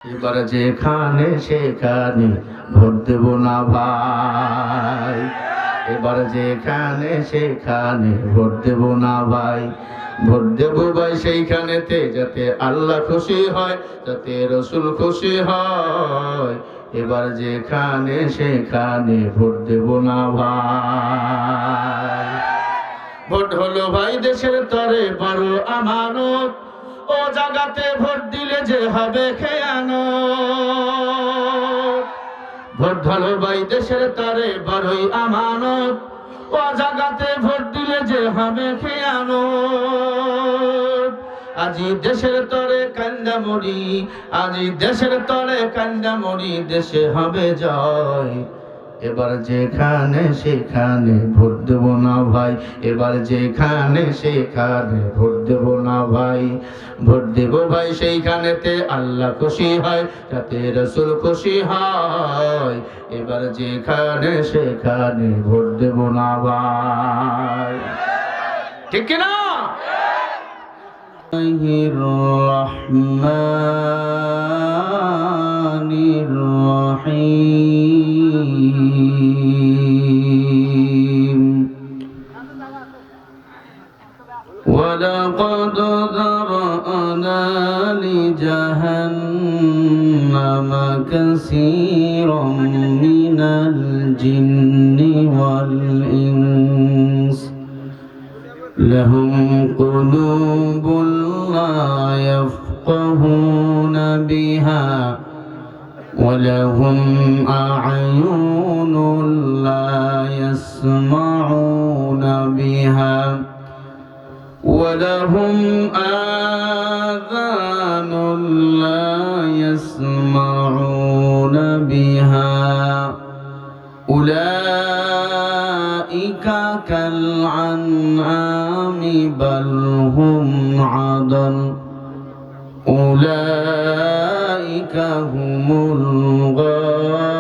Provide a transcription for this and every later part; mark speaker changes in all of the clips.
Speaker 1: এবার যেখানে সেখানে ভোট দেব না ভাই, এবার যেখানে সেখানে ভোট দেব না ভাই। ভোট দেব ভাই সেইখানেতে যাতে আল্লাহ খুশি হয়, যাতে রসুল খুশি হয়। এবার যেখানে সেখানে ভোট দেব না ভাই। ভোট হলো ভাই দেশের তরে বড় আমানত, ও জায়গাতে ভোট দিলে যে হবে খেয়ানত। ভোট হলো ভাই দেশের তরে বড়ই আমানত, ও জায়গাতে ভোট দিলে যে হবে খেয়ানত। আজি দেশের তরে কান্দা মরি, আজি দেশের তরে কান্দা মরি, দেশে হবে জয়। এবার যেখানে সেখানে ভোট দেব না ভাই, এবার যেখানে সেখানে ভোট দেব না ভাই। ভোট দেব ভাই সেইখানেতে আল্লাহ খুশি হয়, যাতে রসুল খুশি হয়। এবার যেখানে সেখানে ভোট দেব না ভাই। ঠিক কিনা? রহমানির রহিম। ولقد ذرأنا لجهنم كثيرا من الجن والإنس لهم قلوب لا يفقهون بها ولهم أعين لا يسمعون بها ولهم آذان لا يسمعون بها أولئك كالأنعام بل هم أضل أولئك هم الغافلون.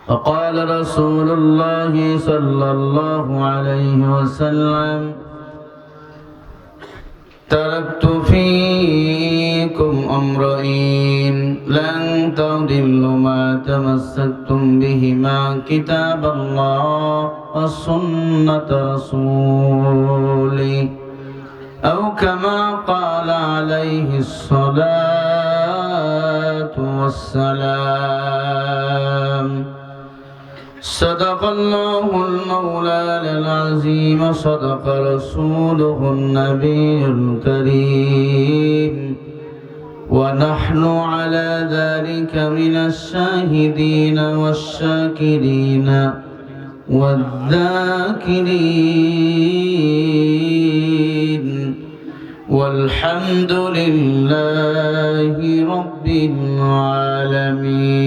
Speaker 1: وقال رسول الله صلى الله عليه وسلم تركت فيكم أمرين لن تضلوا ما تمسكتم بهما كتاب الله وسنة رسولي أو كما قال عليه الصلاة والسلام. صدق الله المولى العظيم، صدق رسوله النبي الكريم، ونحن على ذلك من الشاهدين والشاكرين والذاكرين والحمد لله رب العالمين.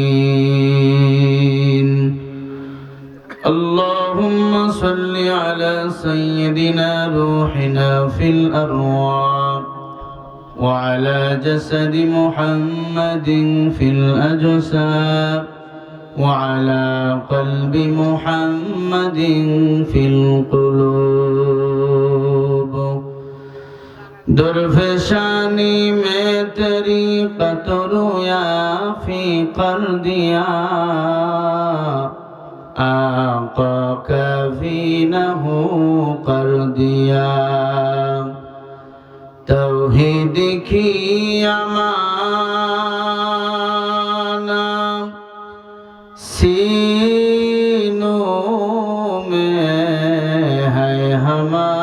Speaker 1: اللهم صل على سيدنا روحنا في الأرواح وعلى جسد محمد في الأجساد وعلى قلب محمد في القلوب. درفشانی میں تیری قطریا فی قردیا آقا کافی نہ ہو کر دیا. توحید کی امانہ سینوں میں ہے ہمارے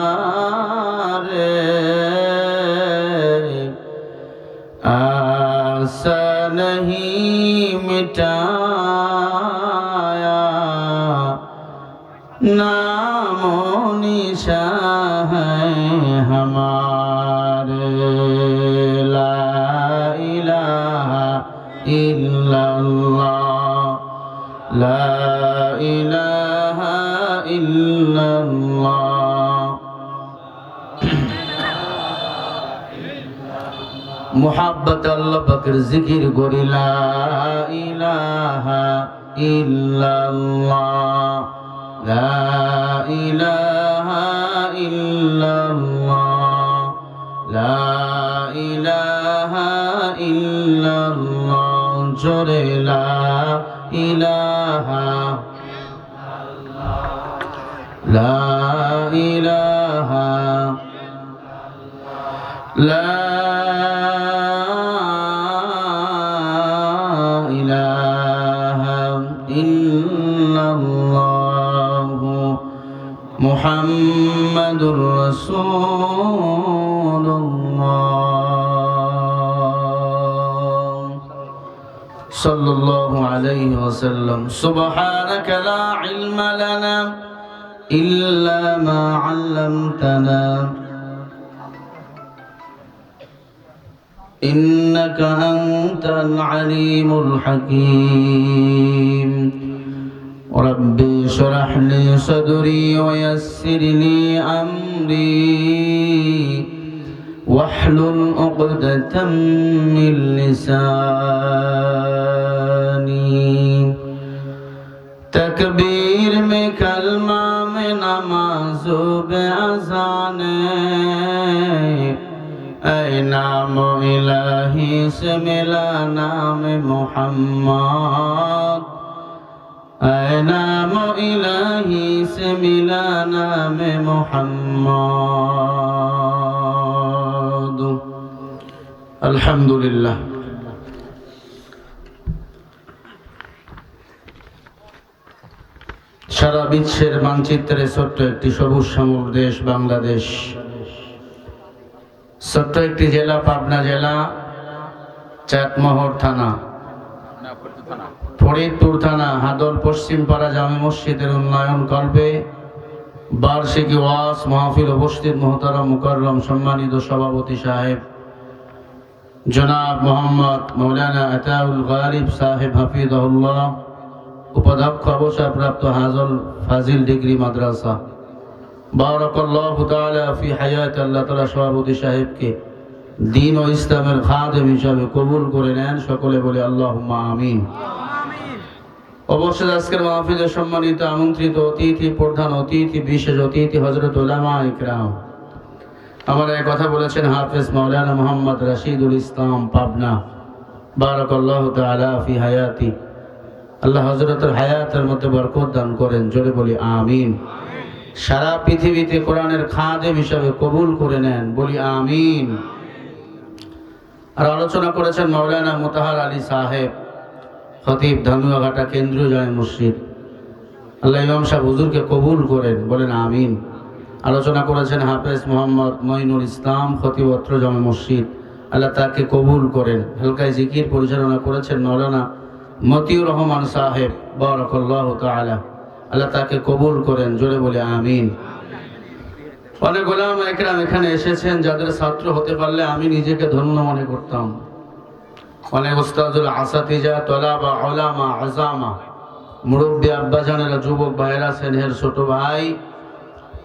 Speaker 1: آسا نہیں مٹایا نام و نشان ہے ہمارے. لا الہ الا اللہ لا الہ الا اللہ. محبت اللہ পাকের জিকির করি লা ইলাহা ইল্লাল্লাহ لا إله إلا الله لا إله إلا الله জোরে লা ইলাহা لا إله لا إله إلا الله محمد رسول الله صلى الله عليه وسلم سبحانك لا علم لنا إلا ما علمتنا إنك أنت العليم الحكيم رب اشرح لي صدري ويسر لي أمري واحلل عقدة من لساني تکبیر میں کلمہ میں نماز و اذان اے نام الہی سے ملا نام محمد اے نام الہی سے ملا نام محمد الحمدللہ সারা বিশ্বের মানচিত্রে ছোট্ট একটি সবুজ শ্যামল দেশ বাংলাদেশ ছোট্ট একটি জেলা পাবনা জেলা চাটমোহর থানা ফরিদপুর থানা হাদল পশ্চিমপাড়া জামে মসজিদের উন্নয়ন কল্পে বার্ষিকী ওয়াজ মাহফিল উপস্থিত মোহতারাম মুকাররম সম্মানিত সভাপতি সাহেব জনাব মোহাম্মদ মৌলানা আতাউল গালিব সাহেব হাফিজাহুল্লাহ উপাধ্যক্ষ অবসরপ্রাপ্ত হাজল ফাজিল ডিগ্রি মাদ্রাসা বারাকাল্লাহু তাআলা ফি হায়াত আল্লাহ তাআলা সভাপতি সাহেবকে দ্বীন ও ইসলামের খাদেম হিসাবে কবুল করে নেন সকলে বলে আল্লাহুম্মা আমিন অবশ্যই আজকের মাহফিলে সম্মানিত আমন্ত্রিত অতিথি প্রধান অতিথি বিশেষ অতিথি হযরত উলামা ইকরাম আমার এই কথা বলেছেন হাফেজ মাওলানা মোহাম্মদ রশিদুল ইসলাম পাবনা বারাকাল্লাহু তাআলা ফি হায়াতি আল্লাহ হযরতের হায়াতের মধ্যে বরকত দান করেন জোরে বলি আমিন সারা পৃথিবীতে কোরআনের খাদেম হিসাবে কবুল করে নেন বলি আমিন আর আলোচনা করেছেন মাওলানা মুতাহার আলী সাহেব খতিব ধানুয়াঘাটা কেন্দ্রীয় জামে মসজিদ আল্লাহ ইমাম সাহেব হুজুরকে কবুল করেন বলেন আমিন আলোচনা করেছেন হাফেজ মোহাম্মদ মঈনুল ইসলাম খতিব অত্র জামে মসজিদ আল্লাহ তাকে কবুল করেন হালকায় জিকির পরিচালনা করেছেন মাওলানা মতিউর রহমান সাহেব বারাকাল্লাহু তাআলা আল্লাহ তাকে কবুল করেন জোরে বলে আমিন অনেক উলামা ইকরাম এখানে এসেছেন যাদের ছাত্র হতে পারলে আমি নিজেকে ধন্য মনে করতাম অনেক উস্তাদুল আসাতিজা তলাবা উলামা আযামা মুরব্বী আব্বাজানেরা যুবক ভাইয়েরা স্নেহের ছোট ভাই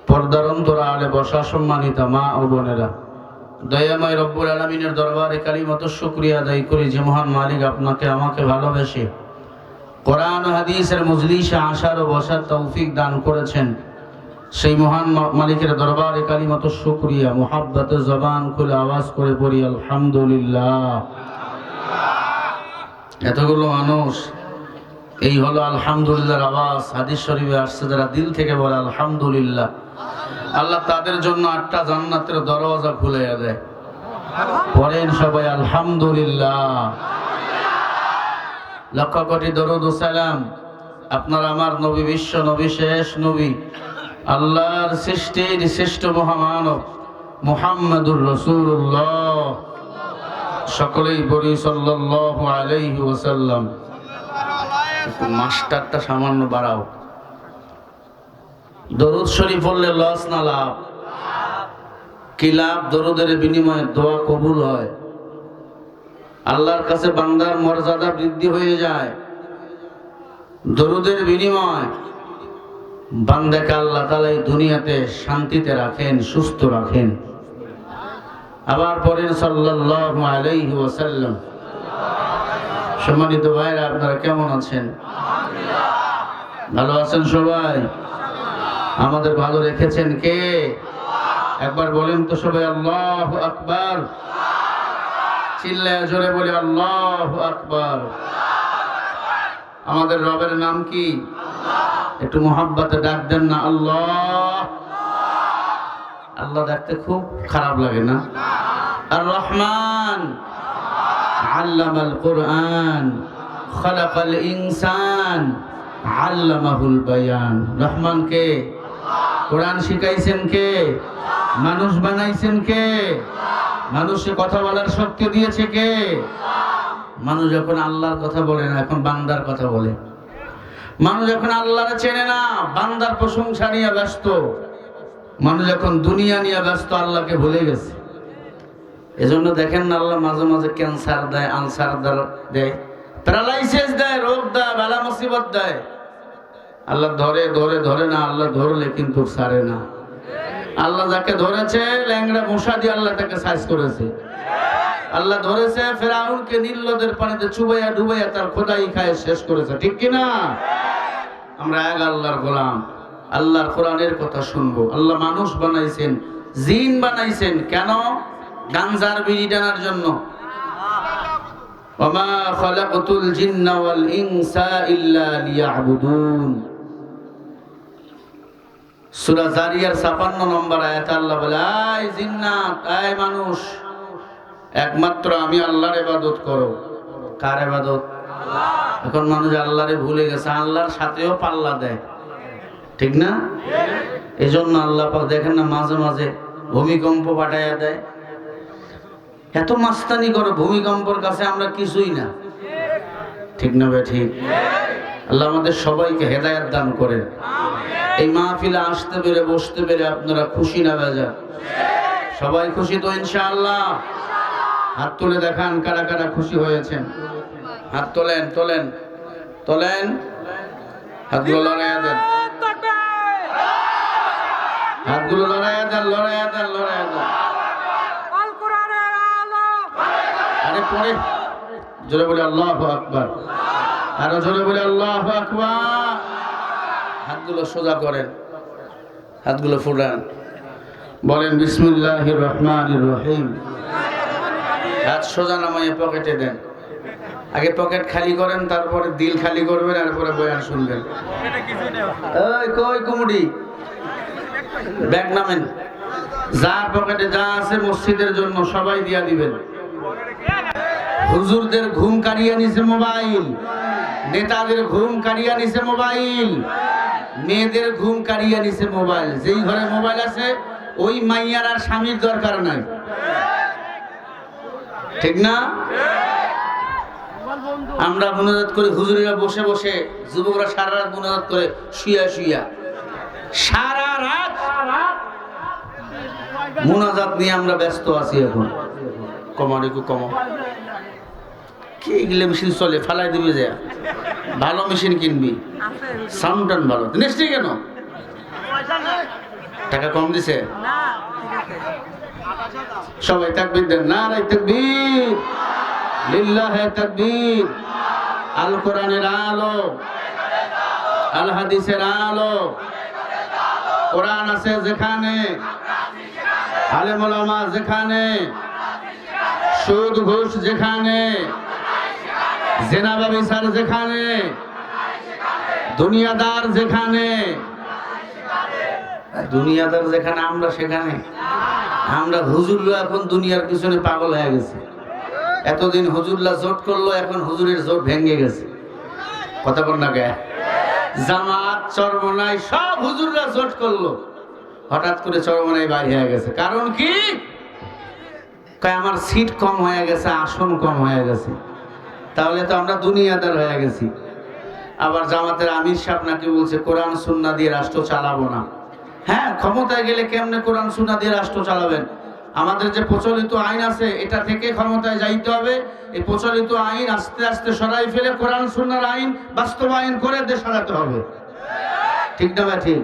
Speaker 1: পর্দার অন্তরা আলে বসা সম্মানিতা মা ও বোনেরা দয়াময় রব্বুল আলামিনের দরবারে কালিমাত শুকরিয়া আদায় করি যে মহান মালিক আপনাকে আমাকে ভালোবেসে কোরআন ও হাদিসের মজলিসে আসার ও বসার তৌফিক দান করেছেন সেই মহান মালিকের দরবারে কালিমাত শুকরিয়া মুহাব্বতে জবান খুলে আওয়াজ করে পড়ি আলহামদুলিল্লাহ এতগুলো মানুষ এই হলো আলহামদুলিল্লাহর আওয়াজ হাদিস শরীফে আসছে যারা দিল থেকে বলে আলহামদুলিল্লাহ আল্লাহ তাদের জন্য 8টা জান্নাতের দরওয়াজা খুলে দেয় পড়েন সবাই আলহামদুলিল্লাহ লক্ষ কোটি দরুদ ও সালাম আপনার আমার নবী বিশ্ব নবী শেষ নবী আল্লাহর সৃষ্টির শ্রেষ্ঠ মহামানব মুহাম্মদুর রাসূলুল্লাহ সকলেই বলি সাল্লাল্লাহু আলাইহি ওয়াসাল্লাম মাস্টারটা সামান্য বাড়াও দরুদ শরীফ পড়লে লস না লাভ কি লাভ দরুদের বিনিময়ে দোয়া কবুল হয় আল্লাহর কাছে বান্দার মর্যাদা বৃদ্ধি হয়ে যায় দরুদের বিনিময় বান্দাকে আল্লাহ তাআলা এই দুনিয়াতে শান্তিতে রাখেন সুস্থ রাখেন আবার পড়েন সাল্লাল্লাহু আলাইহি ওয়াসাল্লাম সম্মানিত ভাইরা আপনারা কেমন আছেন ভালো আছেন সবাই আমাদের ভালো রেখেছেন কে? একবার বলেন তো সবাই আল্লাহু আকবার। চিল্লায় জোরে বলি আল্লাহু আকবার। আমাদের রবের নাম কি? একটু মোহাব্বতে ডাক দেন না আল্লাহ। আল্লাহ ডাকতে খুব খারাপ লাগে না? আর রহমান আল্লামাল কুরআন খালাকাল ইনসান আল্লামাহুল বায়ান। রহমান কে? কোরআন শিখাইছেন কে? মানুষ বানাইছেন কে? মানুষে কথা বলার শক্তি দিয়েছে কে? মানুষ যখন আল্লাহর কথা বলে না, এখন বান্দার কথা বলে। মানুষ এখন আল্লাহরে চেনে না, বান্দার প্রশংসা নিয়ে ব্যস্ত। মানুষ এখন দুনিয়া নিয়ে ব্যস্ত, আল্লাহকে ভুলে গেছে। এজন্য দেখেন না আল্লাহ মাঝে মাঝে ক্যান্সার দেয়, আলসার দেয়, প্যারালাইসিস দেয়, রোগ দেয়, বালা মুসিবত দেয়। আল্লাহ ধরে ধরে ধরে না, আল্লাহ ধরলে কিন্তু ছাড়ে না। আল্লাহ যাকে ধরেছে ল্যাংড়া মশা দিয়ে আল্লাহ তাকে সাইজ করেছে। আল্লাহ ধরেছে ফেরাউনকে নীল নদের পানিতে চুবাইয়া ডুবাইয়া তার খোদাই খায় শেষ করেছে, ঠিক কিনা? আমরা এক আল্লাহর গোলাম, আল্লাহর কোরআনের কথা শুনবো। আল্লাহ মানুষ বানাইছেন, জিন বানাইছেন, কেন? গাঞ্জার বিড়ি টানার জন্য। ওমা খালাকতুল জিন্না ওয়াল ইনসা ইল্লা লিয়াবুদুন। সূরা জারিয়ার ৫৬ নম্বর আয়াতে আল্লাহ বলে, আয় জিন্নাত, আয় মানুষ, একমাত্র আমি আল্লাহর ইবাদত করো। কার ইবাদত? এখন মানুষ আল্লাহরে ভুলে গেছে, আল্লাহর সাথেও পাল্লা দেয়, ঠিক না? এই জন্য আল্লাহ পাক দেখেন না মাঝে মাঝে ভূমিকম্প পাঠাইয়া দেয়। এত মাস্তানি করো, ভূমিকম্পর কাছে আমরা কিছুই না, ঠিক না ভাই? ঠিক। আল্লাহ আমাদের সবাইকে হেদায়েত দান করেন। এই মাহফিলে আসতে পেরে বসতে পেরে আপনারা খুশি না বেজা? সবাই খুশি তো ইনশাআল্লাহ? হাত তুলে দেখান কারা কারা খুশি হয়েছেন। হাত তোলেন, তোলেন, তোলেন, হাতগুলো লড়াইয়া দেন, হাতগুলো লড়াইয়া দেন, লড়াইয়া দেন, লড়াইয়া দেন। আরে পরে জোরে বলে আল্লাহু আকবার, আরো জোরে বলে আল্লাহু আকবার। হাতগুলো সোজা করেন, হাতগুলো ফুলান, বলেন বিসমিল্লাহির রহমানির রহিম। হাত সোজা নামাইয়ে পকেটে দেন। আগে পকেট খালি করেন, তারপরে দিল খালি করবেন, তারপরে বয়ান শুনবেন। এই কই কুমুডি, ব্যাগ নামেন। যার পকেটে যা আছে মসজিদের জন্য সবাই দিয়া দিবেন। হুজুরদের ঘুম কাড়িয়ে নিছে মোবাইল, নেতাদের ঘুম কাড়িয়ে নিছে মোবাইল, মেয়েদের ঘুম কাড়িয়ে নিছে মোবাইল। যেই ঘরে মোবাইল আছে ওই মাইয়ার আর স্বামীর দরকার নাই, ঠিক না? আমরা মুনাজাত করে, হুজুরেরা বসে বসে, যুবকরা সারা রাত মুনাজাত করে শুইয়া শুইয়া, সারা রাত মুনাজাত নিয়ে আমরা ব্যস্ত আছি। এখন কমারিকু কম কি এগুলো মেশিন চলে, ফালাই দিবি যা, ভালো মেশিন কিনবি, সাউন্ড ভালো। নেক্সট কেন টাকা কম দিছে? সবাই তাকবীর দেন, নারে তাকবীর, লিল্লাহি তাকবীর। আল কোরআনের আলো, আল হাদিসের আলো। কোরআন আছে যেখানে, আলেম ওলামা যেখানে, সুদ ঘুষ যেখানে, জিনা ব্যভিচার যেখানে, দুনিয়াদার যেখানে, দুনিয়াদার যেখানে আমরা সেখানে। আমরা হুজুররা এখন দুনিয়ার পিছনে পাগল হয়ে গেছে। এতদিন হুজুররা জোট করলো, এখন হুজুরের জোট ভেঙে গেছে। কথা বল না কে? জামাত চরমনাই সব হুজুররা জোট করলো, হঠাৎ করে চরমনাই বাইরে হয়ে গেছে। কারণ কি? আমার সিট কম হয়ে গেছে, আসন কম হয়ে গেছে। তাহলে তো আমরা দুনিয়াদার হয়ে গেছি। আবার জামাতের আমির সাহেব নাকি বলছে কোরআন সুন্নাহ দিয়ে রাষ্ট্র চালাবো না। হ্যাঁ, ক্ষমতায় গেলে কেমনে কোরআন সুন্নাহ দিয়ে রাষ্ট্র চালাবেন? আমাদের যে প্রচলিত আইন আছে এটা থেকে ক্ষমতায় যাইতে হবে। এই প্রচলিত আইন আস্তে আস্তে সরাই ফেলে কোরআন সুন্নাহর আইন বাস্তবায়ন করে দেশ চালাতে হবে, ঠিক না ভাই? ঠিক।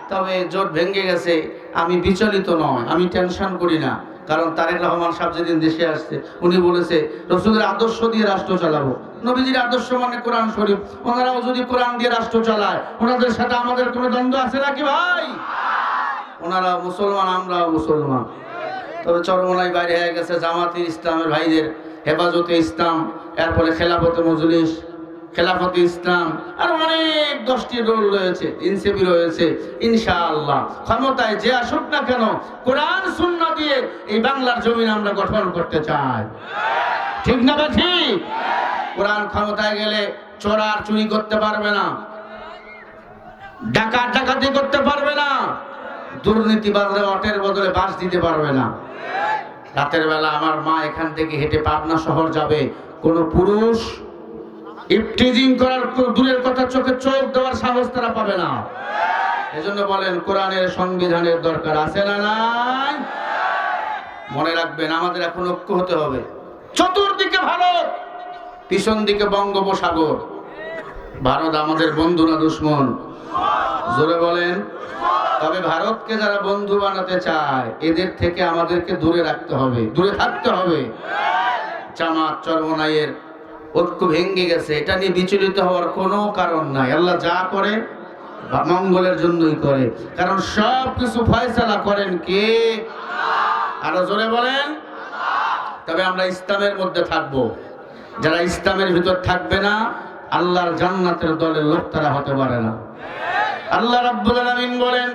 Speaker 1: তবে জোট ভেঙে গেছে, আমি বিচলিত নয়, আমি টেনশন করি না। কারণ তারেক রহমান সাহেব যেদিন দেশে আসছে উনি বলেছে রসুলের আদর্শ দিয়ে রাষ্ট্র চালাবো। নবীজির আদর্শ মানে কোরআন শরীফ। ওনারাও যদি কোরআন দিয়ে রাষ্ট্র চালায়, ওনাদের সাথে আমাদের কোনো দ্বন্দ্ব আছে নাকি ভাই? ওনারা মুসলমান, আমরাও মুসলমান। তবে চরমনায় বাইরে হয়ে গেছে জামাতে ইসলামের ভাইদের, হেফাজতে ইসলাম, এরপরে খেলাফতে মজলিস, খেলাফতে ইসলাম, আর অনেক 10টি রোল রয়েছে, ইনসেপি রয়েছে। ইনশাআল্লাহ ক্ষমতায় যে আসুক না কেন, কোরআন সুন্নাহ দিয়ে এই বাংলার জমিন আমরা গঠন করতে চাই। ঠিক না বা ঠিক? কোরআন ক্ষমতায় গেলে চোর আর চুরি করতে পারবে না, ডাকাত ডাকাতি করতে পারবে না, দুর্নীতিবাজরা অটের বদলে বাস দিতে পারবে না। রাতের বেলা আমার মা এখান থেকে হেঁটে পাবনা শহর যাবে, কোন পুরুষ ইফটিজিং করার দূরের কথা চোখে চোখ দেওয়ার সাহস তারা পাবে না। এজন্য বলেন কোরআনের সংবিধানের দরকার আছে না নাই? মনে রাখবেন আমাদের এখন ঐক্য হতে হবে। চতুর্দিকে ভারত, পিছন দিকে বঙ্গোপসাগর। ভারত আমাদের বন্ধু না দুশ্মন? জোরে বলেন। তবে ভারতকে যারা বন্ধু বানাতে চায় এদের থেকে আমাদেরকে দূরে রাখতে হবে, দূরে থাকতে হবে। জামাত চরমনাইয়ের ঐক্য ভেঙে গেছে, এটা নিয়ে বিচলিত হওয়ার কোনো কারণ নাই। আল্লাহ যা করে মঙ্গলের জন্যই করে, কারণ সব কিছু ফয়সালা করেন কে? আরো জোরে বলেন। তবে আমরা ইসলামের মধ্যে থাকবো। যারা ইসলামের ভিতর থাকবে না, আল্লাহর জান্নাতের দলের লোক তারা হতে পারে না। আল্লাহ রাব্বুল আলামিন বলেন,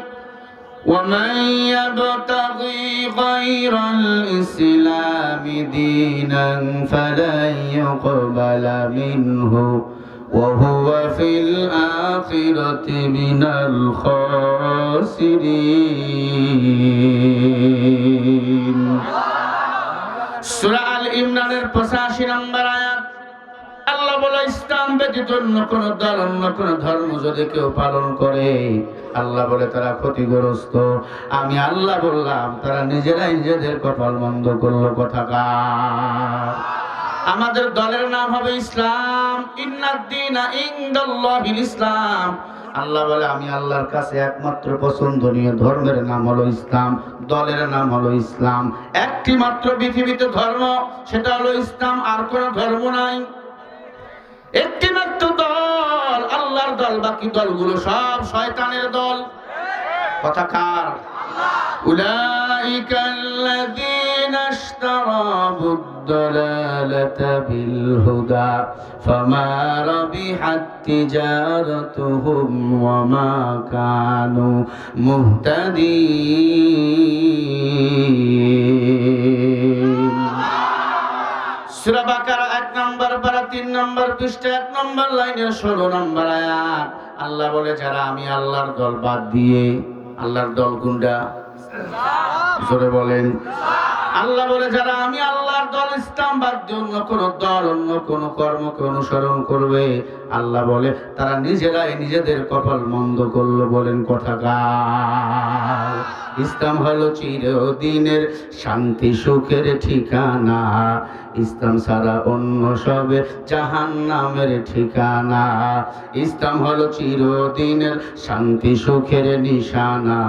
Speaker 1: وَمَن يَبْتَغِي غَيْرَ الْإِسْلَامِ دِينًا فَلَن يُقْبَلَ مِنْهُ وَهُوَ فِي الْآخِرَةِ مِنَ الْخَاسِرِينَ। সূরা আল ইমরানের 85 নম্বর আয়াত। আল্লাহ বলে ইসলাম ব্যতীত অন্য কোন দল, অন্য কোন ধর্ম যদি কেউ পালন করে, আল্লাহ বলে তারা ক্ষতিগ্রস্ত। আমি আল্লাহ বললাম তারা নিজেরাই নিজেদের কপাল মন্দ করলো। কথাকার আমাদের দলের নাম হবে ইসলাম। ইন্নাদ-দীনা ইনদাল্লাহিল ইসলাম। আল্লাহ বলে আমি আল্লাহর কাছে একমাত্র পছন্দনীয় ধর্মের নাম হলো ইসলাম, দলের নাম হলো ইসলাম। একটি মাত্র পৃথিবীতে ধর্ম, সেটা হলো ইসলাম, আর কোন ধর্ম নাই। একটি মাত্র দল, আল্লাহর দল, বাকি দলগুলো সব শয়তানের দল। কথাকার উলাইকাল্লাযীনা ইশতারাবুদ-দালালাতা বিল-হুদা ফামা রাবিহাত তিজারাতুহুম ওয়া মা কানু মুহতাদিন। সূরা বাকারা 1 নম্বর পারা 3 নম্বর পৃষ্ঠা 1 নম্বর লাইনের 16 নম্বর আয়াত। আল্লাহ বলে যারা আমি আল্লাহর দল বাদ দিয়ে, আল্লাহর দল কোনটা? জোরে বলেন। আল্লাহ বলে যারা আমি আল্লাহর দল ইসলাম বাদ দিয়ে অন্য কোন দল, অন্য কোন কর্মকে অনুসরণ করবে, আল্লাহ বলে তারা নিজেরাই নিজেদের কপাল মন্দ করলো। বলেন কথাকার। ইসলাম হলো চিরদিনের শান্তি সুখের ঠিকানা, ইসলাম ছাড়া অন্য সবে জাহান্নামের ঠিকানা। ইসলাম হলো চিরদিনের শান্তি সুখের নিশানা,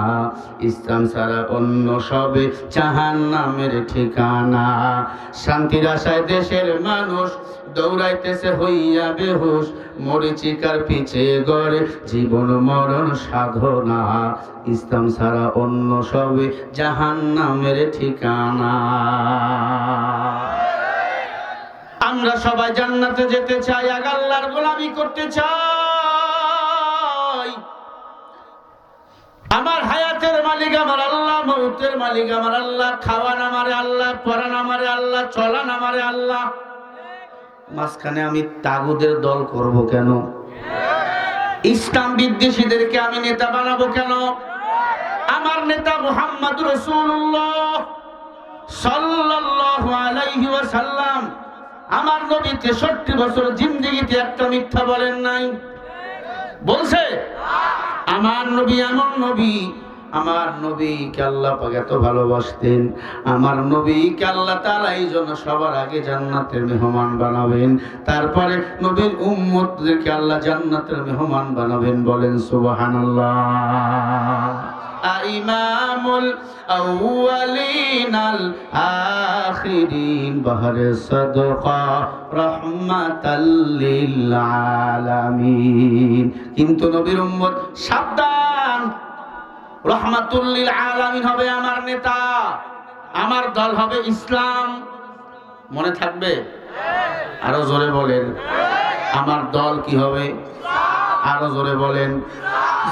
Speaker 1: ইসলাম ছাড়া অন্য সবে জাহান্নামের ঠিকানা। শান্তির আশায় দেশের মানুষ দৌড়াইতেছে হইয়া বেহুশ, মরিচিকার পিছে গড়ে জীবন মরণ সাধনা, ইসলাম ছাড়া অন্য সবে জাহান্নামের ঠিকানা। আমরা সবাই জান্নাতে যেতে চাই, আর আল্লাহর গোলামি করতে চাই। আমার হায়াতের মালিক আমার আল্লাহ, মৌতের মালিক আমার আল্লাহ, খাওয়ান আমারে আল্লাহ, পরান আমারে আল্লাহ, চলান আমারে আল্লাহ। মাঝখানে আমি তাগুদের দল করব কেন? ইসলাম বিদ্বেষীদেরকে আমি নেতা বানাবো কেন? আমার নেতা মুহাম্মদ রাসূলুল্লাহ সাল্লাল্লাহু আলাইহি ওয়াসাল্লাম। আমার নবী 63 বছর জিন্দেগিতে একটা মিথ্যা বলেন নাই। বলছে? আমার নবী এমন নবী, আমার নবীকে আল্লাহ পাক এত ভালোবাসতেন, আমার নবীকে আল্লাহ তাআলা এই জন্য সবার আগে জান্নাতের মেহমান বানাবেন, তারপরে নবীর উম্মতদেরকে আল্লাহ জান্নাতের মেহমান বানাবেন। বলেন সুবহানাল্লাহ। ইমামুল আউয়ালিনাল আখিরিন বাহরে সাদকা রাহমাতাল লিল আলামিন। কিন্তু নবীর উম্মত সাবধান, রাহমাতুল লিল আলামিন হবে আমার নেতা, আমার দল হবে ইসলাম। মনে থাকবে? আরো জোরে বলেন, আমার দল কি হবে? আরো জোরে বলেন।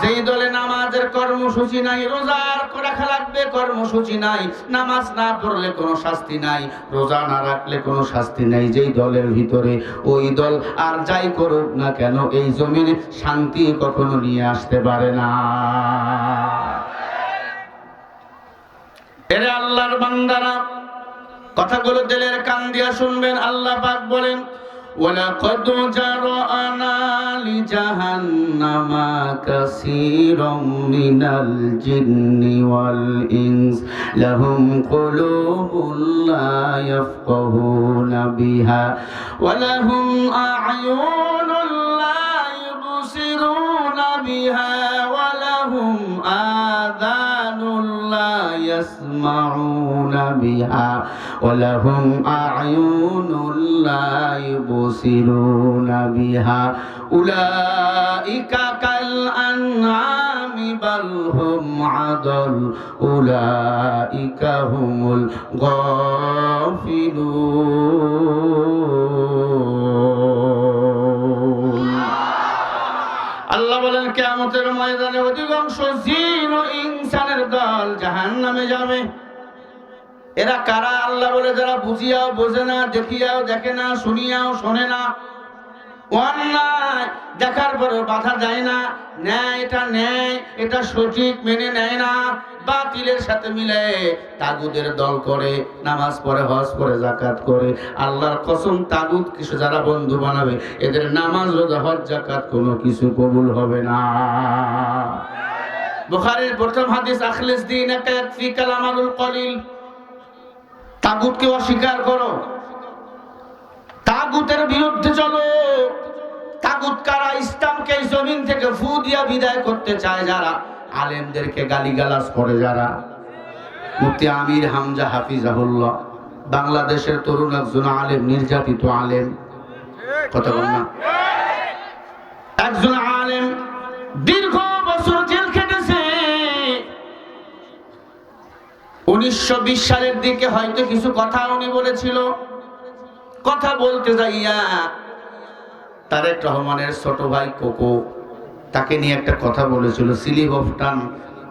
Speaker 1: যেই দলে নামাজের কর্মসূচি নাই, রোজার রাখা লাগবে কর্মসূচি নাই, নামাজ না পড়লে কোনো শাস্তি নাই, রোজা না রাখলে কোনো শাস্তি নাই, যেই দলের ভিতরে ওই দল আর যাই করুক না কেন এই জমিনে শান্তি কখনো নিয়ে আসতে পারে না। এরে আল্লাহর বান্দারা, কথাগুলো দিলের কান দিয়া শুনবেন। আল্লাহ পাক বলেন, ওয়ালাকাদ জারা'না লিজাহান্নামা কাসীরাম মিনাল জিন্নি ওয়াল ইনস লাহুম কুলুবুন লা ইয়াফকাহুনা বিহা ওয়া লাহুম আ'য়ুনুন লা ইউবসিরুনা বিহা ওয়া লাহুম আযানুন লা ইয়াসমাউনা বিহা ওয়া লাহুম আ'য়ুনুন লা ইউবসিরুনা বিহা উলাইকা কাল আনআমি বাল হুম আদাল উলাইকা হুমুল গাফিলুন। আল্লাহ বলেন, কিয়ামতের ময়দানে অধিকাংশ জিন ও ইনসানের দল জাহান্নামে যাবে। এরা কারা? আল্লাহ বলে, যারা বুঝিয়াও বোঝে না, দেখিয়াও দেখে না, শুনিয়াও শোনে না, অন্যায় দেখার পরেও বাধা যায় না, ন্যায় এটা ন্যায় এটা সঠিক মেনে নেয় না, বাতিলের সাথে মিলে তাগুদের দল করে, নামাজ পড়ে, হজ করে, যাকাত করে। আল্লাহর কসম, তাগুত কিছু যারা বন্ধু বানাবে, এদের নামাজ, রোজা, হজ, যাকাত কোনো কিছু কবুল হবে না। বুখারীর প্রথম হাদিস, আখলিস দীনাকা ইয়াকফিকাল আমালুল কলিল। তাগুতকে অস্বীকার করো, তাগুতের বিরুদ্ধে চলো। তাগুত কারা? ইসলামকে জমিন থেকে ফু দিয়া বিদায় করতে চায় যারা, আলেমদেরকে গালিগালাজ করে যারা। মুফতি আমির হামজা হাফিজাহুল্লাহ বাংলাদেশের তরুণ একজন আলেম, নির্যাতিত আলেম, কথা বল না, একজন আলেম দীর্ঘ বছর জেল খেটেছে। 1920 সালের দিকে হয়তো কিছু কথা উনি বলেছিল। কথা বলতে যাইয়া তারেক রহমানের ছোট ভাই কোকো তাকে নিয়ে একটা কথা বলেছিল, স্লিপ অফ টাং।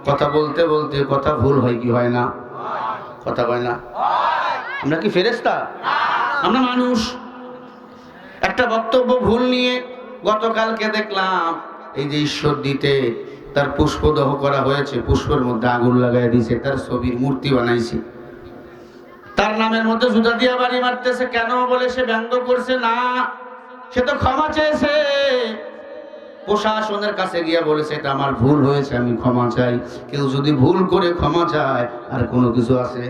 Speaker 1: কথা বলতে বলতে কথা ভুল হয় কি হয় না? কথা হয় না? আমরা কি ফেরেশতা? আমরা মানুষ। একটা বক্তব্য ভুল নিয়ে গতকালকে দেখলাম এই যে ঈশ্বর দিতে তার পুষ্পদহ করা হয়েছে, পুষ্পের মধ্যে আগুন লাগাই দিয়েছে, তার ছবির মূর্তি বানাইছে, তার নামের মধ্যে জুতা দিয়া বাড়ি মারতেছে। কেন বলে সে ব্যঙ্গ করছে না, সে তো ক্ষমা চেয়েছে, প্রশাসনের কাছে গিয়া বলেছে এটা আমার ভুল হয়েছে, আমি ক্ষমা চাই। কেউ যদি ভুল করে ক্ষমা চায় আর কোনো কিছু আছে?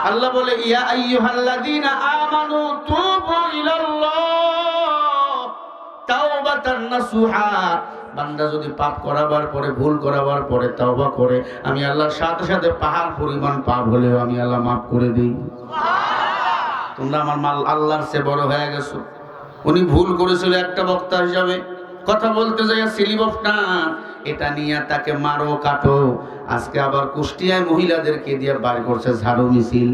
Speaker 1: আল্লাহ বলে, ইয়া আইয়ুহাল্লাযীনা আমানু তুবু ইলাল্লাহ তাওবাতান নাসুহা। বান্দা যদি পাপ করাবার পরে, ভুল করাবার পরে তওবা করে, আমি আল্লাহর সাথে সাথে পাহাড় পরিমাণ পাপ হলেও আমি আল্লাহ মাফ করে দিই। তোমরা আমার মাল আল্লাহর চেয়ে বড় হয়ে গেছো। উনি ভুল করেছিল একটা বক্তা হিসাবে, কথা বলতে যাইয়া স্লিপ অফ টাং, এটা নিয়ে তাকে মারো কাটো। আজকে আবার কুষ্টিয়ায় মহিলাদেরকে দিয়ে বার করছে ঝাড়ু মিছিল।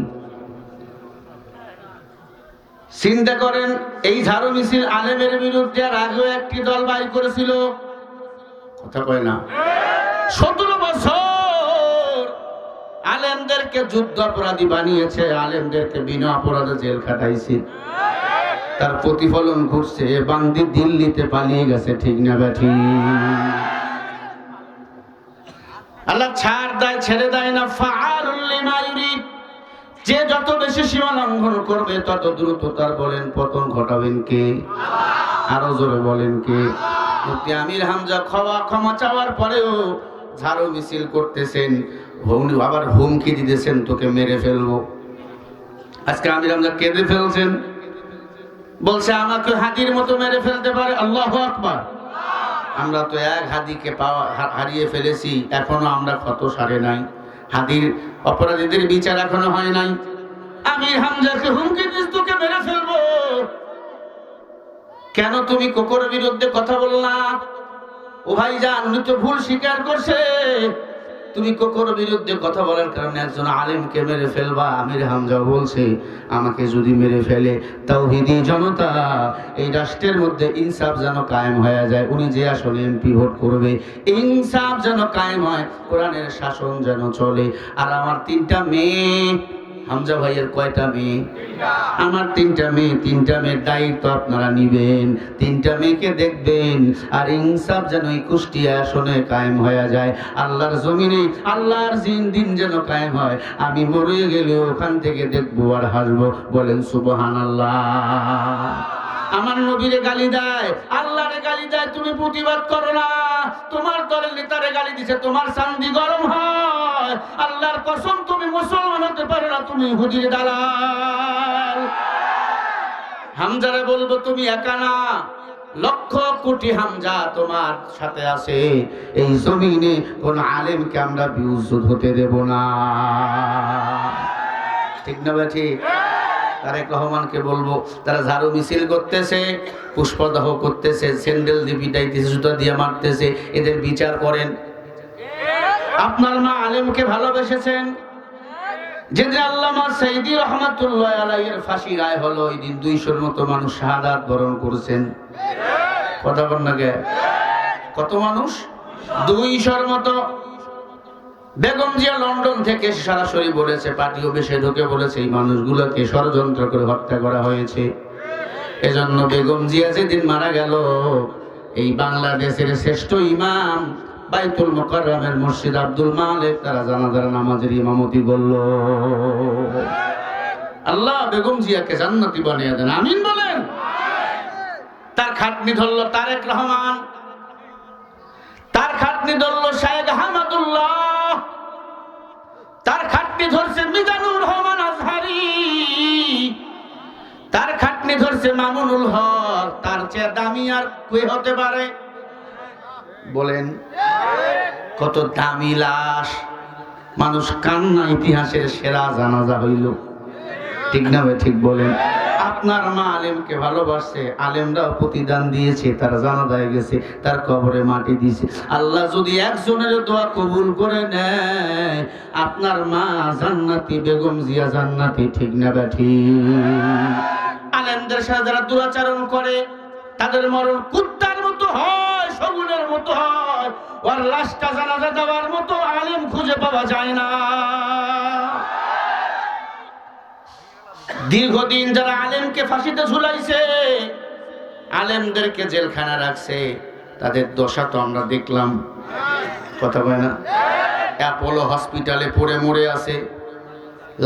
Speaker 1: চিন্তা করেন, এই ঝাড়ু মিছিল আলেমের বিরুদ্ধে আর আগেও একটি দল বাইর করেছিল, কথা কয় না? 17 বছর আলেমদেরকে যুদ্ধ অপরাধী বানিয়েছে, আলেমদেরকে বিনা অপরাধে জেল খাটাইছে। তার প্রতিফলন ঘটছে, বান্দি দিল্লিতে পালিয়ে গেছে, ঠিক না ব্যাঠি? আল্লাহ ছাড় দেয়, ছেড়ে দেয় না। ফাআলুল লিমা ইউরিদ। যে যত বেশি সীমা লঙ্ঘন করবে তত দ্রুত তার বলেন পতন ঘটাবেন কে? আরো জোরে বলেন কে? মুফতি আমির হামজা ক্ষমা চাওয়ার পরেও ঝাড়ু মিছিল করতেছেন, আবার হুমকি দিতেছেন তোকে মেরে ফেলবো। আজকে আমির হামজা কেঁদে ফেলছেন, বলছে আমাকে হাতির মতো মেরে ফেলতে পারে। আল্লাহু আকবার। আমরা তো এক হাদিকে হারিয়ে ফেলেছি, এখনো আমরা ক্ষত সারে নাই, হাদির অপরাধীদের বিচার এখনো হয় নাই। আমির হামজাকে হুমকি দিস তোকে মেরে ফেলবো, কেন তুমি কোকোর বিরুদ্ধে কথা বললা? ও ভাই জান, উনি তো ভুল স্বীকার করছে, তুমি কোকোর বিরুদ্ধে কথা বলার কারণে একজন আলেমকে মেরে ফেলবা। আমির হামজা বলছে আমাকে যদি মেরে ফেলে তাওহীদি জনতা এই রাষ্ট্রের মধ্যে ইনসাফ যেন কায়েম হয়ে যায়, উনি যে আসলে এমপি ভোট করবে ইনসাফ যেন কায়েম হয়, কোরআনের শাসন যেন চলে। আর আমার 3টা মেয়ে, হামজা ভাইয়ের কয়টা মেয়ে? আমার 3টা মেয়ে, 3টা মেয়ের দায়িত্ব আপনারা নিবেন, 3টা মেয়েকে দেখবেন, আর ইনসাফ যেন এই কুষ্টিয়া আসনে কায়েম হয়ে যায়, আল্লাহর জমিনে আল্লাহর দিন যেন কায়েম হয়। আমি মরে গেলে ওখান থেকে দেখবো আর হাসবো, বলেন সুবহানাল্লাহ। আমার নবীরে গালি দেয়, আল্লাহরে গালি দেয়, তুমি প্রতিবাদ করো না। তোমার দলের নেতারে গালি দিছে, তোমার চান্দি গরম হয়। আল্লাহর কসম তুমি মুসলমান হতে পারো না, তুমি হুজুর দালাল। হামজারে বলবো তুমি একা না, লক্ষ কোটি হামজা তোমার সাথে আছে। এই জমিনে কোন আলেমকে আমরা বিউজ্জত হতে দেব না, ঠিক না ভাই? ঠিক। তারেক রহমানকে বলবো, তারা ঝাড়ু মিছিল করতেছে, পুষ্পদাহ করতেছে, স্যান্ডেল দিয়ে পিটাইতেছে, জুতা দিয়ে মারতেছে, এদের বিচার করেন। আপনার মা আলেমকে ভালোবেসেছেন। যেদিন আল্লামা সাইদি রহমাতুল্লাহ আলাইহির ফাঁসি রায় হলো, ওই দিন 200-র মতো মানুষ শাহাদাত বরণ করেছেন। কথা বল না কে? কত মানুষ? 200-র মতো। বেগম জিয়া লন্ডন থেকে সরাসরি বলেছে, পার্টি অফিসে ঢুকে বলেছে এই মানুষগুলোকে ষড়যন্ত্র করে হত্যা করা হয়েছে। এজন্য বেগম জিয়া যেদিন মারা গেল, এই বাংলাদেশের শ্রেষ্ঠ ইমাম বাইতুল মুকাররমের মুর্শিদ আব্দুল মালিক তারা জানাজার নামাজের ইমামতি করল। আল্লাহ বেগম জিয়াকে জান্নাতি বানিয়ে দেন, আমিন বলেন। তার খাটনি ধরল তারেক রহমান, তার খাটনি ধরল শায়েখ আহমদুল্লাহ, তার খাটনি ধরছে মিজানুর রহমান আজহারি, তার খাটনি ধরছে মামুনুল হক। তার চেয়ে দামি আর কে হতে পারে? বলেন, কত দামি লাশ। মানুষ কান্না, ইতিহাসের সেরা জানাজা হইল, ঠিক না ভাই? ঠিক বলেন। আপনার মা আলেমকে ভালোবাসছে, আলেমরাও প্রতিদান দিয়েছে, তার জানাজায় গেছে, তার কবরে মাটি দিয়েছে। আল্লাহ যদি একজনের দোয়া কবুল করে নেয়, আপনার মা জান্নাতি, বেগম জিয়া জান্নাতি, ঠিক না ভাই? ঠিক। আলেমদের সাথে যারা দুরাচরণ করে তাদের মরণ কুত্তার মতো হয়, শগুনের মতো হয়। ওর লাশটা জানাজা দেওয়ার মতো আলেম খুঁজে পাওয়া যায় না। দীর্ঘদিন যারা আলেমকে ফাঁসিতে ঝুলাইছে, আলেমদেরকে জেলখানা রাখছে, তাদের দশা তো আমরা দেখলাম। কথা বলে না? অ্যাপোলো হসপিটালে পড়ে মরে আছে,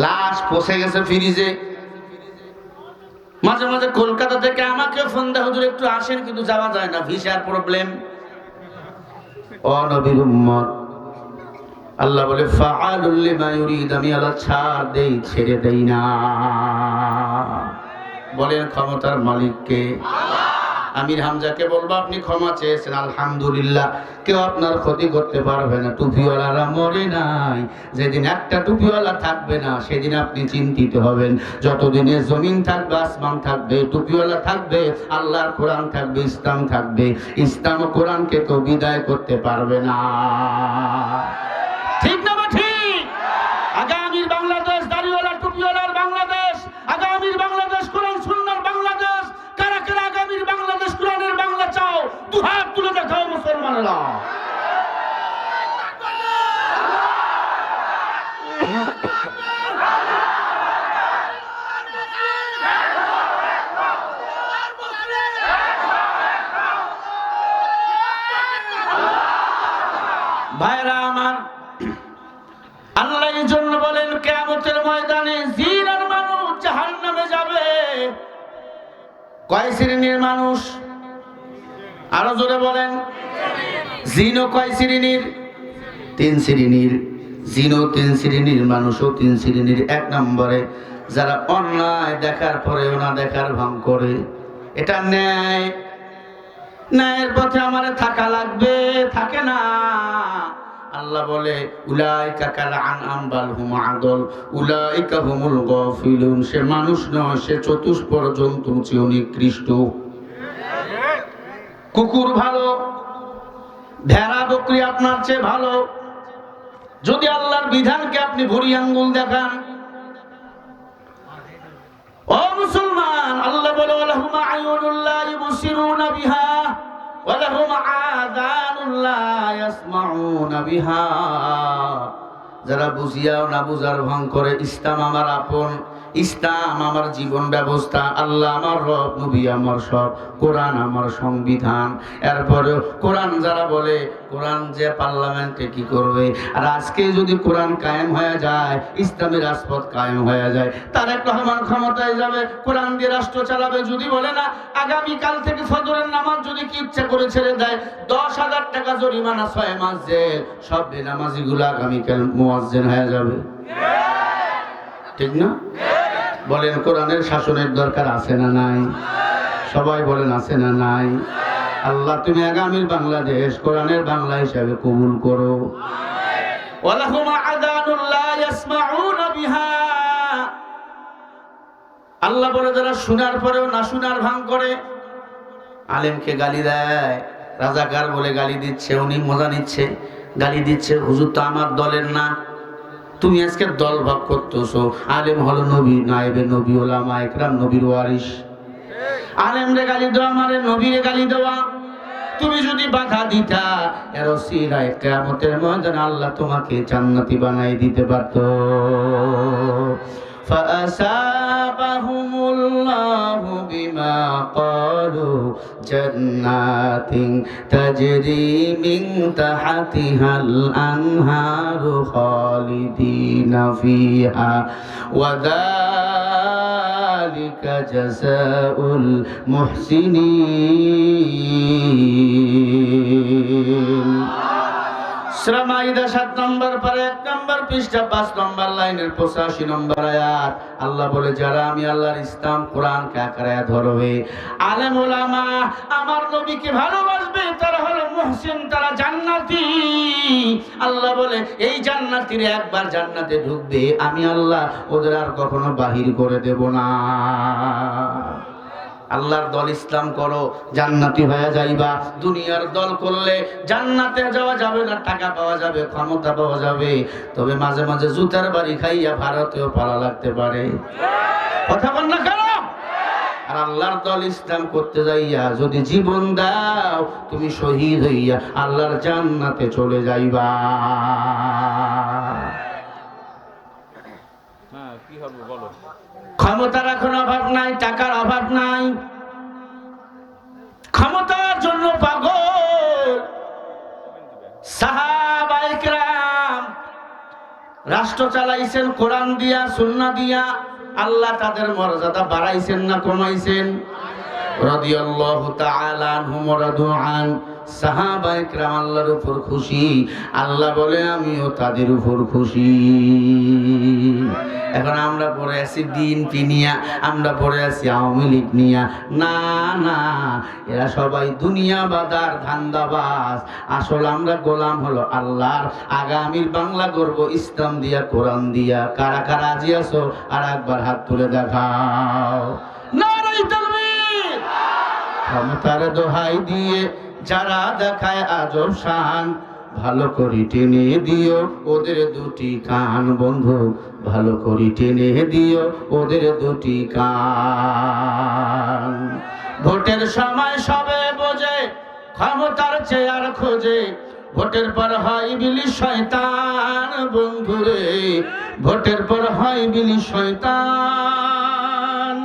Speaker 1: লাশ পচে গেছে ফ্রিজে। মাঝে মাঝে কলকাতা থেকে আমাকে ফোন দেয়, হুজুর একটু আসেন, কিন্তু যাওয়া যায় না, ভিসার প্রবলেম। ও নবীর উম্মত, আল্লাহ বলে ফাআলুল লিমা ইউরিদ, আমি আল্লাহ ছাড় দেই, ছেড়ে দেই না। বলেন ক্ষমতার মালিককে? আমির হামজাকে বলবো আপনি ক্ষমা চেয়েছেন, আলহামদুলিল্লাহ, কেউ আপনার ক্ষতি করতে পারবে না। টুপিওয়ালারা মরে নাই, যেদিন একটা টুপিওয়ালা থাকবে না সেদিন আপনি চিন্তিত হবেন। যতদিনে জমিন থাকবে, আসমান থাকবে, টুপিওয়ালা থাকবে, আল্লাহর কোরআন থাকবে, ইসলাম থাকবে। ইসলাম ও কোরআনকে কেউ বিদায় করতে পারবে না, ঠিক না? ঠিক। আগামীর বাংলাদেশ দাড়িওয়ালা টুপিওয়ালার বাংলাদেশ, আগামীর বাংলাদেশ কোরআন সুন্নাহর বাংলাদেশ। কারা কারা আগামীর বাংলাদেশ কোরআনের বাংলা চাও? দুহাত তুলে দেখাও মুসলমানেরা। ভাইরা আমার, আল্লাহ এই জন্য বলেন কিয়ামতের ময়দানে জিন আর মানুষ জাহান্নামে যাবে। কয় শ্রেণীর মানুষ? আরো জোরে বলেন। জিনও কয় শ্রেণীর? 3 শ্রেণীর। জিনও 3 শ্রেণীর, মানুষও 3 শ্রেণীর। 1 নম্বরে যারা অন্যায় দেখার পরেও না দেখার ভান করে, এটা ন্যায়। ন্যায়ের পথে আমারে থাকা লাগবে, থাকে না। আল্লাহ বলে উলাইকা কাল আনআম বাল হুম আদল উলাইকা হুমুল গাফিলুন। সে মানুষ নয়, সে চতুষ্পর জন্তুর চেয়ে নিকৃষ্ট। কুকুর ভালো, ভেড়া বকরি আপনার চেয়ে ভালো। যদি আল্লাহর বিধানকে আপনি ভুরি আঙ্গুল দেখান। ও মুসলমান, আল্লাহ বলে ওয়ালাহুম আয়ুনুল লা ইবসিরুনা বিহা ওয়ালাহুম আযানুল লা ইয়াসমাউনা বিহা। যারা বুঝিয়াও না বুঝার ভান করে ইসলাম আমার আপন, ইসলাম আমার জীবন ব্যবস্থা, আল্লাহ আমার রব, নবী আমার সব, কোরআন আমার সংবিধান। এরপরে কোরআন যারা বলে কোরআন যে পার্লামেন্টে কি করবে, আর আজকে যদি কোরআন কায়েম হয়ে যায়, ইসলামের রাজপথ কায়েম হয়ে যায়, তারেক রহমান ক্ষমতায় যাবে, কোরআন দিয়ে রাষ্ট্র চালাবে। যদি বলে না আগামীকাল থেকে ফজরের নামাজ যদি কি ইচ্ছা করে ছেড়ে দেয়, 10,000 টাকা জরিমানা, 6 মাস জেল, সব বেনামাজিগুলো আগামীকাল মুয়াজ্জিন হয়ে যাবে। ঠিক না? বলেন কোরআনের শাসনের দরকার আছে না নাই? সবাই বলেন আছে না নাই? আল্লাহ তুমি আগামীর বাংলাদেশ কোরআনের বাংলা হিসাবে কবুল করো। ওয়ালাহুম আযানুল লা ইয়াসমাউনা বিহা। আল্লাহ বলে যারা শোনার পরেও না শোনার ভান করে, আলেমকে গালি দেয়, রাজাকার বলে গালি দিচ্ছে, উনি মজা নিচ্ছে, গালি দিচ্ছে, হুজুর তো আমার দলের না। তুমি আজকে দল ভাগ করতেছো। আলেম হলো নবী, নায়েবে নবী, ওলামা ইকরাম নবীর ওয়ারিস। আলেমরে গালি দেওয়া মানে নবীরে গালি দেওয়া। তুমি যদি বাধা দিতা, এর ওসিলায় কিয়ামতের ময়দানে আল্লাহ তোমাকে জান্নাতি বানাই দিতে পারত। فأصابهم بما قالوا جنات تجري من تحتها الأنهار خالدين فيها وذلك جزاء المحسنين। সূরা মাইদা 7 নম্বর পারা 1 নম্বর পৃষ্ঠা 5 নম্বর লাইনের 85 নম্বর আয়াত। আল্লাহ বলে যারা আমি আল্লাহর ইসলাম কোরআনকে আঁকড়ে ধরবে, আলেম ওলামা আমার নবীকে ভালোবাসবে, তারা হলো মুহসিন, তারা জান্নাতি। আল্লাহ বলে এই জান্নাতীরা একবার জান্নাতে ঢুকবে, আমি আল্লাহ ওদের আর কখনো বাহির করে দেব না। আল্লাহর দল ইসলাম করো, জান্নাতি হয়ে যাইবা। দুনিয়ার দল করলে জান্নাতে যাওয়া যাবে না, টাকা পাওয়া যাবে, ক্ষমতা পাওয়া যাবে, তবে মাঝে মাঝে জুতার বাড়ি খাইয়া ভারতেও পালা লাগতে পারে। কথা বল না কেন? আর আল্লাহর দল ইসলাম করতে যাইয়া যদি জীবন দাও, তুমি শহীদ হইয়া আল্লাহর জান্নাতে চলে যাইবা। কি হবে বলো? ক্ষমতার এখন অভাব নাই, টাকার অভাব নাই, ক্ষমতার জন্য পাগল। সাহাবায়ে কেরাম রাষ্ট্র চালাইছেন কোরআন দিয়া, সুন্নাহ দিয়া। আল্লাহ তাদের মর্যাদা বাড়াইছেন না কমাইছেন? রাদিয়াল্লাহু তাআলা আনহুম ওয়া রাদু আন। সাহাবায়ে কেরাম আল্লাহর উপর খুশি, আল্লাহ বলে আমিও তাদের উপর খুশি। এখন আমরা পড়ে আছি বিএনপি নিয়া, আমরা পড়ে আছি আওয়ামী লীগ নিয়া। না না, এরা সবাই দুনিয়াবাদার ধান্দাবাজ। আসল আমরা গোলাম হলো আল্লাহর। আগামীর বাংলা গর্ব ইসলাম দিয়া, কোরআন দিয়া। কারা কারা রাজি আছো আর একবার হাত তুলে দেখাও। নারায়ে তাকবীর। ক্ষমতার দোহাই দিয়ে যারা দেখায় আজব শান, ভালো করে টেনে দিও ওদের দুটি কান। বন্ধু ভালো করে টেনে দিও ওদের দুটি কান। ভোটের সময় সবে বোঝে, ক্ষমতার চেয়ার খোঁজে, ভোটের পর হয় ইবলিস শয়তান। বন্ধুরে ভোটের পর হয় ইবলিস শয়তান।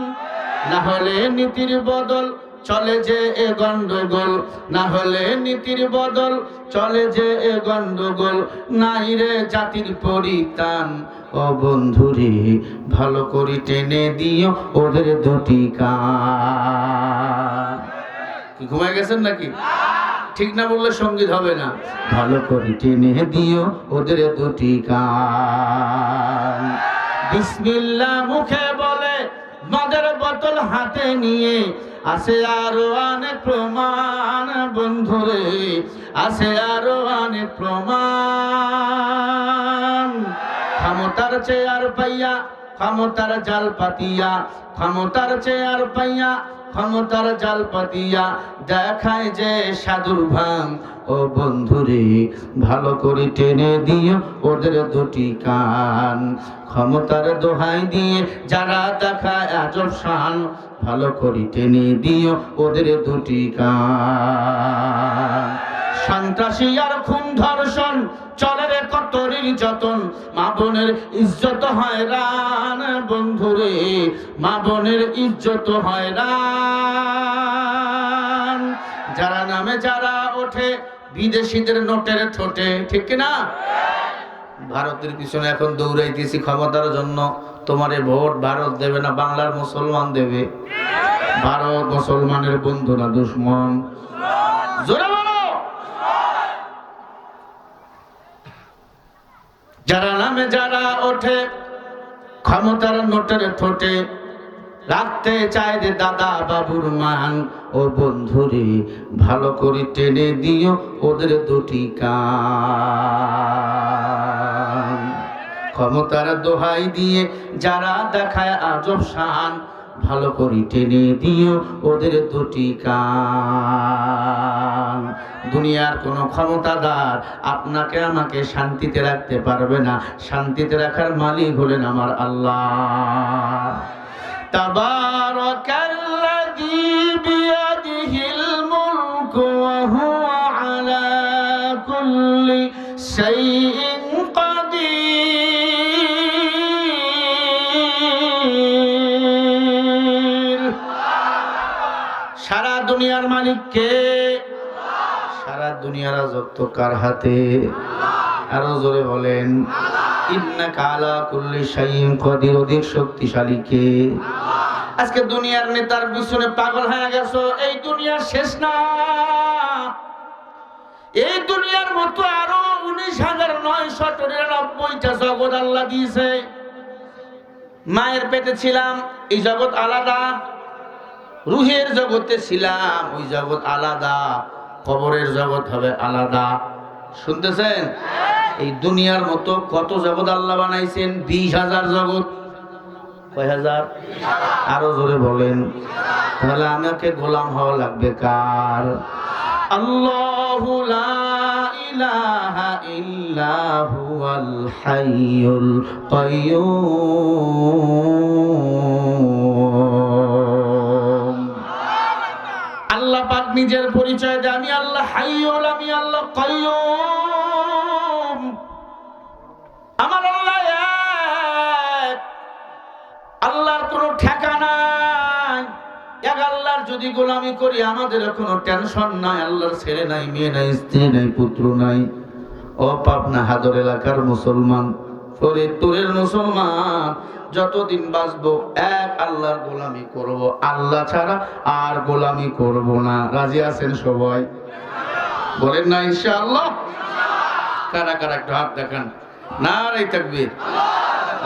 Speaker 1: না হলে নীতির বদল চলে যে এ গন্ডগোল, না হলে নীতির বদল চলে যে এ গন্ডগোল। নাই রে জাতির পরিত্রাণ, ও বন্ধুরে ভালো করে টেনে দিও ওদের দুটি কান। কি ঘুমায় গেছেন নাকি? ঠিক না বললে সঙ্গীত হবে না। ভালো করে টেনে দিও ওদের দুটি কান। বিসমিল্লাহ মুখে বলে, মদের বোতল হাতে নিয়ে আছে আরো অনেক প্রমাণ বন্ধুরে, আছে আরো অনেক প্রমাণ। ক্ষমতার চেয়ার পাইয়া ক্ষমতার জাল পাতিয়া, ক্ষমতার চেয়ার পাইয়া ক্ষমতার জাল পাতিয়া দেখায় যে সাধুর ভাঙ। ও বন্ধুরে ভালো করে টেনে দিও ওদের দুটি কান। ক্ষমতার দোহাই দিয়ে যারা দেখায় আজব শান, ভালো করে টেনে দিও ওদের দুটি কান। সন্ত্রাসী আর খুন ধর্ষণ চলে রে কত নির্যাতন, মা বোনের ইজ্জত হয়রান বন্ধুরে, মা বোনের ইজ্জত হয়রান। যারা নামে যারা ওঠে বিদেশিদের নোটের ঠোঁটে, ঠিক কিনা? ভারতের পিছনে এখন দৌড়াইতেছি ক্ষমতার জন্য। তোমারে ভোট ভারত দেবে না, বাংলার মুসলমান দেবে। ভারত মুসলমানের বন্ধু না দুশ্মন? জোরে বলো। যারা নামে যারা ওঠে ক্ষমতার নোটের ঠোঁটে, রাখতে চায় যে দাদা বাবুর মান। ও বন্ধুরে ভালো করে টেনে দিও ওদের দুটি কান। ক্ষমতার দোহাই দিয়ে যারা দেখায় আজব শান, ভালো করে টেনে দিও ওদের দুটি কান। দুনিয়ার কোনো ক্ষমতাদার আপনাকে আমাকে শান্তিতে রাখতে পারবে না, শান্তিতে রাখার মালিক হলেন আমার আল্লাহ। তাবারাকাল্লাযী বিয়াদিহিল মুলকু ওয়া হুয়া আলা কুল্লি শাইইন কাদির। সারা দুনিয়ার মালিক কে? সারা দুনিয়ার রাজত্ব কার হাতে? আরো জোরে বলেন। ইন্নাকা আলা কুল্লি শাইইন কাদির, অধিক শক্তিশালী কে? আজকে দুনিয়ার নেতার পিছনে পাগল হয়ে গেছো, এই দুনিয়া শেষ না। এই দুনিয়ার মতো আরো 19,999টা জগৎ আল্লাহ দিয়েছে। মায়ের পেটে ছিলাম, এই জগৎ আলাদা। রুহের জগতে ছিলাম, ওই জগৎ আলাদা। কবরের জগৎ হবে আলাদা। শুনতেছেন? এই দুনিয়ার মতো কত জগৎ আল্লাহ বানাইছেন? 20,000 জগৎ। কয় হাজার? আরো জোরে বলেন। তাহলে আমাকে গোলাম হওয়া লাগবে কার? আল্লাহু লা ইলাহা ইল্লা হুয়াল হাইয়ুল কাইয়্যুম। আল্লাহ পাক নিজের পরিচয় দেয়, আমি আল্লাহ হাইয়ুল, আমি আল্লাহ কাইয়্যুম। আমার আল্লাহ এক, আল্লাহর কোনো ঠিকানা নাই। এক আল্লাহর যদি গোলামি করি আমাদের কোনো টেনশন নাই। আল্লাহর ছেলে নাই, মেয়ে নাই, স্ত্রী নাই, পুত্র নাই। ও পাবনা হাদর এলাকার মুসলমান, ফরিদপুরের মুসলমান, যতদিন বাঁচবো এক আল্লাহর গোলামি করব, আল্লাহ ছাড়া আর গোলামি করব না। রাজি আছেন সবাই? বলেন না ইনশাআল্লাহ? কারা কারা একটু হাত দেখান। নারে তাকবীর,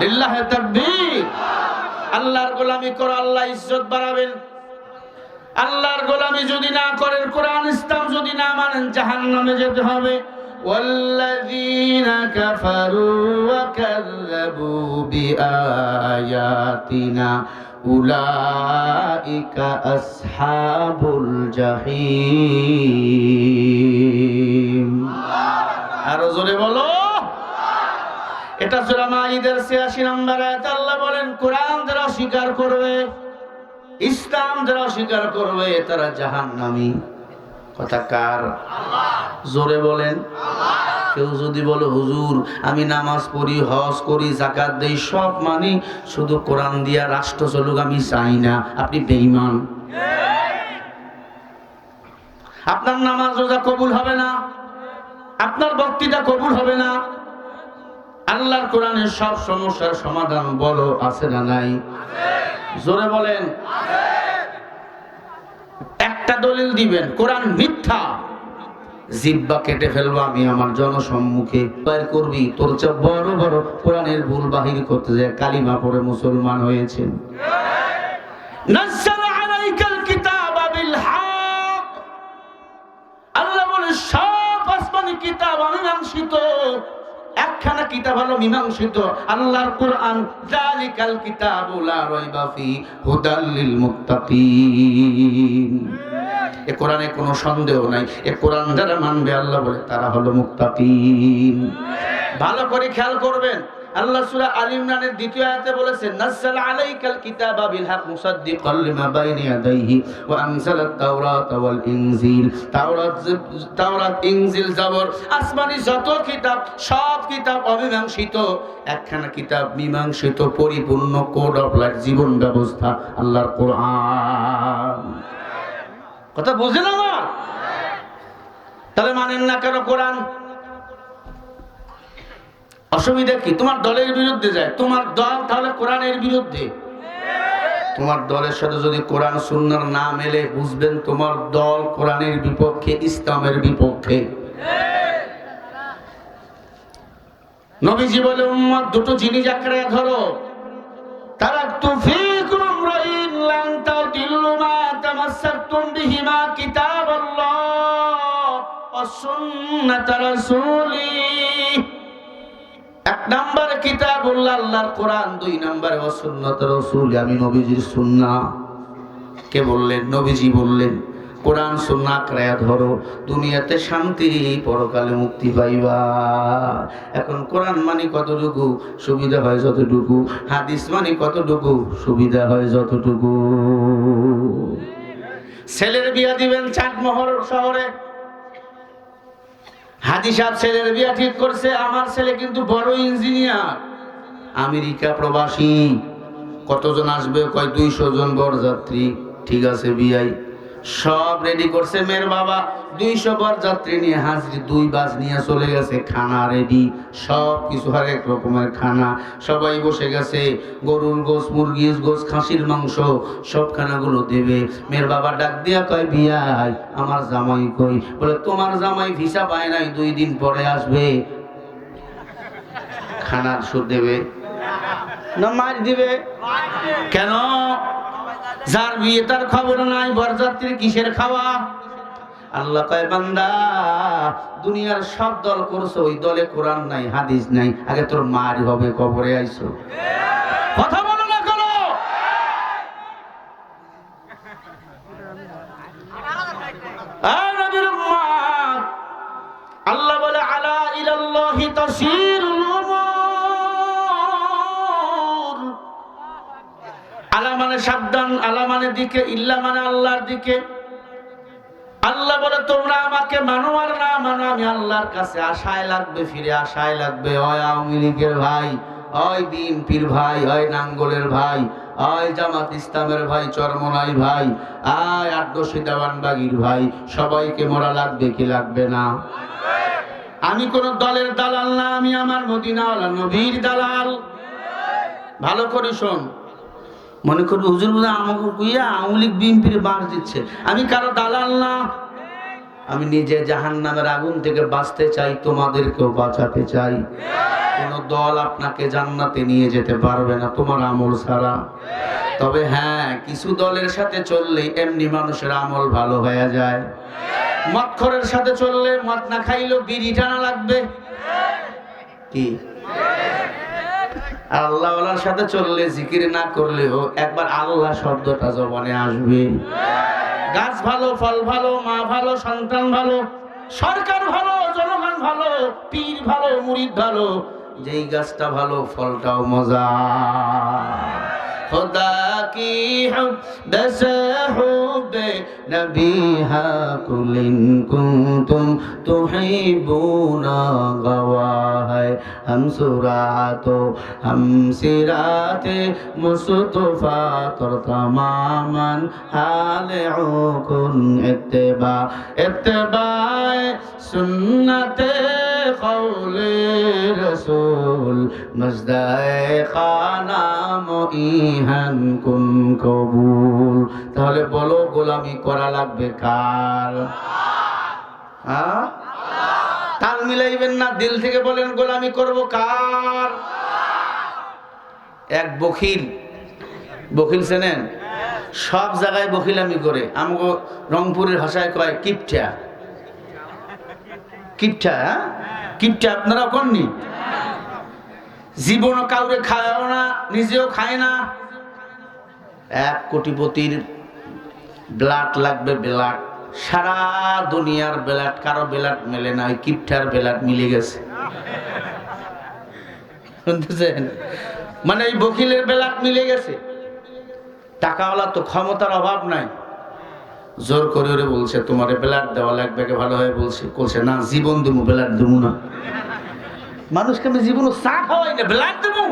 Speaker 1: লিল্লাহি তাকবীর। আল্লাহর গোলামি করো, আল্লাহ ইজ্জত বাড়াবেন। আল্লাহর গোলামি যদি না করেন, কোরআন ইসলাম যদি না মানেন, জাহান্নামে যেতে হবে। ওয়াল্লাযীনা কাফারু ওয়া কাযযাবু বিআয়াতিনা উলাইকা আসহাবুল জাহিম। আরো জোরে বলো। এটা সূরা মাইদার ৮৬ নম্বর আয়াত। আল্লাহ বলেন, কোরআন যারা অস্বীকার করবে, ইসলাম যারা অস্বীকার করবে, তারা জাহান্নামী। কথা কার? জোরে বলেন। কেউ যদি বলে হুজুর আমি নামাজ পড়ি, হজ করি, যাকাত দেই, সব মানি, শুধু কোরআন দিয়া রাষ্ট্র চলুক আমি চাই না, আপনি বেঈমান। আপনার নামাজ রোজা কবুল হবে না, আপনার বক্তৃতা কবুল হবে না। আল্লাহর কোরআনের সব সমস্যার সমাধান বলো আছে না নাই? জোরে বলেন। একটা দলিল দিবেন, কোরআন মিথ্যা, জিহ্বা কেটে ফেলবো আমি আমার জনসম্মুখে। বাইর করবি, তোর চেয়ে বড় বড় কোরআনের ভুল বাহির করতে যায় কালিমা পড়ে মুসলমান হয়েছেন। নাযালা আলাইকাল কিতাবা বিল হক। আল্লাহ বলে সব আসমানি কিতাব আমি মীমাংসিত, একখানা কিতাব হলো মীমাংসিত, আল্লাহর কোরআন। যালিকাল কিতাবু লা রাইবা ফি হুদাল লিল মুত্তাকিন। এ কোরআনে কোনো সন্দেহ নাই, এ কোরআন যারা মানবে আল্লাহ বলে তারা হলো মুত্তাকিন। ভালো করে খেয়াল করবেন, আল্লাহ সূরা আল ইমরানের দ্বিতীয় আয়াতে বলেছেন নাযাল আলাইকাল কিতাবা বিল হক মুসাদ্দিকাল লিমা বাইনা ইয়াদাইহি ওয়া আনজালাত তাওরাতা ওয়াল ইনজিল। তাওরাত ইনজিল জাবর আসমানি যত কিতাব সব কিতাব অমীমাংসিত, একখানা কিতাব মীমাংসিত পরিপূর্ণ কোড অফ লাইফ জীবন ব্যবস্থা আল্লাহর কোরআন। কথা বুঝলেন আমার? তাহলে মানেন না কেন কোরআন? অসুবিধা কি? তোমার দলের বিরুদ্ধে যায়, তোমার দল তাহলে কোরআনের বিরুদ্ধে। তোমার দলের সাথে যদি কোরআন সুন্নাহর না মেলে, বুঝবেন তোমার দল কোরআনের বিপক্ষে, ইসলামের বিপক্ষে। নবীজি বলে উম্মত দুটো জিনিস আঁকড়ে ধরো, তারাকতু ফীকুম আমরাইন লান তাদিল্লু মা তামাসসাকতুম বিহিমা কিতাবাল্লাহ ওয়া সুন্নাত রাসূলি। এক নাম্বার কিতাবুল্লাহ আল্লাহর কোরআন, দুই নাম্বার ওয়া সুন্নাত রাসূলি আমি নবীজির সুন্নাহ। কে বললেন? নবীজি বললেন কোরআন সুন্নাহ আঁকড়ে ধরো, দুনিয়াতে শান্তি, পরকালে মুক্তি পাইবা। এখন কোরআন মানে কতটুকু? সুবিধা হয় যতটুকু। হাদিস মানে কতটুকু? সুবিধা হয় যতটুকু। ছেলের বিয়া দিবেন চাটমোহর শহরে, হাজি সাহেব ছেলের বিয়া ঠিক করছে, আমার ছেলে কিন্তু বড় ইঞ্জিনিয়ার, আমেরিকা প্রবাসী। কতজন আসবে? কয় 200 জন বরযাত্রী। ঠিক আছে, বিয়াই সব রেডি করছে মেয়ের বাবা, 200 বরযাত্রী নিয়ে হাজির, 2 বাস নিয়ে চলে গেছে, খানা রেডি, সব কিছু হরেক রকমের খানা, সবাই বসে গেছে, গরুর গোশ, মুরগির গোশ, খাসির মাংস, সব খানাগুলো দেবে। মেয়ের বাবা ডাক দিয়া কয় বিয়াই আমার জামাই কই? বলে তোমার জামাই ভিসা পায় নাই, 2 দিন পরে আসবে। খানার সুদ দেবে না মার দিবে? কেন? যার বিয়ে তার খবর নাই, বরযাত্রীর কিসের খাওয়া? আল্লাহ কয় বান্দা দুনিয়ার সব দল করছো, ওই দলে কোরআন নাই, হাদিস নাই, আগে তোর মার হবে, কবরে আইছো। কথা বলো না কেন? নবীর উম্মত, আল্লাহ বলে আলা ইলাল্লাহি তাসিরুল উমুর। আলা মানে সাবধান, আলা মানে দিকে, ইল্লা মানে আল্লাহর দিকে। আল্লাহ বলে তোমরা আমাকে মানো আর না মানো, আমি আল্লাহর কাছে আশায় লাগবে, ফিরে আশায় লাগবে। হয় আওয়ামী লীগের ভাই, হয় বিএনপির ভাই, হয় নাঙ্গলের ভাই, হয় জামাত ইসলামের ভাই, চরমনাই ভাই, আয় আটদশী দেওয়ানবাগির ভাই, সবাইকে মরা লাগবে কি লাগবে না? আমি কোন দলের দালাল না, আমি আমার মদিনাওয়ালা নবীর দালাল। ভালো করে শোন, মনে করবে হুজুর বোধহয় আমাকে কুইয়া আওয়ামী লীগ বিএনপির বাঁশ দিচ্ছে। আমি কারো দালাল না, আমি নিজে জাহান্নামের আগুন থেকে বাঁচতে চাই, তোমাদেরকেও বাঁচাতে চাই। কোন দল আপনাকে জান্নাতে নিয়ে যেতে পারবে না তোমার আমল ছাড়া। তবে হ্যাঁ, কিছু দলের সাথে চললে এমনি মানুষের আমল ভালো হয়ে যায়। মদখোরের সাথে চললে মদ না খাইলেও বিড়ি টানা লাগবে কি? আর আল্লাহওয়ালার সাথে চললে জিকির না করলেও একবার আল্লাহ শব্দটা জবানে আসবে। গাছ ভালো, ফল ভালো, মা ভালো, সন্তান ভালো, সরকার ভালো, জনগণ ভালো, পীর ভালো, মুরিদ ভালো, যেই গাছটা ভালো ফলটাও মজা। खुदा की हुब्ब से हुब्ब नबी है कुल इन कुंतुम तुहिब्बूना गवाह है हम सुरातो हम सिराते मुस्तफा तर तमामन हाल उकुन इत्तिबा इत्तिबाए सुन्नते कौले रसूल मजदाए खाना ইহান কুন কবুল। তাহলে বলো গোলামি করা লাগবে কার? তাল মিলাইবেন না, দিল থেকে বলেন গোলামি করব কার? এক বখিল, বখিল চেনেন? সব জায়গায় বকিলামি করে। আমাকে রংপুরের ভাষায় কয় কিপটা। কিপটা, কিপটা আপনারা কননি? জীবনও কাউরে খায়ও না, নিজেও খায় না। 1 কোটিপতির ব্লাড লাগবে, ব্লাড। সারা দুনিয়ার ব্লাড, কারো ব্লাড মেলে না, ওই কিপটার ব্লাড মিলে গেছে। শুনতেছেন? মানে এই বকিলের ব্লাড মিলে গেছে। টাকাওয়ালা তো ক্ষমতার অভাব নাই, জোর করে ওরে বলছে তোমারে ব্লাড দেওয়া লাগবে, ভালো হয় বলছে না, জীবন দেবো, ব্লাড দেবো না। মানুষকে আমি জীবন চা খাওয়াই না, ব্লাড দেবো।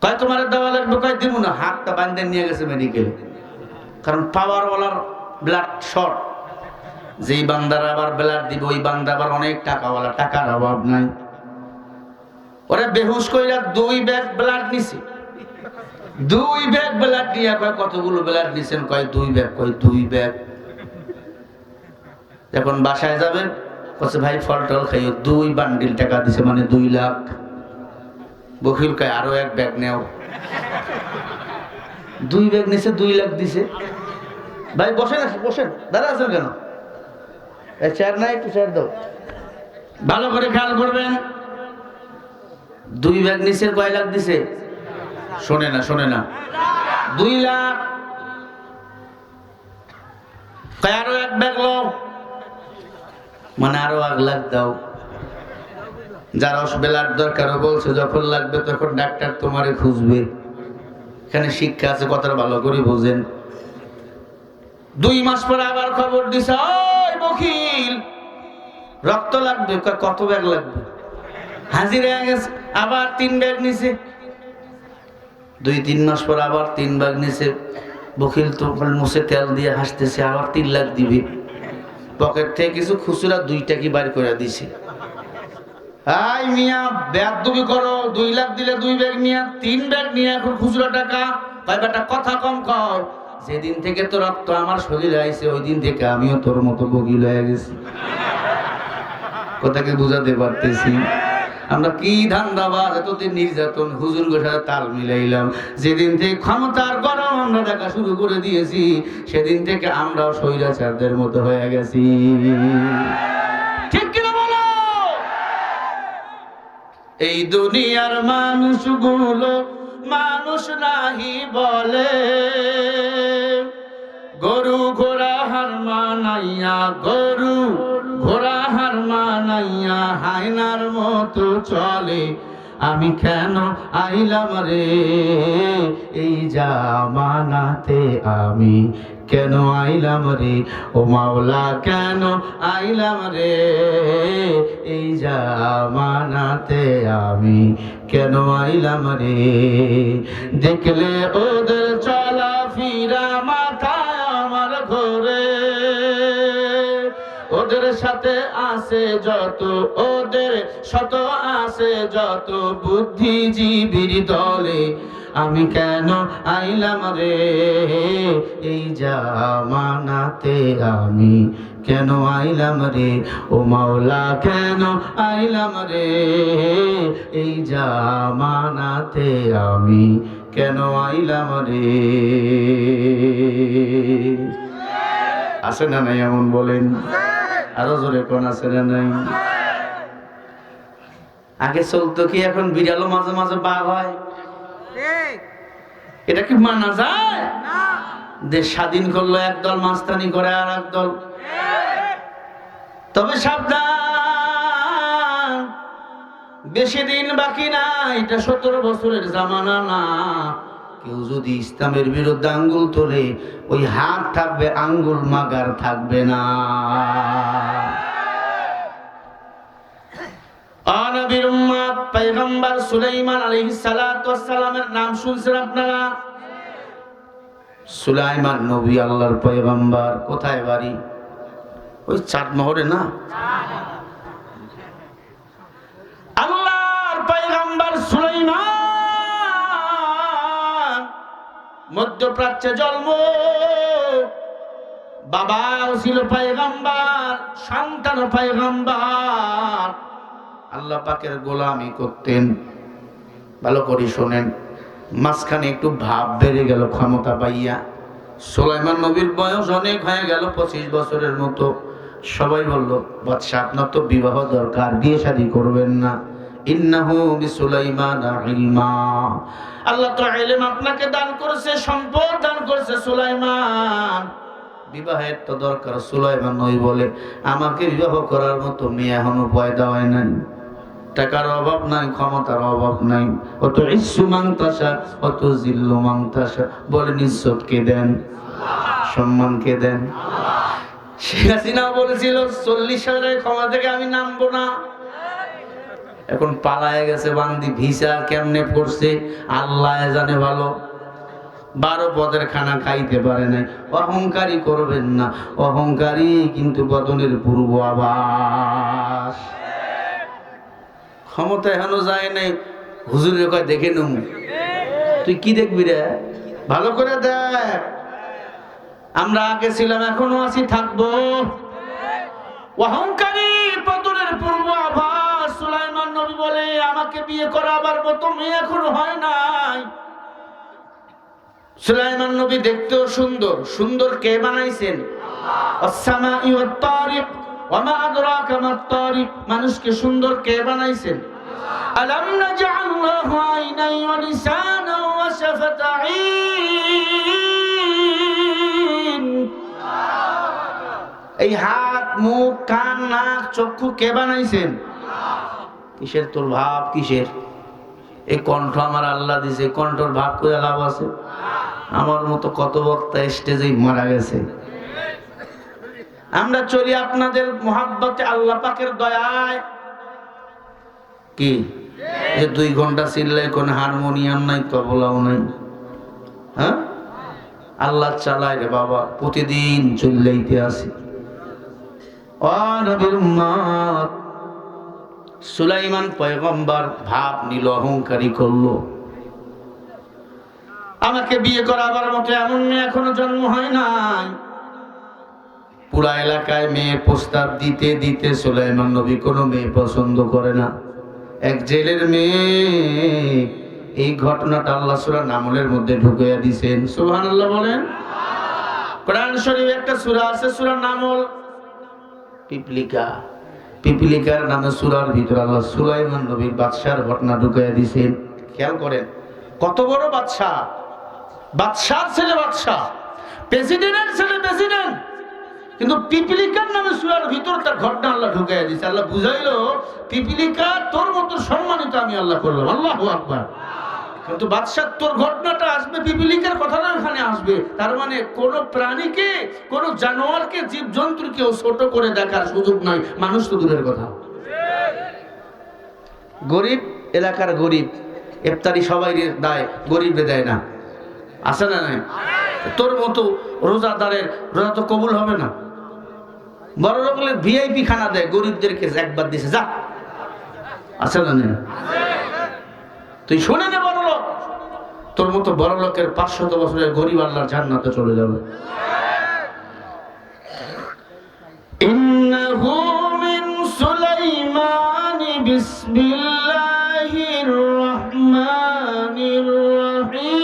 Speaker 1: কয় তোমার দেওয়া লাগবে, কয় দিব না। হাতটা বান্ধে নিয়ে গেছে মেডিকেলে, কারণ পাওয়ারওয়ালার ব্লাড শর্ট। যেই বান্দারা আবার ব্লাড দিব, ওই বান্দা আবার অনেক টাকাওয়ালা, টাকার অভাব নাই। ওরা বেহুশ কইরা 2 ব্যাগ ব্লাড নিছে। 2 ব্যাগ ব্লাড নিয়ে কয় কতগুলো ব্লাড নিছেন, কয় 2 ব্যাগ। কয় 2 ব্যাগ। এখন বাসায় যাবেন, বলছে ভাই ফল টল খাইও। 2 বান্ডিল টাকা দিছে, মানে 2 লাখ। বকিল কয় আরো 1 ব্যাগ নেও। 2 ব্যাগ নিছে, 2 লাখ দিছে। ভাই বসেন, বসেন, দাঁড়া আছেন কেন? চেয়ার নাই, একটু চেয়ার দাও। ভালো করে খেয়াল করবেন। 2 ব্যাগ নিচে কয় লাখ দিছে? শোনে না, শোনে না। 2 লাখ। কয় আরো 1 ব্যাগ লো, মানে আরো 1 লাখ দাও। যারা ব্লাড দরকার বলছে যখন লাগবে তখন ডাক্তার তোমারে খুঁজবে। এখানে শিক্ষা আছে, কথাটা ভালো করে বোঝেন। 2 মাস পরে আবার খবর দিছে, ওই বকিল রক্ত লাগবে। কত ব্যাগ লাগবে? হাজির হয়ে গেছে, আবার 3 ব্যাগ নিছে। 2-3 মাস পর আবার 3 ব্যাগ নিছে। বকিল তো মুছে তেল দিয়ে হাসতেছে, আবার 3 লাখ দিবে। পকেট থেকে কিছু খুচরা 2 টাকা বাইর করে দিছে। আই মিয়া বেয়াদবি করো, 2 লাখ দিলে 2 ব্যাগ নিয়ে 3 ব্যাগ নিয়ে এখন খুচরা টাকা। ভাই বেটা কথা কম কও। যেদিন থেকে তো রক্ত আমার শরীরে আইছে, ওই দিন থেকে আমিও তোর মতো বকিল হয়ে গেছি। কথাকে বুঝাতে পারতেছি? আমরা কি ধান্দাবাজ, এতদিন নির্যাতন, হুজুর গোসায় তাল মিলাইলাম। যেদিন থেকে ক্ষমতার গরম আমরা দেখা শুরু করে দিয়েছি, সেদিন থেকে আমরাও স্বৈরাচারদের মতো হয়ে গেছি। ঠিক কিনা বলো? এই দুনিয়ার মানুষগুলো মানুষ নাহি বলে, গরু ঘোড়া হার মানাইয়া, গরু ঘোড়া হার মানাইয়া হায়নার মতো চলে। আমি কেন আইলাম রে এই জামানাতে, আমি কেন আইলাম রে ও মাওলা, কেন আইলাম রে এই জামানাতে, আমি কেন আইলাম রে। দেখলে ওদের চলা ফিরা মাথায় আমার ঘোরে, ওদের সাথে আছে যত, ওদের শত আছে যত বুদ্ধিজীবীর দলে। আমি কেন আইলাম রে এই জামানাতে, আমি কেন আইলাম রে ও মাওলা, কেন আইলাম রে এই জামানাতে, আমি কেন আইলাম রে। আছে না নাই এমন বলেন? আরো জোরে কোন আছে না নাই? আগে চলতো কি, এখন বিড়ালও মাঝে মাঝে বাঘ হয়। এটা কি মানা যায়? দেশ স্বাধীন করলো একদল, মাস্তানি করে আর একদল। তবে সাবধান, বেশি দিন বাকি না। এটা 17 বছরের জামানা না। কেউ যদি ইসলামের বিরুদ্ধে আঙ্গুল তোলে, ওই হাত থাকবে, আঙ্গুল মাগার থাকবে না। নবীর উম্মত পয়গম্বর সুলাইমান আলাইহিস সালাতু ওয়াস সালামের নাম শুনছেন আপনারা? সুলাইমান নবী, আল্লাহর পয়গম্বর। কোথায় বাড়ি? ওই চাঁদমোহরে না? আল্লাহর পয়গম্বর সুলাইমান মধ্যপ্রাচ্যে জন্ম। বাবাও ছিল পয়গম্বর, সন্তান পয়গম্বর। আল্লাহ পাকের গোলামি করতেন। ভালো করে শোনেন, মাঝখানে একটু ভাব বেড়ে গেল ক্ষমতা পাইয়া। সুলাইমান নবীর বয়স অনেক হয়ে গেল, 25 বছরের মতো। সবাই বলল, বাদশা আপনার তো বিবাহ দরকার, বিয়ে শাদী করবেন না? ইন্নাহু বিসুলাইমান ইলমা, আল্লাহ তো ইলম আপনাকে দান করেছে, সম্পদ দান করেছে সুলাইমান, বিবাহের তো দরকার। সুলাইমান নবী বলে, আমাকে বিবাহ করার মতো মেয়ে এখনো পয়দা হয় নাই। টাকার অভাব নাই, ক্ষমতার অভাব নাই। অত ইসু মাংতাসা, অত জিল্লু মাংতাসা। বলেন ইজ্জত কে দেন? সম্মান কে দেন? শেখ হাসিনা বলেছিল 40,000 ক্ষমতা থেকে আমি নামবো না। এখন পালায় গেছে বান্দি, ভিসা কেমনে পড়ছে আল্লাহ জানে ভালো। 12 পদের খানা খাইতে পারে নাই। অহংকারী করবেন না, অহংকারী কিন্তু পতনের পূর্ব আবাস। ক্ষমতা এখনো যায় নাই, হুজুরের কয় দেখে নু। তুই কি দেখবি রে? ভালো করে দেখ। আমরা আগে ছিলাম, এখনো আছি, থাকবো। অহংকারী পতনের পূর্ব আভাস। সুলাইমান নবী বলে, আমাকে বিয়ে করাবার মতো মেয়ে এখনো হয় নাই। সুলাইমান নবী দেখতেও সুন্দর। সুন্দর কে বানাইছেন? আস-সামাই ওয়াত তারিক ওয়া মা আদরাকা মাত তারিক। মানুষকে সুন্দর কে বানাইছেন? আলাম নাজআল লাহু আইনাই ওয়া লিসানান ওয়া শাফাতাইন। এই হাত, মুখ, কান, নাক, চক্ষু কে বানাইছেন? কিসের তোর ভাব? কিসের? এই কণ্ঠ আমার আল্লাহ দিছে, কণ্ঠর ভাব করে লাভ আছে? আমার মতো কত বক্তা স্টেজেই মারা গেছে। আমরা চলি আপনাদের মোহাব্বতে, আল্লাহ পাকের দয়ায়। কি যে 2 ঘন্টা চিল্লাই, কোন হারমোনিয়াম নাই, তবলাও নাই। হ্যাঁ, আল্লাহ চালায় রে বাবা, প্রতিদিন চললেইতে আসি। ও নবীর উম্মত, সুলাইমান পয়গম্বর ভাব নিল, অহংকারী করলো। আমাকে বিয়ে করাবার মতো এমন মেয়ে এখনো জন্ম হয় নাই। পুরা এলাকায় মেয়ে প্রস্তাব দিতে দিতে সুলাইমান নবী কোনো মেয়ে পছন্দ করে না। এক জেলের মেয়ে, এই ঘটনাটা আল্লাহ সূরা নামলের মধ্যে ঢুকাইয়া দিয়েছেন। সুবহানাল্লাহ বলেন। কোরআন শরীফে একটা সূরা আছে, সূরা নামল। পিপলিকা, পিপলিকার নামে সূরার ভিতরে আল্লাহ সুলাইমান নবীর বাদশার ঘটনা ঢুকাইয়া দিয়েছেন। খেয়াল করেন, কত বড় বাদশা, বাদশার ছেলে বাদশা, প্রেসিডেন্টের ছেলে প্রেসিডেন্ট, কিন্তু পিপলিকার নামে সূরার ভিতর তার ঘটনা আল্লাহ ঢুকাইয়া দিয়েছে। আল্লাহ বুঝাইলো, পিপলিকা তোর মতো সম্মানিত আমি আল্লাহ করলাম। আল্লাহু আকবার। কিন্তু বাদশাহ তোর ঘটনাটা আসবে, পিপলিকার কথাটা ওখানে আসবে। তার মানে কোন প্রাণীকে, কোন জানোয়ারকে, জীবজন্তুকে ছোট করে দেখার সুযোগ নাই, মানুষ তো দূরের কথা। গরিব এলাকার গরিব, ইফতারি সবাই দেয়, গরিবে দেয় না, আছে না নাই? তোর মতো রোজাদারের রোজা তো কবুল হবে না। বড় লোকের ভিআইপি খানা দেয়, গরিবদেরকে একবার দিছে, যা, আছে না নাই? তুই শুনে নে, বড় লোক, তোর মতো বড় লোকের 500 বছরের গরিব আল্লাহর জান্নাতে চলে যাবে। ইন্নাহু মিন সুলাইমান বিসমিল্লাহির রহমানির রহিম।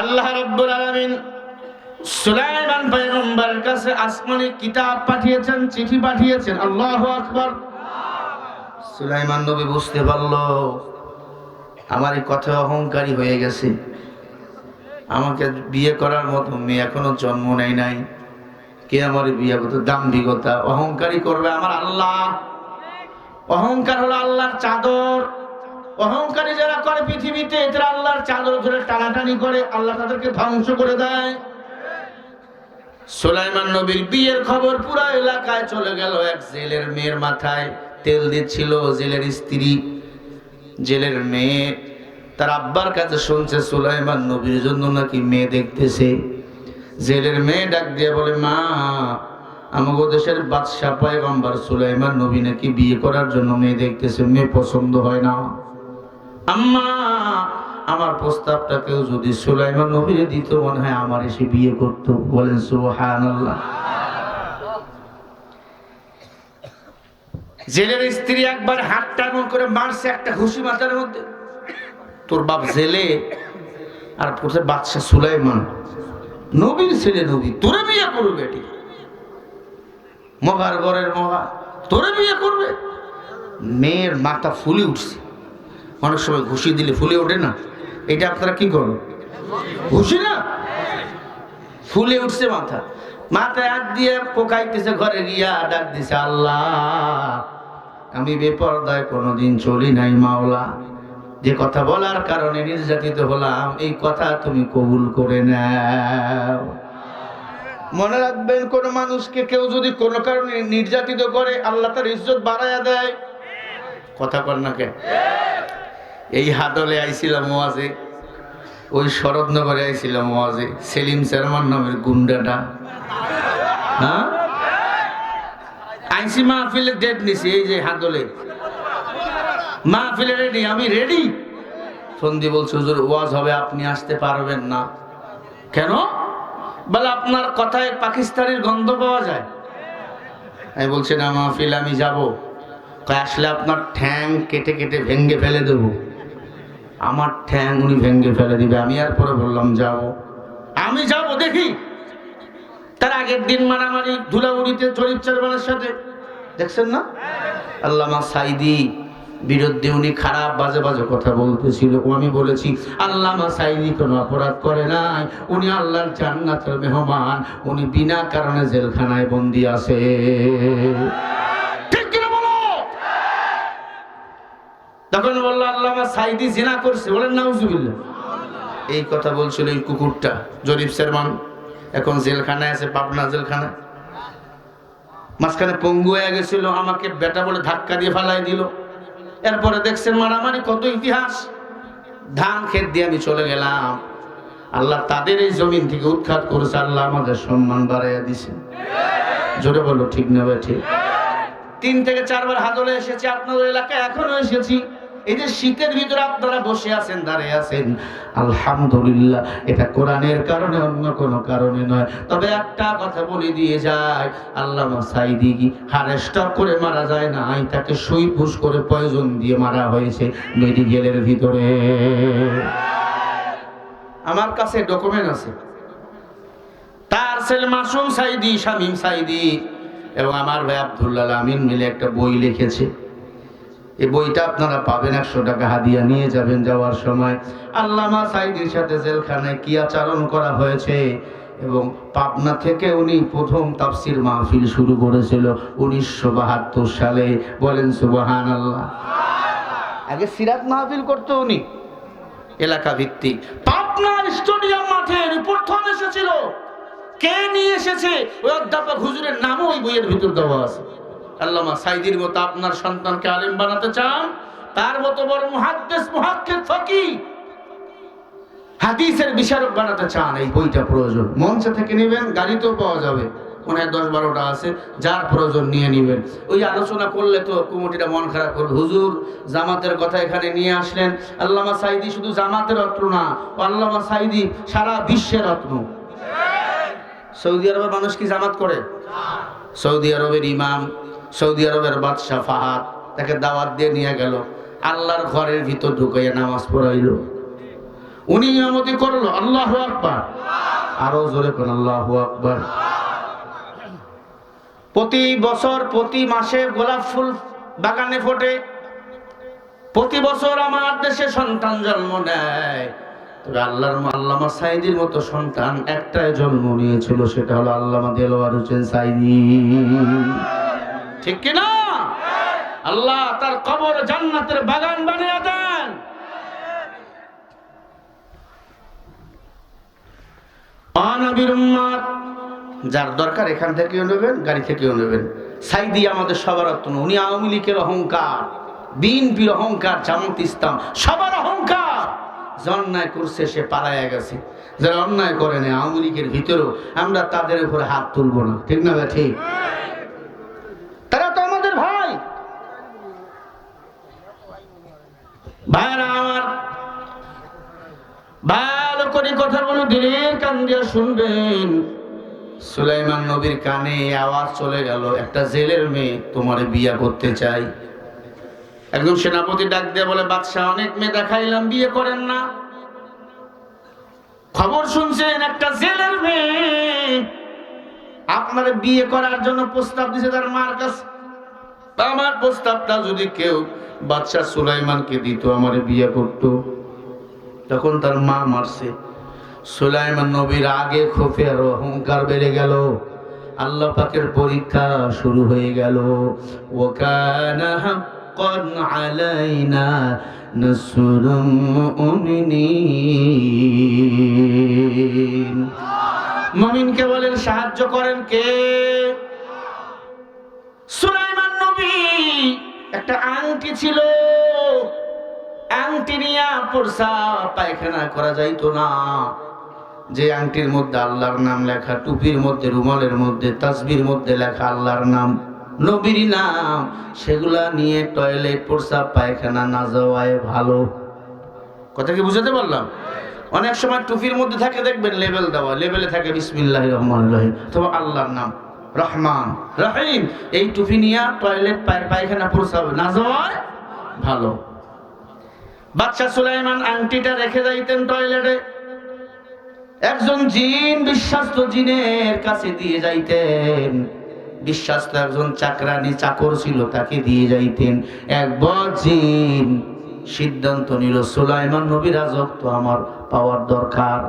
Speaker 1: আল্লাহ রাব্বুল আলামিন সুলাইমান পয়গম্বরের কাছে আসমানি কিতাব পাঠিয়েছেন, চিঠি পাঠিয়েছেন। আল্লাহু আকবার। সুলাইমান নবী বুঝতে পারলো, আমার এই কথা অহংকারী হয়ে গেছে, আমাকে বিয়ে করার মতো মেয়ে এখনো জন্ম নেয় নাই। কে আমার বিয়ে করতে? দাম্ভিকতা, অহংকারী করবে আমার আল্লাহ। অহংকার হলো আল্লাহর চাদর। অহংকারী যারা করে পৃথিবীতে, এরা আল্লাহর চাদর ধরে টানাটানি করে, আল্লাহ তাদেরকে ধ্বংস করে দেয়। সুলাইমান নবীর বিয়ের খবর পুরা এলাকায় চলে গেল। এক জেলের মেয়ের মাথায় তেল দিচ্ছিল জেলের স্ত্রী। জেলের মেয়ে তার আব্বার কাছে শুনছে সুলাইমান নবীর জন্য নাকি মেয়ে দেখতেছে। জেলের মেয়ে ডাক দিয়ে বলে, মা, আমাদের দেশের বাদশা পয়গম্বর সুলাইমান নবী নাকি বিয়ে করার জন্য মেয়ে দেখতেছে, মেয়ে পছন্দ হয় না। আম্মা, আমার প্রস্তাবটা কেউ যদি সুলাইমান নবীরে দিত, মনে হয় আমার এসে বিয়ে করতো। বলেন সুবহানাল্লাহ। জেলের স্ত্রী একবার হাতটা এমন করে মারছে একটা ঘুষি মাথার মধ্যে। তোর বাপ জেলে আর পড়ছে বাদশা সুলাইমান, নবীর ছেলে, নবী তোরে বিয়ে করবে, এটি মগার ঘরের মগা, তোরে বিয়ে করবে। মেয়ের মাথা ফুলে উঠছে। অনেক সময় ঘুষি দিলে ফুলে ওঠে না, এটা আপনারা কি করুন, ঘুষি না, ফুলে উঠছে মাথা। মাথায় হাত দিয়ে পোকাইতেছে, ঘরে গিয়া ডাক দিছে, আল্লাহ আমি বেপরদায় কোনোদিন চলি নাই মাওলা, যে কথা বলার কারণে নির্যাতিত হলাম এই কথা তুমি কবুল করে নাও। মনে রাখবেন, কোন মানুষকে কেউ যদি কোনো কারণে নির্যাতিত করে আল্লাহ তার ইজ্জত বাড়াইয়া দেয়। কথা কর না কে? এই হাদলে আইছিলাম ওয়াজে, ওই শরৎনগরে আইছিলাম ওয়াজে, সেলিম চেয়ারম্যান নামের গুন্ডাটা, হ্যাঁ আইসি মাহফিলে ডেট নিছি। এই যে হাদলে মাহফিলে রেডি, আমি রেডি। সন্ধি বলছে হুজুর ওয়াজ হবে, আপনি আসতে পারবেন না। কেন? বলে আপনার কথায় পাকিস্তানের গন্ধ পাওয়া যায়। আমি বলছি না মাহফিল আমি যাব, আসলে আপনার ঠ্যাং কেটে কেটে ভেঙ্গে ফেলে দেব। আমার ঠ্যাং উনি ভেঙ্গে ফেলে দিবে। আমি আর পরে বললাম যাব, আমি যাব দেখি। তার আগের দিন মারামারি ধুলাউড়িতে জরিপ চেয়ারম্যানের সাথে, দেখছেন না? আল্লামা সাইদি বিরুদ্ধে উনি খারাপ বাজে বাজে কথা বলতেছিল। আমি বলেছি আল্লামা সাইদি কোনো অপরাধ করে নাই, উনি আল্লাহর জান্নাতের মেহমান, উনি বিনা কারণে জেলখানায় বন্দী আছে। ঠিক কিনা বলো? তখন বললো আল্লামা সাইদি জিনা করছে, বলেন নাউজুবিল্লাহ। এই কথা বলছিল এই কুকুরটা, জরিপ চেয়ারম্যান, এখন জেলখানায় আছে, পাবনা জেলখানায়। মাঝখানে পঙ্গু হয়ে গেছিল, আমাকে বেটা বলে ধাক্কা দিয়ে ফালাই দিল। এরপরে দেখছেন মারামারি, কত ইতিহাস। ধান ক্ষেত দিয়ে আমি চলে গেলাম। আল্লাহ তাদের এই জমিন থেকে উৎখাত করেছে, আল্লাহ আমাদের সম্মান বাড়াইয়া দিছে। জোরে বলো ঠিক না ভাই? ঠিক। 3 থেকে 4 বার হাদলে এসেছি, আপনাদের এলাকায় এখনো এসেছি। এই যে শীতের ভিতরে আপনারা বসে আছেন, দাঁড়িয়ে আছেন, আলহামদুলিল্লাহ, এটা কোরআনের কারণে, অন্য কোনো কারণে নয়। তবে একটা কথা বলে দিয়ে যায়, আল্লামা সাইদি হার্ট স্ট্রোক করে মারা যায় না, তাকে সুই পুশ করে পয়জন দিয়ে মারা হয়েছে মেডিকেলের ভিতরে। আমার কাছে ডকুমেন্ট আছে। তার ছেলে মাসুম সাইদি, শামীম সাইদি এবং আমার ভাই আব্দুল্লাহ আমিন মিলে একটা বই লিখেছে। এই বইটা আপনারা পাবেন, 100 টাকা হাদিয়া নিয়ে যাবেন যাওয়ার সময়। আল্লামা সাইদির সাথে জেলখানায় কি আচরণ করা হয়েছে, এবং পাবনা থেকে উনি প্রথম তাফসির মাহফিল শুরু করেছিল 1972 সালে। বলেন সুবহানাল্লাহ। আগে সিরাত মাহফিল করতো উনি এলাকা ভিত্তিক। পাবনা স্টেডিয়াম মাঠে প্রথম এসেছিল। কে নিয়ে এসেছে? ওই অধ্যাপক হুজুরের নামও ওই বইয়ের ভিতর দেওয়া আছে। আল্লামা সাইদির মতো আপনার সন্তানকে আলেম বানাতে চান, তার মতো বড় মুহাদ্দিস, মুহাক্কিক, ফকিহ, হাদিসের বিশারদ বানাতে চান, এই বইটা প্রয়োজন। মঞ্চ থেকে নেবেন, গাড়িতেও পাওয়া যাবে, মনে হয় 10-12টা আছে, যার প্রয়োজন নিয়ে নেবেন। ওই আলোচনা করলে তো কমিটিটা মন খারাপ করবে, হুজুর জামাতের কথা এখানে নিয়ে আসলেন। আল্লামা সাইদি শুধু জামাতের রত্ন না, আল্লামা সাইদি সারা বিশ্বের রত্ন। সৌদি আরবের মানুষ কি জামাত করে? সৌদি আরবের ইমাম, সৌদি আরবের বাদশাহ ফাহাদ তাকে দাওয়াত দিয়ে নিয়ে গেল, আল্লাহর ঘরের ভিতর ঢুকাইয়া নামাজ পড়াইল, উনি ইমামতি করলো। আল্লাহু আকবার, আরো জোরে কোন আল্লাহু আকবার। প্রতি বছর প্রতি মাসে গোলাপ ফুল বাগানে ফোটে, প্রতি বছর আমার দেশে সন্তান জন্ম নেয়। তবে আল্লামা সাইদির মতো সন্তান একটাই জন্ম নিয়েছিল, সেটা হলো আল্লামা দেলোয়ার হোসেন সাইদি। ঠিক কিনা? আল্লাহ তার কবর জান্নাতের বাগান বানিয়ে দেন। নবীর উম্মত, যার দরকার এখান থেকেও নেবেন, গাড়ি থেকেও নেবেন। সাইদি আমাদের সবার রত্ন। উনি আওয়ামী লীগের অহংকার, বিএনপির অহংকার, জামাত ইসলাম সবার অহংকার। যে অন্যায় করছে সে পালাইয়া গেছে, যারা অন্যায় করে না আওয়ামী লীগের ভিতরেও আমরা তাদের উপরে হাত তুলব না। ঠিক না? ঠিক। তারা তো আমাদের ভাই। ভাইরা আমার, ভালো করে কথাগুলো দিলে কান দিয়ে শুনবেন। সুলাইমান নবীর কানে এই আওয়াজ চলে গেল, একটা জেলের মেয়ে তোমারে বিয়ে করতে চাই। একজন সেনাপতি ডাক দিয়ে বলে, বাদশাহ অনেক মেয়ে দেখাইলাম, বিয়ে করেন না। খবর শুনছেন একটা জেলের মেয়ে আপনার বিয়ে করার জন্য প্রস্তাব দিছে তার মার কাছে। আমার প্রস্তাবটা যদি কেউ বাদশাহ সুলাইমানকে দিত, আমারে বিয়ে করত। তখন তার মা মারছে। সুলাইমান নবীর আগে ক্ষোভে আর অহংকার বেড়ে গেল। আল্লাহ পাকের পরীক্ষা শুরু হয়ে গেল। ওয়াকানা হাক্কান আলাইনা নাসরুল মুমিনিন। মুমিনকে বলেন সাহায্য করেন কে? সুলাইমান নবী একটা আংটি ছিল, আংটি নিয়ে প্রস্রাব পায়খানা করা যাইতো না। যে আংটির মধ্যে আল্লাহর নাম লেখা, টুপির মধ্যে, রুমালের মধ্যে, তাসবির মধ্যে লেখা আল্লাহর নাম, নবীর নাম, সেগুলা নিয়ে টয়লেট, প্রস্রাব পায়খানা না যাওয়ায় ভালো। কথা কি বুঝাতে পারলাম? অনেক সময় টুপির মধ্যে থাকে দেখবেন লেবেল দেওয়া, লেবেলে থাকে বিসমিল্লাহির রহমানির রহিম, অথবা আল্লাহর নাম রহমান রহিম। এই টুপি নিয়ে টয়লেট, পায়খানা, প্রস্রাব না যাওয়ায় ভালো। বাদশা সুলাইমান আংটিটা রেখে যাইতেন টয়লেটে। একজন জিন, বিশ্বাস্ত জিনের কাছে দিয়ে যাইতেন। বিশ্বাস্ত একজন চাকরানি চাকর ছিল, তাকে দিয়ে যাইতেন। একবার জিন সিদ্ধান্ত নিল, সুলাইমান নবী রাজত্ব আমার পাওয়ার দরকার,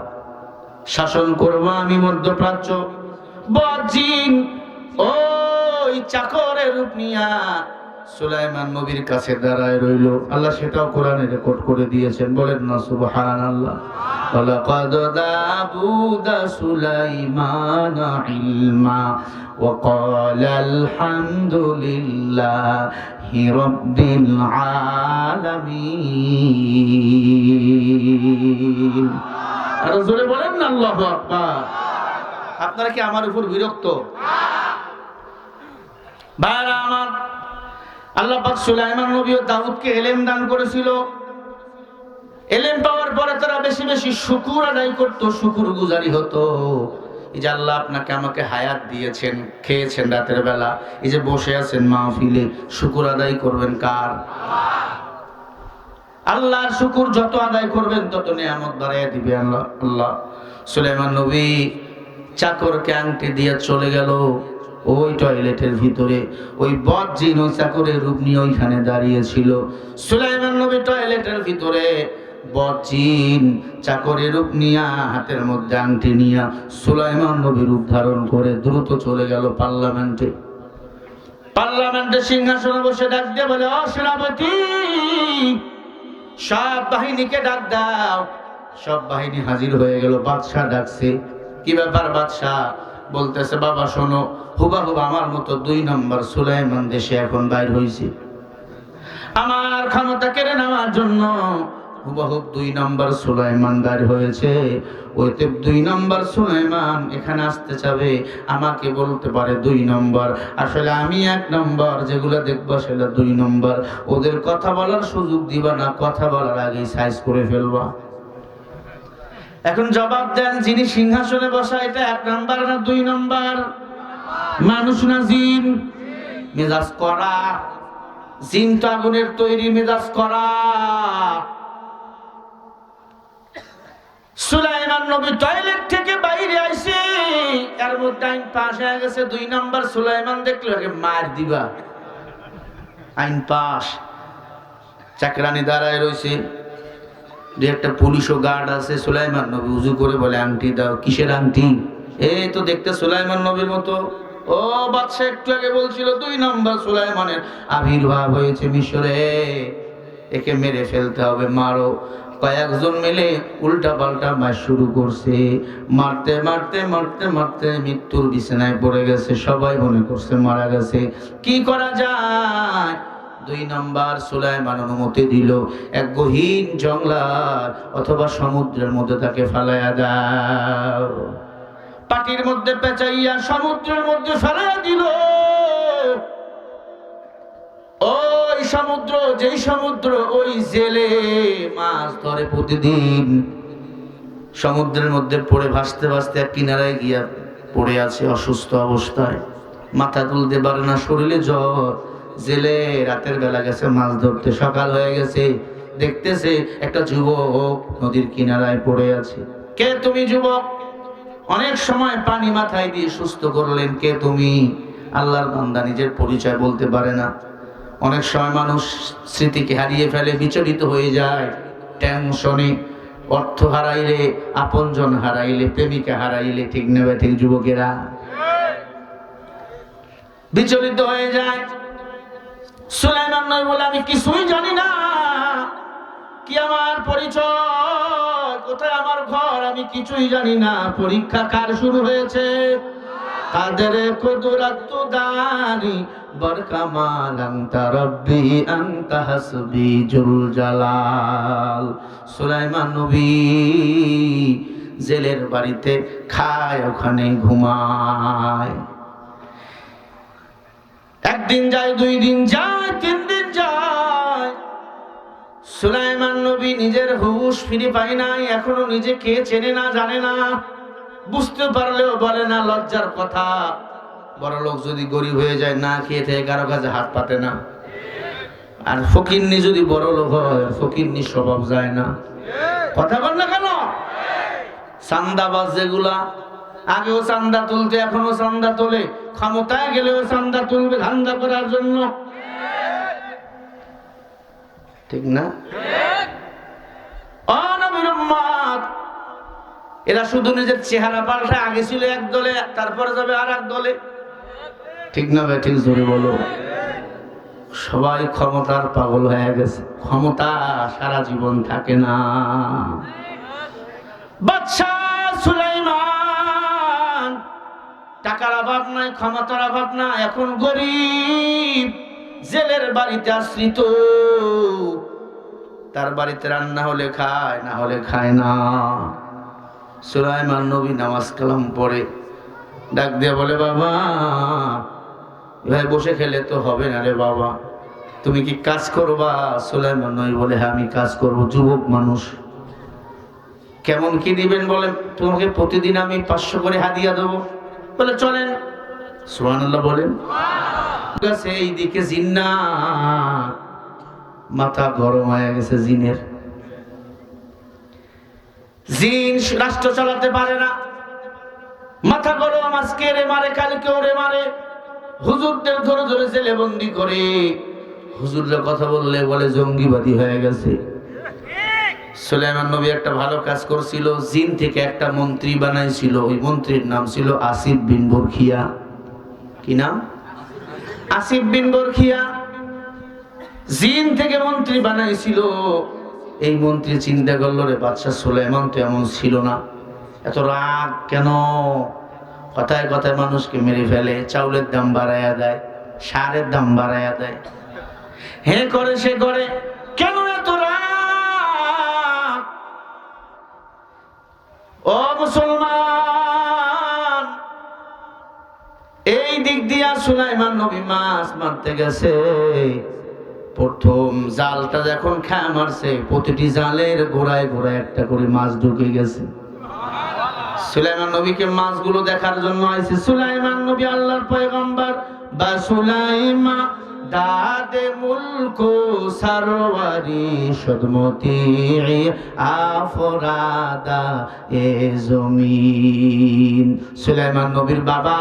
Speaker 1: শাসন করব আমি মধ্যপ্রাচ্য। জিন ওই চাকরের রূপ নিয়া সুলাইমান নবীর কাছে দাঁড়ায় রইল। আল্লাহ সেটাও কোরআনে রেকর্ড করে দিয়েছেন, বলেন না সুবহানাল্লাহ। ওয়ালাকাদ দাবুদা সুলাইমানা ইলমা ওয়া ক্বালা আলহামদুলিল্লাহি রাব্বিল আলামিন। আর জোরে বলেন না আল্লাহু আকবার। আপনারা কি আমার উপর বিরক্ত? ভাইরা আমার, আল্লাহ পাক সুলাইমান নবী ও দাউদকে ইলম দান করেছিল। ইলম পাওয়ার পরে তারা বেশি বেশি শুকর আদায় করত, শুকরগুজারি হতো। এই যে আল্লাহ আপনাকে আমাকে হায়াত দিয়েছেন, খেয়েছেন রাতের বেলা, এই যে বসে আছেন মাহফিলে, শুকর আদায় করবেন কার? আল্লাহর শুকর যত আদায় করবেন তত নিয়ামত বাড়াইয়া দিবে আল্লাহ। আল্লাহ সুলাইমান নবী চাকরকে আংটি দিয়ে চলে গেল ওই টয়লেটের ভিতরে। ওই বদ জিন ওই চাকরের রূপ নিয়ে ওইখানে দাঁড়িয়েছিল। সুলাইমান নবী টয়লেটের ভিতরে, বদ জিন চাকরের রূপ নিয়া, হাতের মধ্যে আংটি নিয়া সুলাইমান নবী রূপ ধারণ করে দ্রুত চলে গেল পার্লামেন্টে। পার্লামেন্টে সিংহাসনে বসে ডাক দিয়ে বলে, ও সেনাপতি, সব বাহিনীকে ডাক দাও। সব বাহিনী হাজির হয়ে গেল। বাদশাহ ডাকছে। কি ব্যাপার বাদশাহ? বলতেছে, বাবা শোনো, হুবাহুব আমার মতো 2 নম্বর সুলাইমান দেশে এখন বাইর হয়েছে আমার ক্ষমতা কেড়ে নেওয়ার জন্য। হুবাহুব 2 নম্বর সুলাইমান বাইর হয়েছে। ওইতে 2 নম্বর সুলাইমান এখানে আসতে চাবে, আমাকে বলতে পারে 2 নম্বর। আসলে আমি 1 নম্বর, যেগুলো দেখবো সেটা 2 নম্বর। ওদের কথা বলার সুযোগ দিবা না, কথা বলার আগেই সাইজ করে ফেলবা। এখন জবাব দেন, যিনি সিংহাসনে বসা, এটা 1 নম্বর না 2 নম্বর? মানুষ না জিন? মেজাজ করা। জিন তো আগুনের তৈরি, মেজাজ করা। সুলাইমান নবী টয়লেট থেকে বাইরে আইছে, এর মধ্যে আইন পাশ হয়ে গেছে। 2 নম্বর সুলাইমান দেখলো, মার দিবা। আইন পাশ। চাকরানি দাঁড়ায় রয়েছে, 2-1টা পুলিশ ও গার্ড আছে। সুলাইমান নবী উজু করে বলে, আংটি দাও। কিসের আংটি? এই তো দেখতে সুলাইমান নবীর মতো। ও বাদশা একটু আগে বলছিল 2 নম্বর সুলাইমানের আবির্ভাব হয়েছে মিশরে, একে মেরে ফেলতে হবে, মারো। কয়েকজন মিলে উল্টা পাল্টা মার শুরু করছে। মারতে মারতে মারতে মারতে মৃত্যুর বিছানায় পড়ে গেছে। সবাই মনে করছে মারা গেছে। কি করা যায়? 2 নম্বর সুলাইমান অনুমতি দিল, এক গহীন জঙ্গলার অথবা সমুদ্রের মধ্যে তাকে ফেলাইয়া দাও। পাটির মধ্যে পেঁচাইয়া সমুদ্রের মধ্যে ফেলাইয়া দিল। ওই সমুদ্র, যেই সমুদ্র ওই জেলে মাছ ধরে প্রতিদিন, সমুদ্রের মধ্যে পড়ে ভাসতে ভাসতে এক কিনারায় গিয়া পড়ে আছে অসুস্থ অবস্থায়, মাথা তুলতে পারে না, শরীরে জ্বর। জেলে রাতের বেলা গেছে মাছ ধরতে, সকাল হয়ে গেছে, দেখতেছে একটা যুবক নদীর কিনারায় পড়ে আছে। কে তুমি যুবক? অনেক সময় পানি মাথায় দিয়ে সুস্থ করলেন, কে তুমি? আল্লাহর বান্দা নিজের পরিচয় বলতে পারে না। অনেক সময় মানুষ স্মৃতিকে হারিয়ে ফেলে, বিচলিত হয়ে যায় টেনশনে। অর্থ হারাইলে, আপনজন হারাইলে, প্রেমিকা হারাইলে, ঠিক নেবে ঠিক যুবকেরা বিচলিত হয়ে যায়। সুলাইমান নবী বলে, আমি কিছুই জানি না, কি আমার পরিচয়, কোথায় আমার ঘর, আমি কিছুই জানি না। পরীক্ষা কার শুরু হয়েছে? কাদের কুদরত দানি বরকামাল আনতা রব্বি আনতা হাসবি জুল জালাল। সুলাইমান নবী জেলের বাড়িতে খায়, ওখানে ঘুমায়। একদিন যায়, 2 দিন যায়, 3 দিন যায়, সুলাইমান নবী নিজের হুঁশ ফিরে পায় নাই। এখনো নিজে কে চেনে না, জানে না, বুঝতে পারলেও বলে না, লজ্জার কথা। বড় লোক যদি গরিব হয়ে যায়, না খেয়ে থেকে কারো কাছে হাত পাতে না। আর ফকিন্নি যদি বড় লোক হয়, ফকিন্নি স্বভাব যায় না। কথা বল না কেন? চান্দাবাজ যেগুলা, আগেও চান্দা তুলতে, এখনো চান্দা তোলে, ক্ষমতায় গেলেও চান্দা তুলবে ধান্দা করার জন্য, ঠিক না? নবীর উম্মত এরা শুধু নিজের চেহারা পাল্টায়, আগে ছিল এক দলে, তারপরে যাবে আর এক দলে, ঠিক না ভাই? ঠিক জোরে বলো। সবাই ক্ষমতার পাগল হয়ে গেছে। ক্ষমতা সারা জীবন থাকে না। বাদশাহ সুলাইমান টাকার অভাব নাই, ক্ষমতার অভাব না, এখন গরিব, জেলের বাড়িতে আশ্রিত। তার বাড়িতে রান্না হলে খায়, না হলে খায় না। সুলাইমান নবী নামাজ কালাম পড়ে ডাক দিয়ে বলে, বাবা ভাই বসে খেলে তো হবে না রে বাবা, তুমি কি কাজ করবা? সুলাইমান নবী বলে, হ্যাঁ আমি কাজ করব। যুবক মানুষ, কেমন কি দিবেন বলেন? তোমাকে প্রতিদিন আমি 500 করে হাদিয়া দেবো। বলে চলেন। সুবহানাল্লাহ বলেন। এইদিকে জিন্নাত, মাথা গরম হয়ে গেছে জিনের। জিন রাষ্ট্র চালাতে পারে না, মাথা গরম, আজকে রে মারে, কালকে ওরে মারে। হুজুরদের ধরে ধরে জেলে বন্দি করে। হুজুররা কথা বললে বলে জঙ্গিবাদী হয়ে গেছে। সুলাইমান নবী একটা ভালো কাজ করছিল, জিন থেকে একটা মন্ত্রী বানাইছিল। ওই মন্ত্রীর নাম ছিল আসিফ বিন বরখিয়া। কি নাম? আসিফ বিন বরখিয়া। জিন থেকে মন্ত্রী বানাইছিল। এই মন্ত্রী চিন্তা করলো, রে বাদশা সুলাইমান তো এমন ছিল না, এত রাগ কেন? কথায় কথায় মানুষকে মেরে ফেলে, চাউলের দাম বাড়াইয়া দেয়, সারের দাম বাড়াইয়া দেয়, হে করে সে করে, কেন এত রাগ? ও মুসলমান, এই দিক দিয়া সুলাইমান নবী মাছ মারতে গেছে। প্রথম জালটা যখন খায় মারছে, প্রতিটি জালের গোড়ায় গোড়ায় একটা করে মাছ ঢুকে গেছে। সুলাইমান নবীকে মাছগুলো দেখার জন্য আইছে। সুলাইমান নবী আল্লাহর পয়গম্বর। বা সুলাইমা দাদে মুলকু সরওয়ারি সদমতি আফরাদা এ জমিন। সুলাইমান নবীর বাবা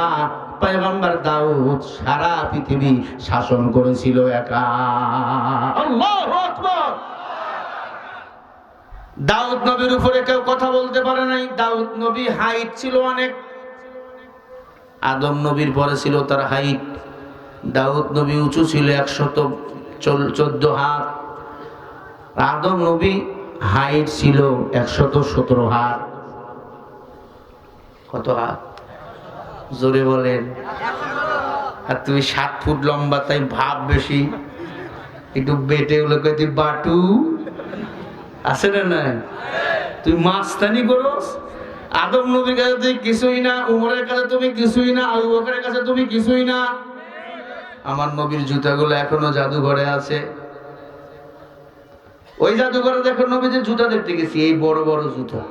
Speaker 1: পয়গম্বর দাউদ সারা পৃথিবী শাসন করেছিল একা। আল্লাহু আকবার। দাউদ নবীর উপরে কেউ কথা বলতে পারে নাই। দাউদ নবী হাইট ছিল অনেক, আদম নবীর পরে ছিল তার হাইট। দাউদ নবী উঁচু ছিল 114 হাত, আদম নবী হাইট ছিল 117 হাত। কত হাত? জোরে বলেন। আর তুমি 7 ফুট লম্বা, তাই ভাব বেশি, একটু বেটে হলো তুই বাটু আছে না নাই? তুই মাস্তানি করস। আদম নবীর কাছে তুই কিছুই না, উমরের কাছে তুমি কিছুই না, আবু বকরের কাছে তুমি কিছুই না। আমার নবীর জুতাগুলো এখনো জাদুঘরে আছে। ওই জাদুঘরে দেখো নবীর জুতা দেখতে গেছি, এই বড় বড় জুতা।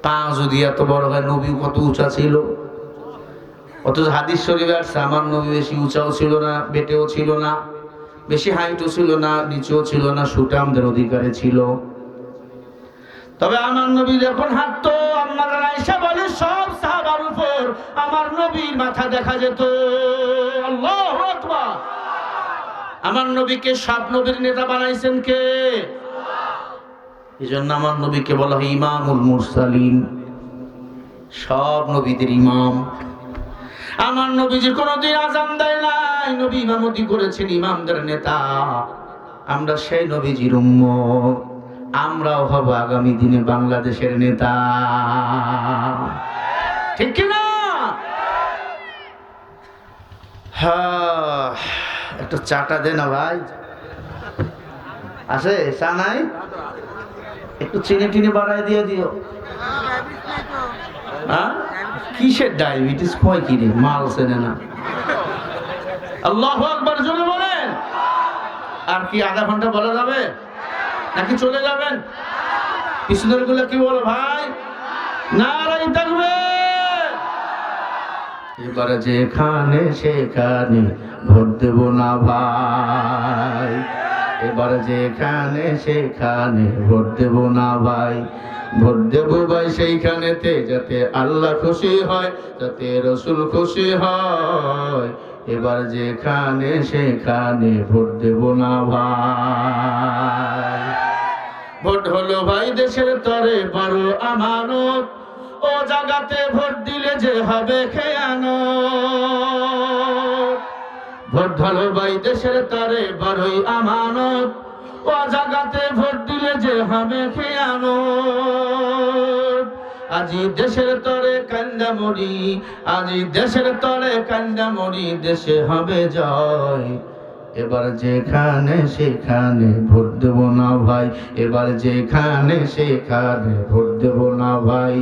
Speaker 1: পা যদি এত বড় হয়, নবী কত উঁচা ছিল। অথচ হাদিস শরীফে আসছে আমার নবী বেশি উঁচাও ছিল না, বেটেও ছিল না, বেশি হাইটও ছিল না, নিচেও ছিল না, সুঠামদের অধিকারে ছিল। তবে আমার নবী যখন হাঁটতো, আম্মা আয়েশা বলে সব সাহাবার উপর আমার নবীর মাথা দেখা যেত। আল্লাহু আকবার। আমার নবীকে সব নবীর নেতা বানাইছেন কে? এজন্য আমার নবীকে বলা হয় ইমামুল মুরসালিন, সব নবীদের ইমাম। আমার নবীজি কোনদিন আযান দেয় নাই, নবী ইমামতি করেছেন, ইমামদের নেতা। আমরা সেই নবীজির উম্মত, আমরাও হব আগামী দিনে বাংলাদেশের নেতা, ঠিক কি না? হ্যাঁ, একটা চাটা দে না ভাই। আছে চা নাই? একটু চিনি টিনি বাড়ায় দিয়ে দিও। হ্যাঁ, কিসের ডায়াবেটিস হয় কি রে, মাল চেনে না। আল্লাহু আকবার জোরে বলেন। আর কি আধা ঘন্টা বলা যাবে নাকি চলে যাবেন? পিছনের গুলো কি বলো ভাই? নারায়ে তাকবীর। এবারে যেখানে সেখানে ভোট দেব না ভাই, এবারে যেখানে সেখানে ভোট দেব না ভাই। ভোট দেব ভাই সেইখানেতে যাতে আল্লাহ খুশি হয়, যাতে রসুল খুশি হয়। এবার যেখানে সেখানে ভোট দেব না ভাই। ভোট হলো ভাই দেশের তরে বড় আমানত, ও জায়গাতে ভোট দিলে যে হবে খেয়ানত। ভোট হলো ভাই দেশের তরে বড়ই আমানত, ও জায়গাতে ভোট দিলে যে হবে খেয়ানত। আজি দেশের তরে কান্দা মরি, আজি দেশের তরে কান্দা মরি, দেশে হবে জয়। এবার যেখানে সেখানে ভোট দেব না ভাই, এবার যেখানে সেখানে ভোট দেব না ভাই।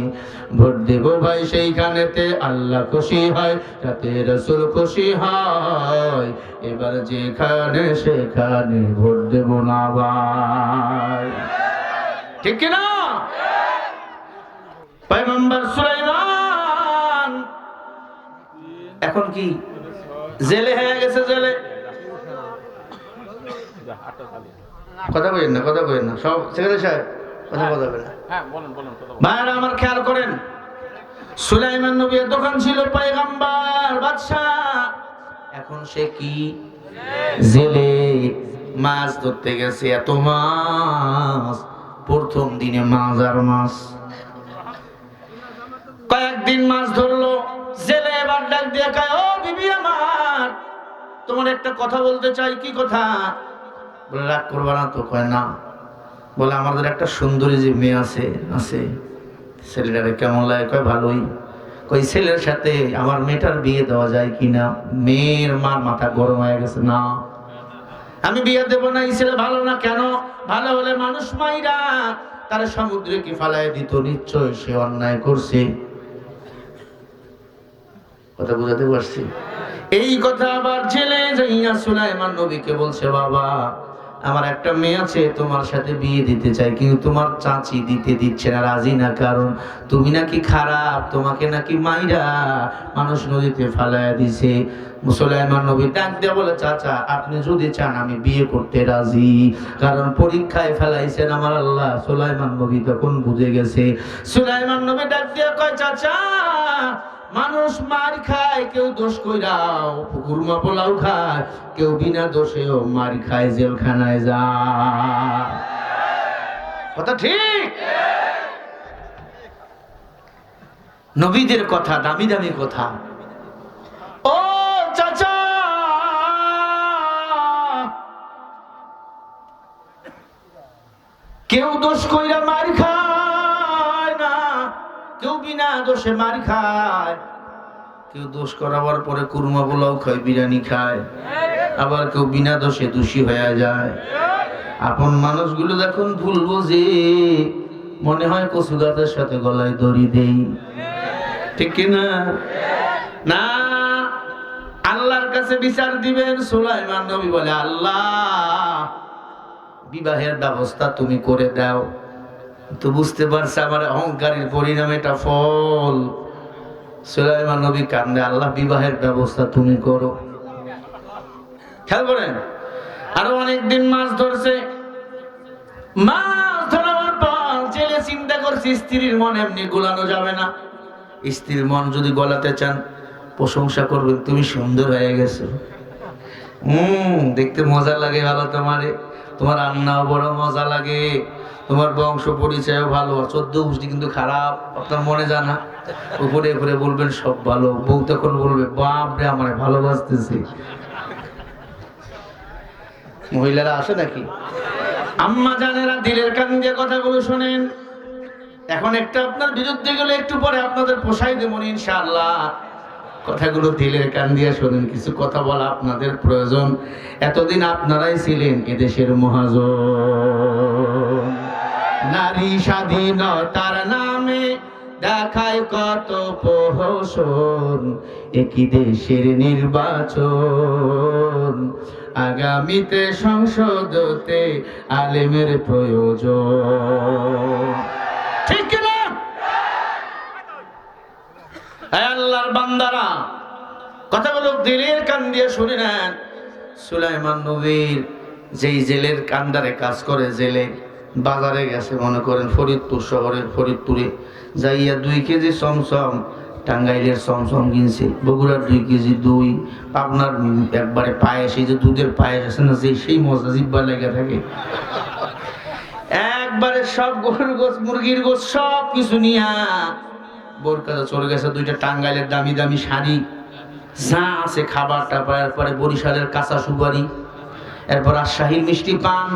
Speaker 1: ভোট দেব ভাই সেইখানেতে আল্লাহ খুশি হয়, যাতে রসুল খুশি হয়। এবার যেখানে সেখানে ভোট দেব না ভাই, ঠিক কি না? পয়গম্বর সুলাইমান এখন কি জেলে হয়ে গেছে, জেলে। কথা বলেন না, কথা বলেন না, সব সেক্রেটারি সাহেব কথা বলবেন না। হ্যাঁ বলেন বলেন। ভাইরা আমার খেয়াল করেন, সুলাইমান নবীর দোকান ছিল, পয়গম্বর বাদশাহ, এখন সে কি জেলে। মাছ ধরতে গেছে, এত মাছ, প্রথম দিনে মাছ আর মাছ। কয়েকদিন মাছ ধরলো, জেলে এবার ডাক দিয়ে কয়, ও বিবি আমার, তোমার একটা কথা বলতে চাই। কি কথা? বলে রাগ করবা না তো? কয় না। বলে আমাদের একটা সুন্দরী যে মেয়ে আছে, আছে ছেলেটারে কেমন লাগে? কয় ভালোই। কই ছেলের সাথে আমার মেয়েটার বিয়ে দেওয়া যায় কিনা? মেয়ের মার মাথা গরম হয়ে গেছে, না আমি বিয়ে দেব না, এই ছেলে ভালো না। কেন? ভালো হলে মানুষ মাইরা তারা সমুদ্রে কি ফালায় দিত, নিশ্চয় সে অন্যায় করছে। কথা বুঝাতে পারছি? এই কথা আবার জেলে যাইয়া সুলাইমান নবীকে বলছে, বাবা আমার একটা মেয়ে আছে, তোমার সাথে বিয়ে দিতে চাই, কিন্তু তোমার চাচি দিতে দিচ্ছে না, রাজি না। কারণ তুমি নাকি খারাপ, তোমাকে নাকি মাইরা মানুষ নদীতে ফালাইয়া দিছে। সুলাইমান নবী ডাক দিয়ে বলে, চাচা আপনি যদি চান আমি বিয়ে করতে রাজি, কারণ পরীক্ষায় ফেলাইছেন আমার আল্লাহ। সুলাইমান নবী তখন বুঝে গেছে। সুলাইমান নবী ডাক দিয়ে কয়, চাচা মানুষ মার খায়, কেউ দোষ কইরাও কুরমা পোলাও খায়, কেউ বিনা দোষেও মার খায়, জেলখানায় যায়। কথা ঠিক? নবীদের কথা দামি দামি কথা। ও চাচা, কেউ দোষ কইরা মার খায় না, কেউ বিনা দোষে মার খায়। কেউ দোষ করাবার পরে কুরমা পোলাও খায়, বিরিয়ানি খায়, আবার কেউ বিনা দোষে দোষী হয়ে যায়। আপন মানুষগুলো যখন ভুল বোঝে, মনে হয় কচু গাছের সাথে গলায় দড়ি দেই, ঠিক কিনা? না, আল্লাহর কাছে বিচার দিবেন। সুলাইমান নবী বলে, আল্লাহ বিবাহের ব্যবস্থা তুমি করে দাও। তো বুঝতে পারছে আমার অহংকারের পরিণাম এটা ফল। সুলাইমান নবী কান্দে, আল্লাহ বিবাহের ব্যবস্থা তুমি করো। খেয়াল করেন, আরো অনেকদিন মাছ ধরছে। মাছ ধরার পর জেলে চিন্তা করছে স্ত্রীর মন এমনি গোলানো যাবে না। স্ত্রীর মন যদি গলাতে চান প্রশংসা করবেন, তুমি সুন্দর হয়ে গেছো, দেখতে মজা লাগে ভালো, তোমার রান্নাও বড় মজা লাগে, তোমার বংশ পরিচয় ভালো, 14 গোষ্ঠী কিন্তু খারাপ, আপনার মনে জানা। উপরে উপরে বলবেন সব ভালো, বউ তখন বলবে বাপ রে আমার ভালোবাসতেছি। মহিলারা আসে নাকি? আম্মা জানেরা দিলের কান দিয়ে কথাগুলো শোনেন। এখন একটা আপনার বিরুদ্ধে গেলে একটু পরে আপনাদের পোষাই দেব ইনশাআল্লাহ। কথাগুলো দিলের কান দিয়ে শোনেন, কিছু কথা বলা আপনাদের প্রয়োজন। এতদিন আপনারাই ছিলেন এদেশের মহাজন। নারী স্বাধীনতার নামে দেখায় কত প্রহসন, একই দেশের নির্বাচন, আগামীতে সংসদতে আলেমের প্রয়োজন। ঠিক কিনা? আল্লাহর বান্দারা কথাগুলো দিলের কান দিয়ে শুনে নেন। সুলাইমান নবীর যেই জেলের কান্দারে কাজ করে, জেলে বাজারে গেছে, মনে করেন ফরিদপুর শহরের ফরিদপুরে যাইয়া 2 কেজি চমচম, টাঙ্গাইলের চমচম কিনছে, বগুড়ার 2 কেজি দই, আপনার একবারে পায়েস, এই যে দুধের পায়েস আছে না, সেই মজা জিব্বা লেগে থাকে, একবারে সব গরুর গোশ মুরগির গোশ সব কিছু নিয়া বোরকাতে চলে গেছে। 2টা টাঙ্গাইলের দামি দামি শাড়ি, যা আছে খাবার টাবার, এরপরে বরিশালের কাঁচা সুপারি, এরপর রাজশাহীর মিষ্টি পান,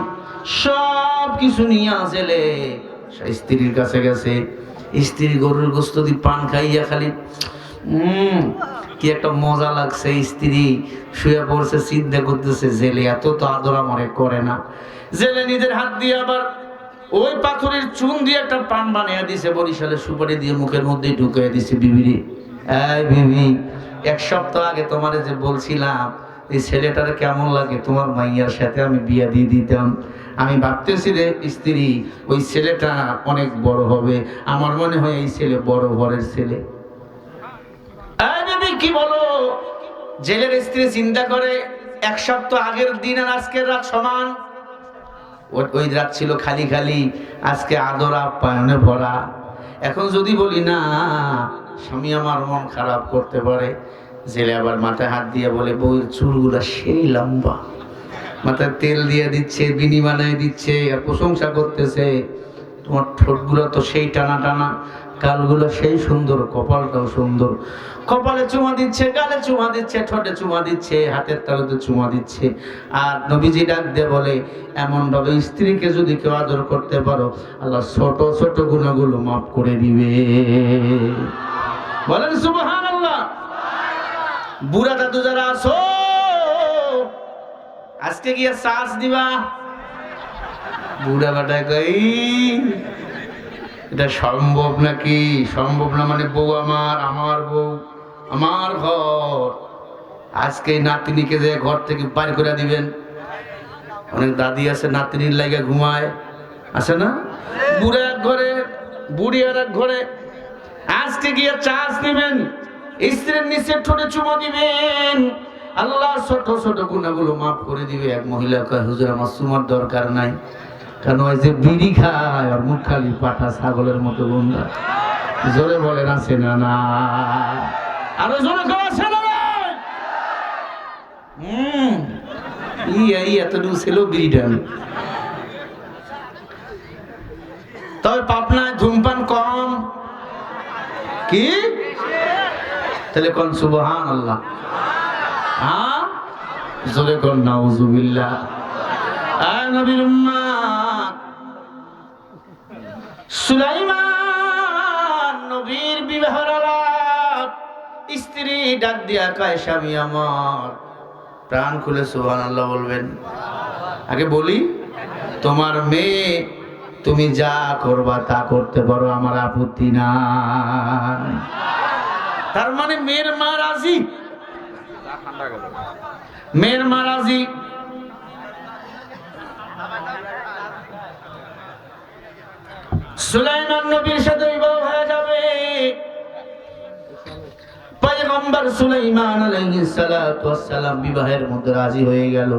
Speaker 1: সব কিছু নিয়ে আসলে স্ত্রীর কাছে গেছে। স্ত্রী গরুর গোস্ত দিয়ে পান খাইয়া খালি কি একটা মজা লাগছে। স্ত্রী শুয়ে পড়ছে, চিন্তা করতেছে জেলে এত তো আদর আমারে করে না। জেলে নিজের হাত দিয়ে আবার ওই পাথরের চুন দিয়ে একটা পান বানিয়ে দিছে, বরিশালের সুপারি দিয়ে মুখের মধ্যে ঢুকিয়ে দিছে। বিবিরে, এই বিবি, 1 সপ্তাহ আগে তোমারে যে বলছিলাম এই ছেলেটার কেমন লাগে, তোমার মাইয়ার সাথে আমি বিয়া দিয়ে দিতাম। আমি ভাবতেছি রে স্ত্রী, ওই ছেলেটা অনেক বড় হবে, আমার মনে হয় এই ছেলে বড় ঘরের ছেলে। এই বিবি কি বলো? জেলের স্ত্রী চিন্তা করে 1 সপ্তাহ আগের দিন আর আজকের রাত সমান। ওই রাত ছিল খালি খালি, আজকে আদর আপ্যায়নে ভরা। এখন যদি বলি না, স্বামী আমার মন খারাপ করতে পারে। জেলে আবার মাথায় হাত দিয়ে বলে, বউয়ের চুলগুলা সেই লম্বা, মাথায় তেল দিয়ে দিচ্ছে, বিনি বানায় দিচ্ছে, আর প্রশংসা করতেছে, তোমার ঠোঁটগুলো তো সেই টানা টানা, গালগুলো সেই সুন্দর, কপালটাও সুন্দর। কপালে চুমা দিচ্ছে, গালে চুমা দিচ্ছে, ঠোঁটে চুমা দিচ্ছে, হাতের তালুতে চুমা দিচ্ছে। আর নবীজি ডাক দিয়ে বলে, এমন ভাবে স্ত্রীকে যদি কেউ আদর করতে পারো, আল্লাহ ছোট ছোট গুনাহগুলো মাফ করে দিবে। বলেন সুবহানাল্লাহ। বুড়া দাদু যারা আছো, আজকে গিয়ে শ্বাস দিবা। বুড়া বাটা কই এটা সম্ভব নাকি? সম্ভব না মানে বউ আমার বউ, আমার ঘর। আজকে নাতিনিকে যে ঘর থেকে বাইর করে দিবেন। অনেক দাদি আছে নাতিনির লাগে ঘুমায়, আছে না? বুড়া এক ঘরে, বুড়ি আর এক ঘরে। আজকে গিয়ে চাষ দিবেন, স্ত্রীর নিচে ঠোঁটে চুমা দিবেন, আল্লাহ ছোট ছোট গুনাহগুলো মাফ করে দিবে। এক মহিলা কয়, হুজুর আমার চুমার দরকার নাই, কেন ওই যে বিড়ি খায় আর মুখ খালি পাঠা ছাগলের মতো গন্ধা। জোরে বলেন আছে না? না, আরো জোরে কেউ আছে না? এতটুকু ছিল বিড়িটা। তবে পাবনায় ধূমপান কম কি? তাহলে কোন সুবহানাল্লাহ। হ্যাঁ, জোরে কোন নাউজুবিল্লাহ। নবীর উম্মত সুলাইমান নবীর বিবাহের আলাপ। স্ত্রী ডাক দিয়া কয়, স্বামী আমার, প্রাণ খুলে সুবহানাল্লাহ বলবেন। আগে বলি, তোমার মেয়ে, তুমি যা করবা তা করতে পারো, আমার আপত্তি নাই। তার মানে মেয়ের মা রাজি, মেয়ের মা রাজি। সুলাইমান নবীর সাথে বিবাহ হয়ে যাবে। পয়গম্বর সুলাইমান আলাইহিস সালাতু ওয়াস সালাম বিবাহের মধ্যে রাজি হয়ে গেল।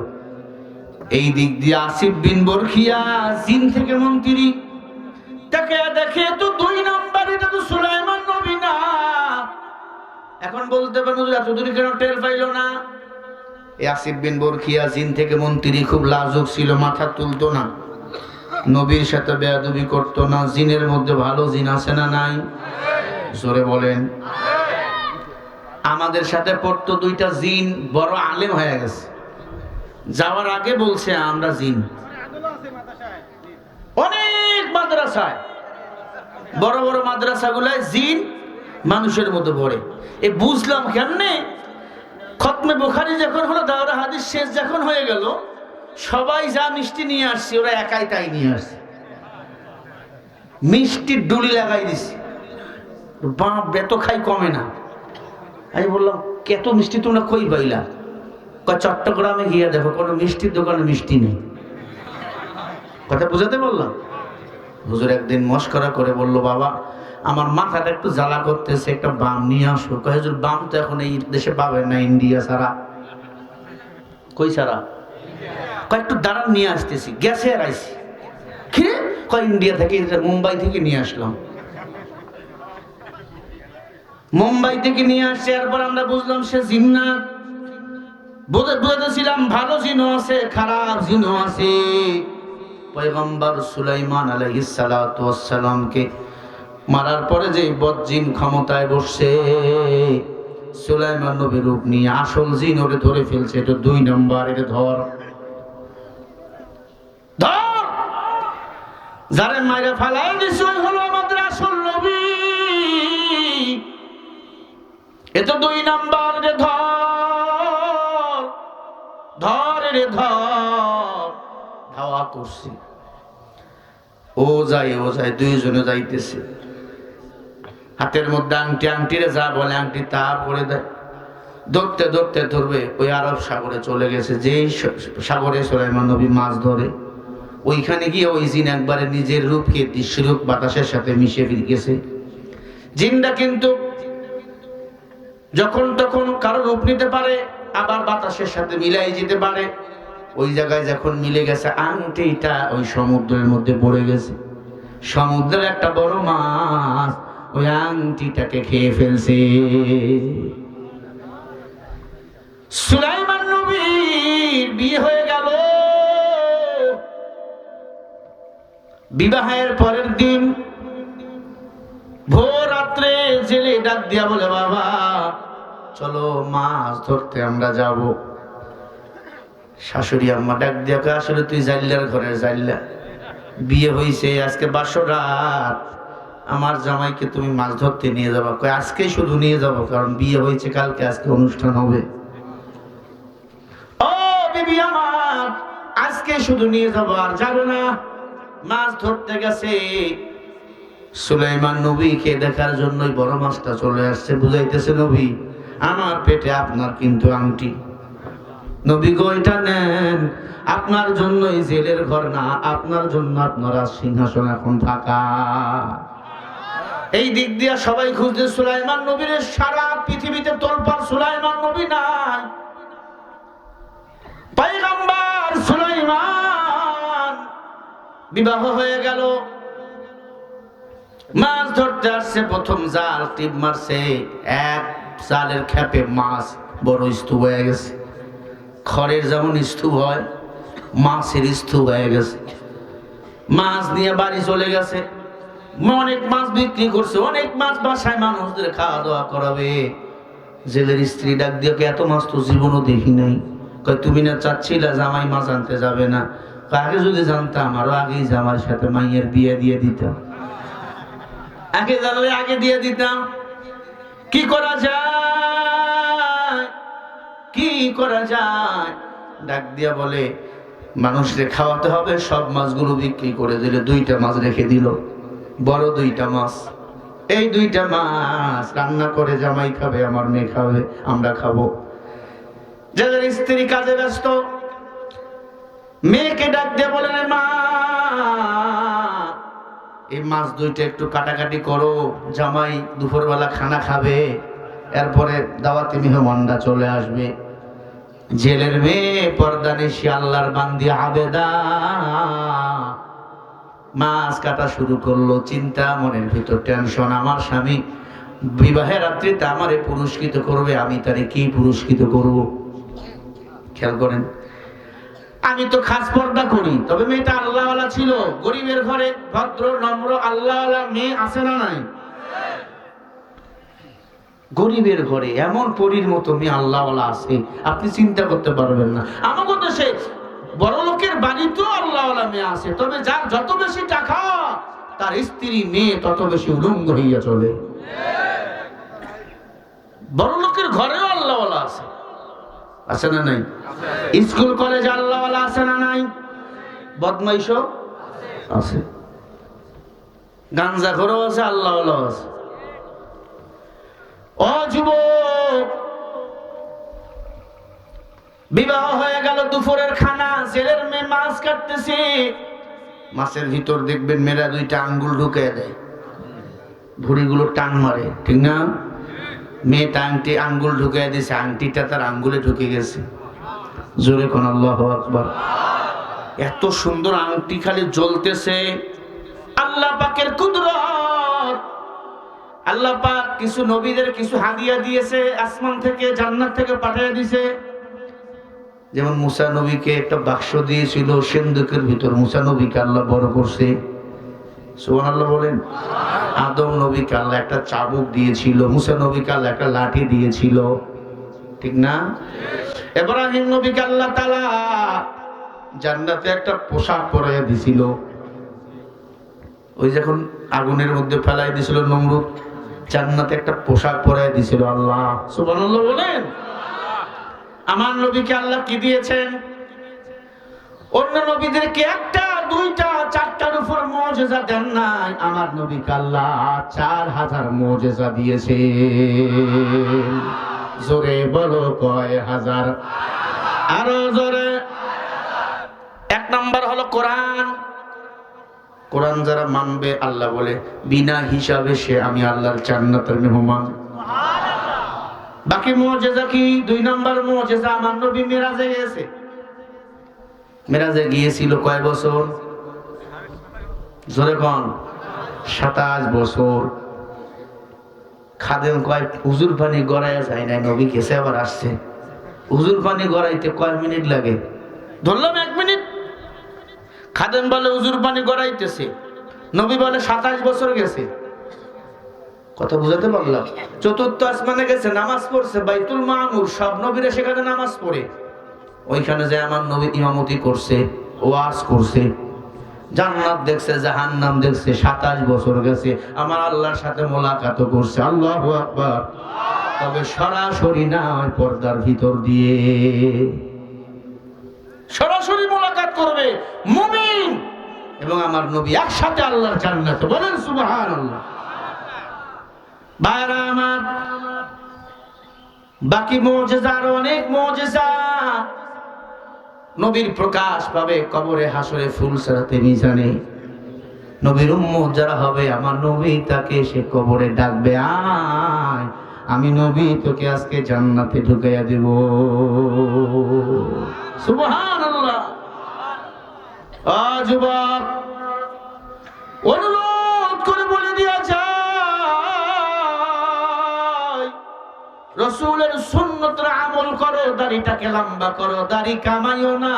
Speaker 1: এই দিক দিয়ে আসিফ বিন বরখিয়া জিন থেকে মন্ত্রী, তাকে দেখে তো 2 নাম্বার, এটা তো সুলাইমান নবী না। এখন বলতে পারেন হুজুর এত দূরে কেন টের পাইলো না? এই আসিফ বিন বরখিয়া জিন থেকে মন্ত্রী, খুব লাজুক ছিল, মাথা তুলতো না, নবীর সাথে বেয়াদবি করতো না। জিনের মধ্যে ভালো জিন আছে না নাই? জোরে বলেন। আমাদের সাথে পড়তো 2টা জিন, বড় আলেম হয়ে গেছে, যাওয়ার আগে বলছে আমরা জিন। অনেক মাদ্রাসায়, বড় বড় মাদ্রাসাগুলায় জিন মানুষের মতো পড়ে। এ বুঝলাম কেমনে? খতমে বুখারী যখন হলো, দাওরা হাদিস শেষ যখন হয়ে গেল, সবাই যা মিষ্টি নিয়ে আসছে ওরা একাই তাই নিয়ে আসছে, মিষ্টির ডুলি লাগাই দিছে। বাপ এত খাই কমে না। আমি বললাম কত মিষ্টি তোমরা কই পাইলা? কয় চট্টগ্রামে গিয়ে দেখো কোনো মিষ্টির দোকানে মিষ্টি নেই। কথা বুঝাতে বললাম। হুজুর একদিন মস্করা করে বলল, বাবা আমার মাথাটা একটু জ্বালা করতেছে, একটা বাম নিয়ে আসো। কয় হুজুর বাম তো এখন এই দেশে পাবেন না, ইন্ডিয়া ছাড়া। কই ছাড়া? কয় একটু দাঁড়ান নিয়ে আসতেছি। গ্যাসে আর আইসি। কি? কয় ইন্ডিয়া থেকে, মুম্বাই থেকে নিয়ে আসলাম। মুম্বাই থেকে নিয়ে আসছে। এরপর আমরা বুঝলাম সে জিন্নাত। বুঝেছিলাম ভালো জিনও আছে, খারাপ জিনও আছে। পয়গম্বর সুলাইমান আলাইহিস সালাতু ওয়াস সালামকে মারার পরে যে বদজিন ক্ষমতায় বসছে, সুলাইমান নবীর রূপ নিয়ে আসল জিন ওরে ধরে ফেলছে। এটা 2 নাম্বার, এটা ধর ধর। যারে মাইরা ফালাই দিছে ওই হলো আমাদের আসল নবী। এটা 2 নাম্বার, রে ধর ধর, রে ধর। ধাওয়া করছি, ও যায় 2 জনে যাইতেছে। হাতের মধ্যে আংটি, আংটিরে যা বলে আংটি তা পরে দেয়। ধরতে ধরতে ধরবে ওই আরব সাগরে চলে গেছে। যেই সাগরে সুলাইমান নবী মাছ ধরে, ওইখানে গিয়ে ওই জিন একবারে নিজের রূপকে দৃশ্যরূপ বাতাসের সাথে মিশে গেছে। জিনটা কিন্তু যখন তখন কারো রূপ নিতে পারে, আবার বাতাসের সাথে মিলাই যেতে পারে। ওই জায়গায় যখন মিলে গেছে, আংটিটা ওই সমুদ্রের মধ্যে পড়ে গেছে। সমুদ্রের একটা বড় মাছ ওই আংটিটাকে খেয়ে ফেলছে। সুলাইমান নবীর বিয়ে হয়ে গেল। বিবাহের পরের দিন ভোর রাত্রে জেলে ডাক দিয়া বলে, বাবা চলো মাছ ধরতে আমরা যাব। শাশুড়ি আম্মা ডাক দিয়া, আসলে তুই জাইল্লার ঘরের জাইল্লা, বিয়ে হয়েছে আজকে 12 রাত, আমার জামাইকে তুমি মাছ ধরতে নিয়ে যাবা। কয় আজকেই শুধু নিয়ে যাব, কারণ বিয়ে হয়েছে কালকে, আজকে অনুষ্ঠান হবে। ও বিবি আমার, আজকে শুধু নিয়ে যাব, আর যাব না। মাছ ধরতে গেছে। সুলাইমান নবীকে দেখার জন্যই বড় মাছটা চলে আসছে। বুঝাইতেছে, নবী আমার পেটে আপনার কিন্তু আংটি। নবী গো এটা নেন, আপনার জন্যই জেলের ঘর না, আপনার জন্য আপনার সিংহাসন এখন ফাঁকা। এই দিক দিয়ে সবাই খুঁজছে সুলাইমান নবীর। সারা পৃথিবীতে তোলপাড়, সুলাইমান নবী নাই। পয়গম্বর সুলাইমান বিবাহ হয়ে গেল। মাছ ধরতে আসছে, প্রথম জাল টিপ মারছে, এক জালের খেপে মাছ বড় স্তূপ হয়ে গেছে। খড়ের যেমন স্তূপ হয়, মাছের স্তূপ হয়ে গেছে। মাছ নিয়ে বাড়ি চলে গেছে। অনেক মাছ বিক্রি করছে, অনেক মাছ বাসায় মানুষদের খাওয়া দাওয়া করাবে। জেলের স্ত্রী ডাক দিয়ে, এত মাছ তো জীবনও দেখি নাই। কয় তুমি না চাচ্ছিলা জামাই মাছ আনতে যাবে না? আগে যদি জানতাম আরো আগেই জামাইয়ের সাথে মাইয়ের বিয়ে দিয়ে দিতাম। আগে জানলে আগে দিয়ে দিতাম। কি করা যায়, কি করা যায়? ডাক দিয়া বলে, মানুষকে খাওয়াতে হবে, সব মাছগুলো বিক্রি করে দিলে। 2টা মাছ রেখে দিল, বড় 2টা মাছ। এই 2টা মাছ রান্না করে জামাই খাবে, আমার মেয়ে খাবে, আমরা খাবো। যাদের স্ত্রী কাজে ব্যস্ত, মেয়েকে ডাক দিয়ে বলে, মা এই মাছ 2টা একটু কাটাকাটি করো, জামাই দুপুরবেলা খানা খাবে। এরপরে দাওয়াতি মেহমানরা চলে আসবে। জেলের মেয়ে পর্দানিশী আল্লাহর বান্দি আবেদা মাছ কাটা শুরু করলো। চিন্তা মনের ভিতর, টেনশন, আমার স্বামী বিবাহের রাত্রিতে আমারে পুরস্কৃত করবে, আমি তারে কি পুরস্কৃত করব? খেয়াল করেন, আমি তো খাস পর্দা করি, তবে মেয়েটা আল্লাহওয়ালা ছিল, গরিবের ঘরে ভদ্র নম্র আল্লাহওয়ালা মেয়ে আছে না নাই? গরিবের ঘরে এমন পরীর মতো মেয়ে আল্লাহওয়ালা আছে, আপনি চিন্তা করতে পারবেন না। আমাকে দেশে বড় লোকের বাড়িতেও আল্লাহওয়ালা মেয়ে আছে, তবে যার যত বেশি টাকা তার স্ত্রী মেয়ে তত বেশি উলঙ্গ হইয়া চলে। বড় লোকের ঘরেও আল্লাহওয়ালা আছে, আছে না নাই? স্কুল কলেজে আল্লাহওয়ালা আছে না নাই? বদমাইশও আছে, গাঞ্জাখোরও আছে, আল্লাহওয়ালা আছে। ও যুবক, বিবাহ হয়ে গেল, দুপুরের খানা, ছেলের মেয়ে মাছ কাটতেছে। মাছের ভিতর দেখবেন মেয়েরা দুইটা আঙ্গুল ঢুকে দেয়, ভুড়িগুলো টান মারে, ঠিক না? মেয়েটা আংটি আঙ্গুল ঢুকে দিয়েছে, আংটিটা তার আঙ্গুলে ঢুকে গেছে। জোরে কোন আল্লাহু আকবার। এত সুন্দর আংটি খালি জ্বলতেছে, আল্লাহ পাকের কুদরত। আল্লাহ পাক কিছু নবীদের কিছু হাদিয়া দিয়েছে, আসমান থেকে জান্নাত থেকে পাঠিয়ে দিয়েছে। যেমন মুসা নবীকে একটা বাক্স দিয়েছিল সিন্ধুকের ভিতর, মুসা নবীকে আল্লাহ বড় করছে, সুবহানাল্লাহ বলেন। আদম নবীকে আল্লাহ একটা চাবুক দিয়েছিল, মুসা নবীকে আল্লাহ একটা লাঠি দিয়েছিল, ঠিক না? ইব্রাহিম নবীকে আল্লাহ তাআলা জান্নাতে একটা পোশাক পরাইয়া দিয়েছিল, ওই যখন আগুনের মধ্যে ফেলাই দিয়েছিল নমরুদ, জান্নাতে একটা পোশাক পরাইয়া দিয়েছিল আল্লাহ, সুবহানাল্লাহ বলেন। আমার নবীকে আল্লাহ কি দিয়েছেন? অন্য নবীদেরকে একটা দুইটা চারটার উপর মুজিজা দেন নাই, আমার নবীকে আল্লাহ 4000 মুজিজা দিয়েছে। জোরে বলো কয় হাজার? আরো জোরে। এক নাম্বার হলো কোরআন। কোরআন যারা মানবে, আল্লাহ বলে বিনা হিসাবে সে আমি আল্লাহর জান্নাতের মেহমান। বাকি মুজিজা কি? 2 নাম্বার মুজিজা, আমার নবী মিরাজে গেছে। মিরাজে গিয়েছিল কয় বছর? জোরে কোন? 27 বছর। খাদেম কয় হুজুর পানি গড়াইয়া যায় না, নবী গেছে আবার আসছে। হুজুর পানি গড়াইতে কয় মিনিট লাগে? ধরলাম 1 মিনিট। খাদেম বলে হুজুর পানি গড়াইতেছে, নবী বলে 27 বছর গেছে। কথা বুঝাতে পারলাম? 4র্থ আসমানে গেছে, নামাজ পড়ছে, বাইতুল মামুর, সব নবীরা সেখানে নামাজ পড়ে, ওইখানে যে আমার নবী ইমামতি করছে, ওয়াজ করছে, জান্নাত দেখছে, জাহান্নাম দেখছে। 27 বছর গেছে, আমার আল্লাহর সাথে মোলাকাত করছে। আল্লাহু আকবার। তবে সরাসরি না, পর্দার ভিতর দিয়ে সরাসরি মোলাকাত করবে মুমিন এবং আমার নবী একসাথে আল্লাহর জান্নাতে। বলেন সুবহানাল্লাহ। ভাইরা আমার, বাকি মুজিজা আরো অনেক মুজিজা। নবীর প্রকাশ পাবে কবরে, হাসরে, ফুলসরাতে, মিজানে। নবীর উম্মত যারা হবে, আমার নবী তাকে সে কবরে ডাকবে, আয় আমি নবী তোকে আজকে জান্নাতে ঢুকাইয়া দেব। সুবহানাল্লাহ। যুবক, অনুরোধ করে বলে দিয়া যায়, রাসূলের সুন্নতের আমল করো, দাড়িটাকে লম্বা করো, দাড়ি কামাইও না।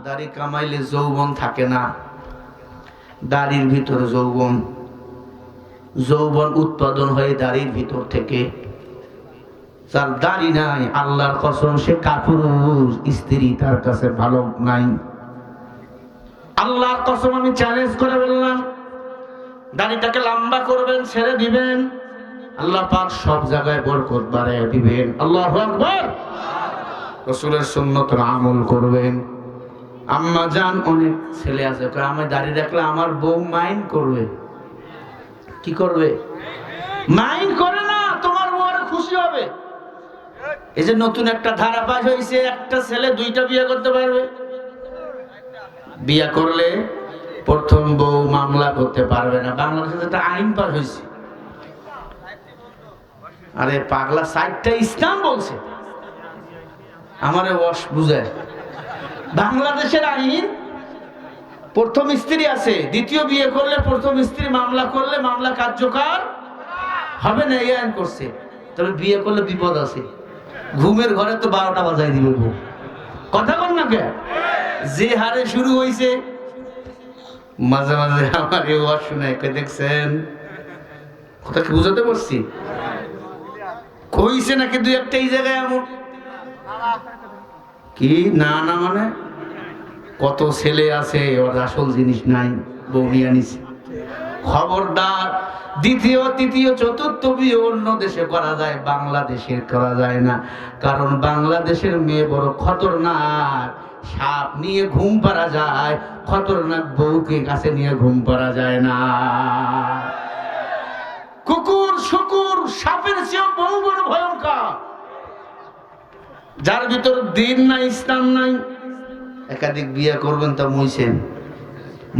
Speaker 1: দাড়ি কামাইলে যৌবন থাকে না, দাড়ির ভিতর যৌবন, যৌবন উৎপাদন হয় দাড়ির ভিতর থেকে। যার দাড়ি নাই, আল্লাহর কসম সে কাপুরুষ, স্ত্রী তার কাছে ভালো নাই। আল্লাহর কসম আমি চ্যালেঞ্জ করে বললাম, দাড়িটাকে লম্বা করবেন, ছেড়ে দিবেন, আল্লাহ পাক সব জায়গায় বরকত বাড়াইয়া দিবেন। আল্লাহু আকবার। রাসূলের সুন্নতের আমল করবেন। আম্মা জান, অনেক ছেলে আছে আমি দাড়ি রাখলে আমার বউ মাইন্ড করবে। কি করবে? মাইন্ড করে না, তোমার বউ আরো খুশি হবে। এই যে নতুন একটা ধারা পাস হয়েছে, একটা ছেলে 2টা বিয়ে করতে পারবে। বিয়ে করলে প্রথম বউ মামলা করতে পারবে না। বাংলাদেশে একটা আইন পাস হয়েছে, আরে পাগলা, 4টা ইসলাম বলছে, আমারে ওয়াশ বুঝায়। বাংলাদেশের আইন, প্রথম স্ত্রী আছে, দ্বিতীয় বিয়ে করলে প্রথম স্ত্রী মামলা করলে মামলা কার্যকর হবে না, এই আইন করছে। তবে বিয়ে করলে বিপদ আছে, ঘুমের ঘরে তো 12টা বাজাই দিবে বউ। কথা বল না কে? যে হারে শুরু হয়েছে, মাঝে মাঝে আমার এই ওয়াজ শুনে দেখছেন, কথা কি বুঝাতে পারছি? কইছে নাকি 2-1টা এই জায়গায় এমন কি না না, মানে কত ছেলে আছে ওর আসল জিনিস নাই, বউ নিয়ে নিছে। খবরদার, দ্বিতীয় তৃতীয় চতুর্থ বিয়ে অন্য দেশে করা যায়, বাংলাদেশে করা যায় না। কারণ বাংলাদেশের মেয়ে বড় খতরনাক, সাপ নিয়ে ঘুম পাড়া যায়, খতরনাক বউকে কাছে নিয়ে ঘুম পাড়া যায় না। কুকুর শুকুর সাপের চেয়েও বহু বড় ভয়ঙ্কর, যার ভিতর দিন নাই ইসলাম নাই। একাধিক বিয়ে করবেন তা মইছেন,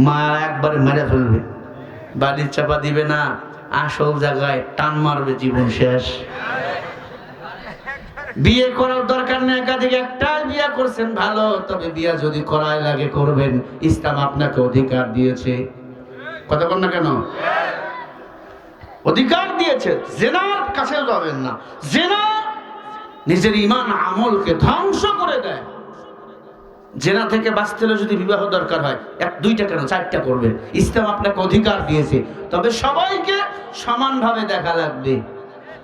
Speaker 1: মা একবারে মেরে ফেলবে, বাড়ির চাপা দিবে না, আসল জায়গায় টান মারবে, জীবন শেষ। বিয়ে করার দরকার নেই, একাধিক একটাই বিয়ে করছেন ভালো, তবে বিয়ে যদি করাই লাগে করবেন, ইসলাম আপনাকে অধিকার দিয়েছে। কথা বল না কেন? অধিকার দিয়েছে, জেনার কাছে যাবেন না। জেনা নিজের ঈমান আমলকে ধ্বংস করে দেয়। জেনা থেকে বাঁচতে হলে যদি বিবাহ দরকার হয়, 1-2টা কেন 4টা করবেন, ইসলাম আপনাকে অধিকার দিয়েছে। তবে সবাইকে সমানভাবে দেখা লাগবে।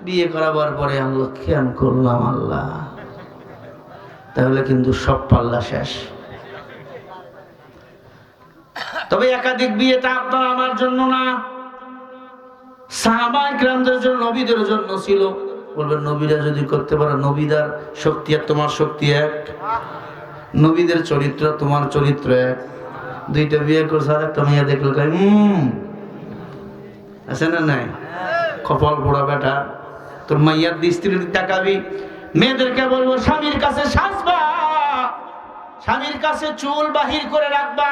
Speaker 1: বিয়ে করাবার পরে আল্লাহ খেয়াল করলাম আল্লাহ, তাহলে কিন্তু সব পাল্লা শেষ। তবে একাধিক বিয়েটা আপনার আমার জন্য না, সাহাবায়ে কেরামদের জন্য, নবীদের জন্য ছিল। বলবেন নবীরা যদি করতে পারে, নবীদের শক্তি আর তোমার শক্তি এক, নবীদের চরিত্র তোমার চরিত্র এক। 2টা বিয়ে করছে, আর একটা মেয়ে দেখলো আছে না নাই? কপাল পোড়া বেটা, তোর মাইয়ার স্ত্রীর তাকাবি। মেয়েদেরকে বলবো স্বামীর কাছে সাজবা, স্বামীর কাছে চুল বাহির করে রাখবা,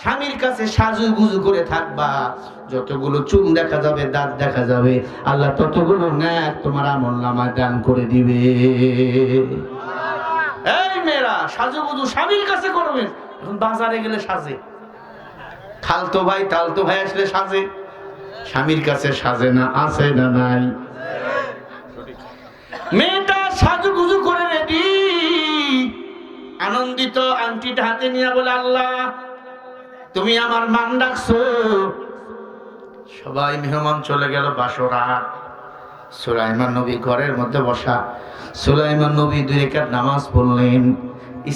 Speaker 1: স্বামীর কাছে সাজু গুজু করে থাকবা। যতগুলো চুল দেখা যাবে, দাঁত দেখা যাবে, আল্লাহ ততগুলো নেক তোমার আমলনামায় দান করে দিবে। এই মেয়েরা সাজুগুজু স্বামীর কাছে করবেন। এখন বাজারে গেলে সাজে, খালতো ভাই তালতো ভাই আসলে সাজে, স্বামীর কাছে সাজে না। আছে না নাই? মেয়েটা সাজুগুজু করে রেডি, আনন্দিত, আংটিটা হাতে নিয়ে বলে আল্লাহ তুমি আমার মান ডাকছো। সবাই মেহমান চলে গেল, বাসরাত। সুলাইমান নবী ঘরের মধ্যে বসা। সুলাইমান নবী 2 রাকাত নামাজ পড়লেন,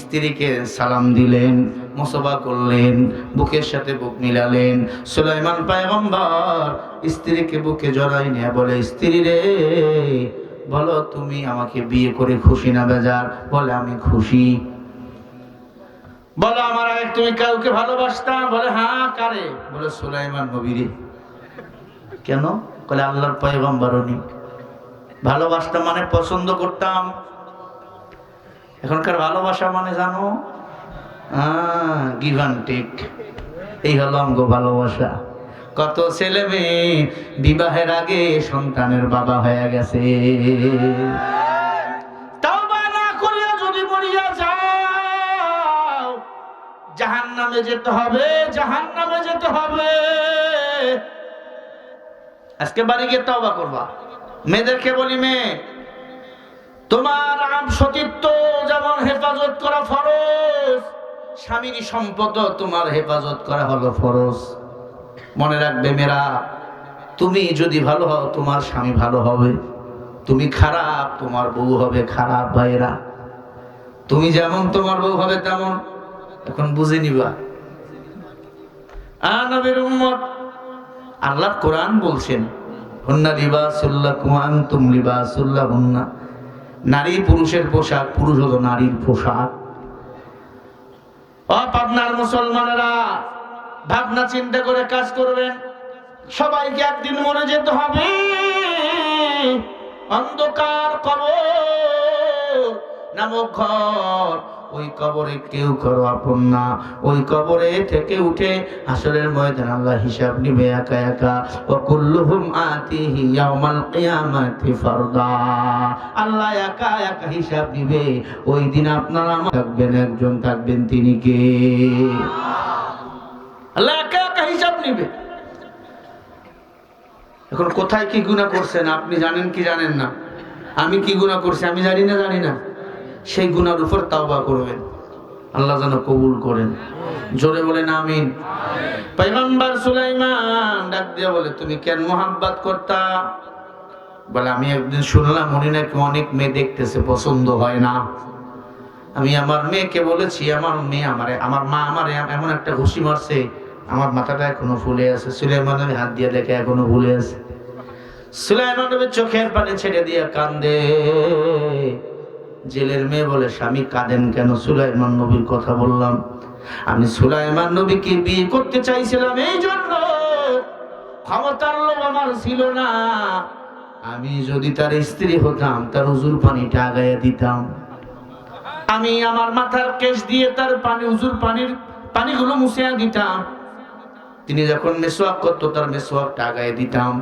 Speaker 1: স্ত্রীকে সালাম দিলেন, মুসাফা করলেন, বুকের সাথে বুক মিলালেন। সুলাইমান পয়গম্বর স্ত্রীকে বুকে জড়াই নিয়ে বলে, স্ত্রী রে বলো তুমি আমাকে বিয়ে করে খুশি না বেজার? বলে আমি খুশি। বলো আমার আগে তুমি কাউকে ভালোবাসতা? বলে হ্যাঁ। কারে? বলে সুলাইমান নবীরে। কেন? বলে আল্লাহর পয়গম্বর উনি। ভালোবাসতাম মানে পছন্দ করতাম। এখনকার ভালোবাসা মানে জানো, গিভ অ্যান্ড টেক। এই হলো আমগো ভালোবাসা। কত ছেলে মেয়ে বিবাহের আগে সন্তানের বাবা হয়ে গেছে। তওবা না করিয়া যদি মরিয়া যাও, জাহান্নামে যেতে হবে, জাহান্নামে যেতে হবে। আজকে বাড়ি গিয়ে তওবা করবা। মেয়েদেরকে বলি, মেয়ে তোমার সতীত্ব যেমন হেফাজত করা ফরজ, স্বামীর সম্পদ তোমার হেফাজত করা হলো ফরজ। মনে রাখবে মেয়েরা, তুমি যদি ভালো হও তোমার স্বামী ভালো হবে, তুমি খারাপ তোমার বউ হবে খারাপ। ভাইয়েরা তুমি যেমন তোমার বউ হবে তেমন। এখন বুঝে নিবা। নবীর উম্মত, আল্লাহ কোরআন বলছেন হুন্না লিবাসুল লাকুম ওয়া আনতুম লিবাসুল লাহুন্না। নারী পুরুষের পোশাক, পুরুষ হলো নারীর পোশাক। পাবনার মুসলমানেরা ভাবনা চিন্তা করে কাজ করবেন। সবাইকে একদিন মরে যেতে হবে। অন্ধকার কবর, নামক ঘর, ওই কবরে কেউ কারো আপন না। ওই কবরে থেকে উঠে হাসরের ময়দানে আল্লাহ হিসাব নিবে একা একা। ওয়া কুল্লুহুম আতিহি ইয়াউমাল কিয়ামাতি ফারদা। আল্লাহ একা একা হিসাব নিবে। ওই দিন আপনারা আমার থাকবেন, একজন থাকবেন, তিনি কে? আল্লাহ একা একা হিসাব নিবে। এখন কোথায় কি গুনাহ করছেন আপনি জানেন কি জানেন না? আমি কি গুনাহ করছি আমি জানি না। সেই গুনার উপর তাওবা করবেন, আল্লাহ যেন কবুল করেন। জোরে বলেন আমিন। পয়গম্বর সুলাইমান ডাক দিয়ে বলে, তুমি কেন মোহাব্বত করতা? বলে, আমি একদিন শুনলাম উনি নাকি অনেক মেয়ে দেখতেছে, পছন্দ হয় না। আমি আমার মেয়েকে বলেছি, আমার মা আমার এমন একটা ঘুষি মারছে, আমার মাথাটা এখনো ফুলে আছে। সুলাইমান নবী হাত দিয়ে দেখে এখনো ফুলে আছে। সুলাইমান নবী চোখের পানি ছেড়ে দিয়ে কান্দে। জেলের মেয়ে বলে, স্বামী কাঁদেন কেন? সুলাইমান নবীর কথা বললাম, আমি সুলাইমান নবীকে বিয়ে করতে চাইছিলাম, এই জন্য ক্ষমতার লোভ আমার ছিল না। আমি যদি তার স্ত্রী হতাম, তার উজুর পানিটা আগাইয়া দিতাম। আমি আমার মাথার কেশ দিয়ে তার উজুর পানিগুলো মুছিয়া দিতাম। তিনি যখন মেসওয়াক করতো, তার মেসওয়াকটা আগাইয়া দিতাম।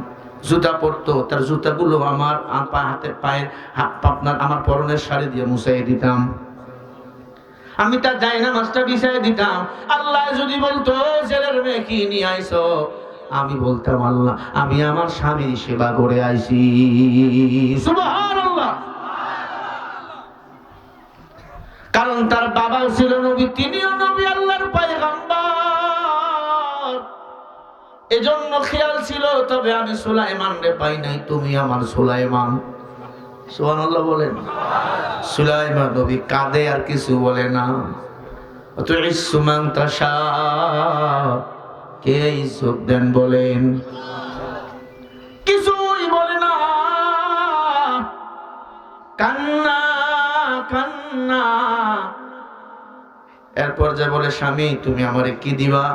Speaker 1: জুতা পরতো, তার জুতাগুলো আমার পায়ের আপনার আমার পরনের শাড়ি দিয়ে মুছাইয়ে দিতাম। আমি তার জায়নামাজটা বিছাইয়ে দিতাম। আল্লাহ যদি বলতো, জেলের মেয়ে কি নিয়ে আইছো, আমি বলতাম, আল্লাহ আমি আমার স্বামীর সেবা করে আইছি। সুবহানাল্লাহ। কারণ তার বাবাও ছিল নবী, তিনিও নবী, আল্লাহর পয়গম্বর। এজন্য খেয়াল ছিল, তবে আমি সুলাইমান রে পাই নাই, তুমি আমার সুলাইমান। সুবহানাল্লাহ বলেন। সুলাইমান নবী কাঁদে আর কিছু বলে না। তুইসু মান তাশা, কে ইজ্জত দেন বলেন, কিছুই বলে না। কান্না কান্না। এরপর যে বলে, স্বামী তুমি আমারে কি দিবা?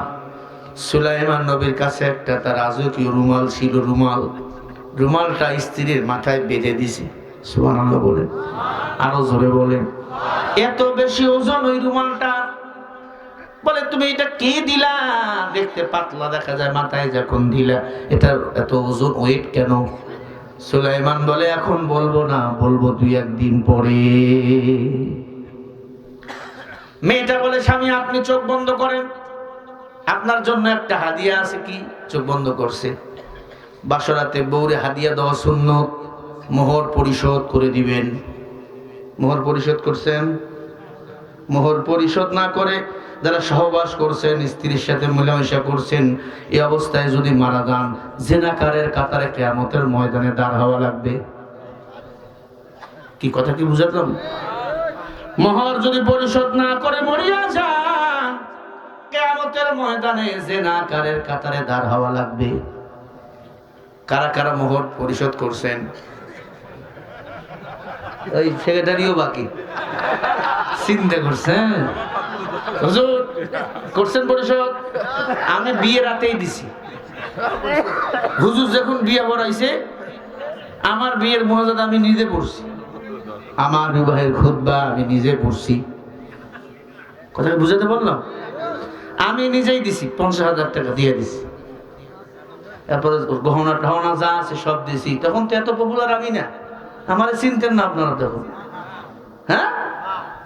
Speaker 1: সুলাইমান নবীর কাছে একটা তার রাজকীয় রুমাল ছিল। রুমালটা স্ত্রীর মাথায় বেঁধে দিছে। সুবহানাল্লাহ বলেন, আরো জোরে বলেন। এত বেশি ওজন ওই রুমালটা। বলে, তুমি এটা কি দিলা? দেখতে পাতলা দেখা যায়, মাথায় যখন দিলা এটা এত ওজন, ওয়েট কেন? সুলাইমান বলে, এখন বলবো না, বলবো 2-1 দিন পরে। মেয়েটা বলে, স্বামী আপনি চোখ বন্ধ করেন, আপনার জন্য একটা হাদিয়া আছে। কি? চোখ বন্ধ করছে। বাসরাতে বউরে হাদিয়া দেওয়া সুন্নত, মোহর পরিশোধ করে দিবেন। মোহর পরিশোধ করছেন? মোহর পরিশোধ না করে যারা সহবাস করছেন, স্ত্রীর সাথে মেলামেশা করছেন, এই অবস্থায় যদি মারা যান, জিনাকারের কাতারে কিয়ামতের ময়দানে দাঁড় হওয়া লাগবে। কি কথা কি বুঝাতাম? মোহর যদি পরিশোধ না করে মরিয়া যান, কিয়ামতের ময়দানে জিনাকারের কাতারে দাঁড় হওয়া লাগবে। কারা কারা মোহর পরিশোধ করছেন? ওই সেক্রেটারিও বাকি চিন্তা করছেন। হুজুর করছেন পরিশোধ? আমি বিয়ে রাতেই দিছি। হুজুর যখন বিয়ে পড়াইছে, আমার বিয়ের মুনাজাত আমি নিজে পড়ছি, আমার বিবাহের খুতবা আমি নিজে পড়ছি। কথা বুঝাতে বললাম? আমি নিজেই দিছি, 50,000 টাকা দিয়ে দিছি। তারপরে গহনা টহনা যা আছে সব দিছি। তখন তো এত পপুলার আমি না, আমারে চিনতেন না আপনারা তখন। হ্যাঁ,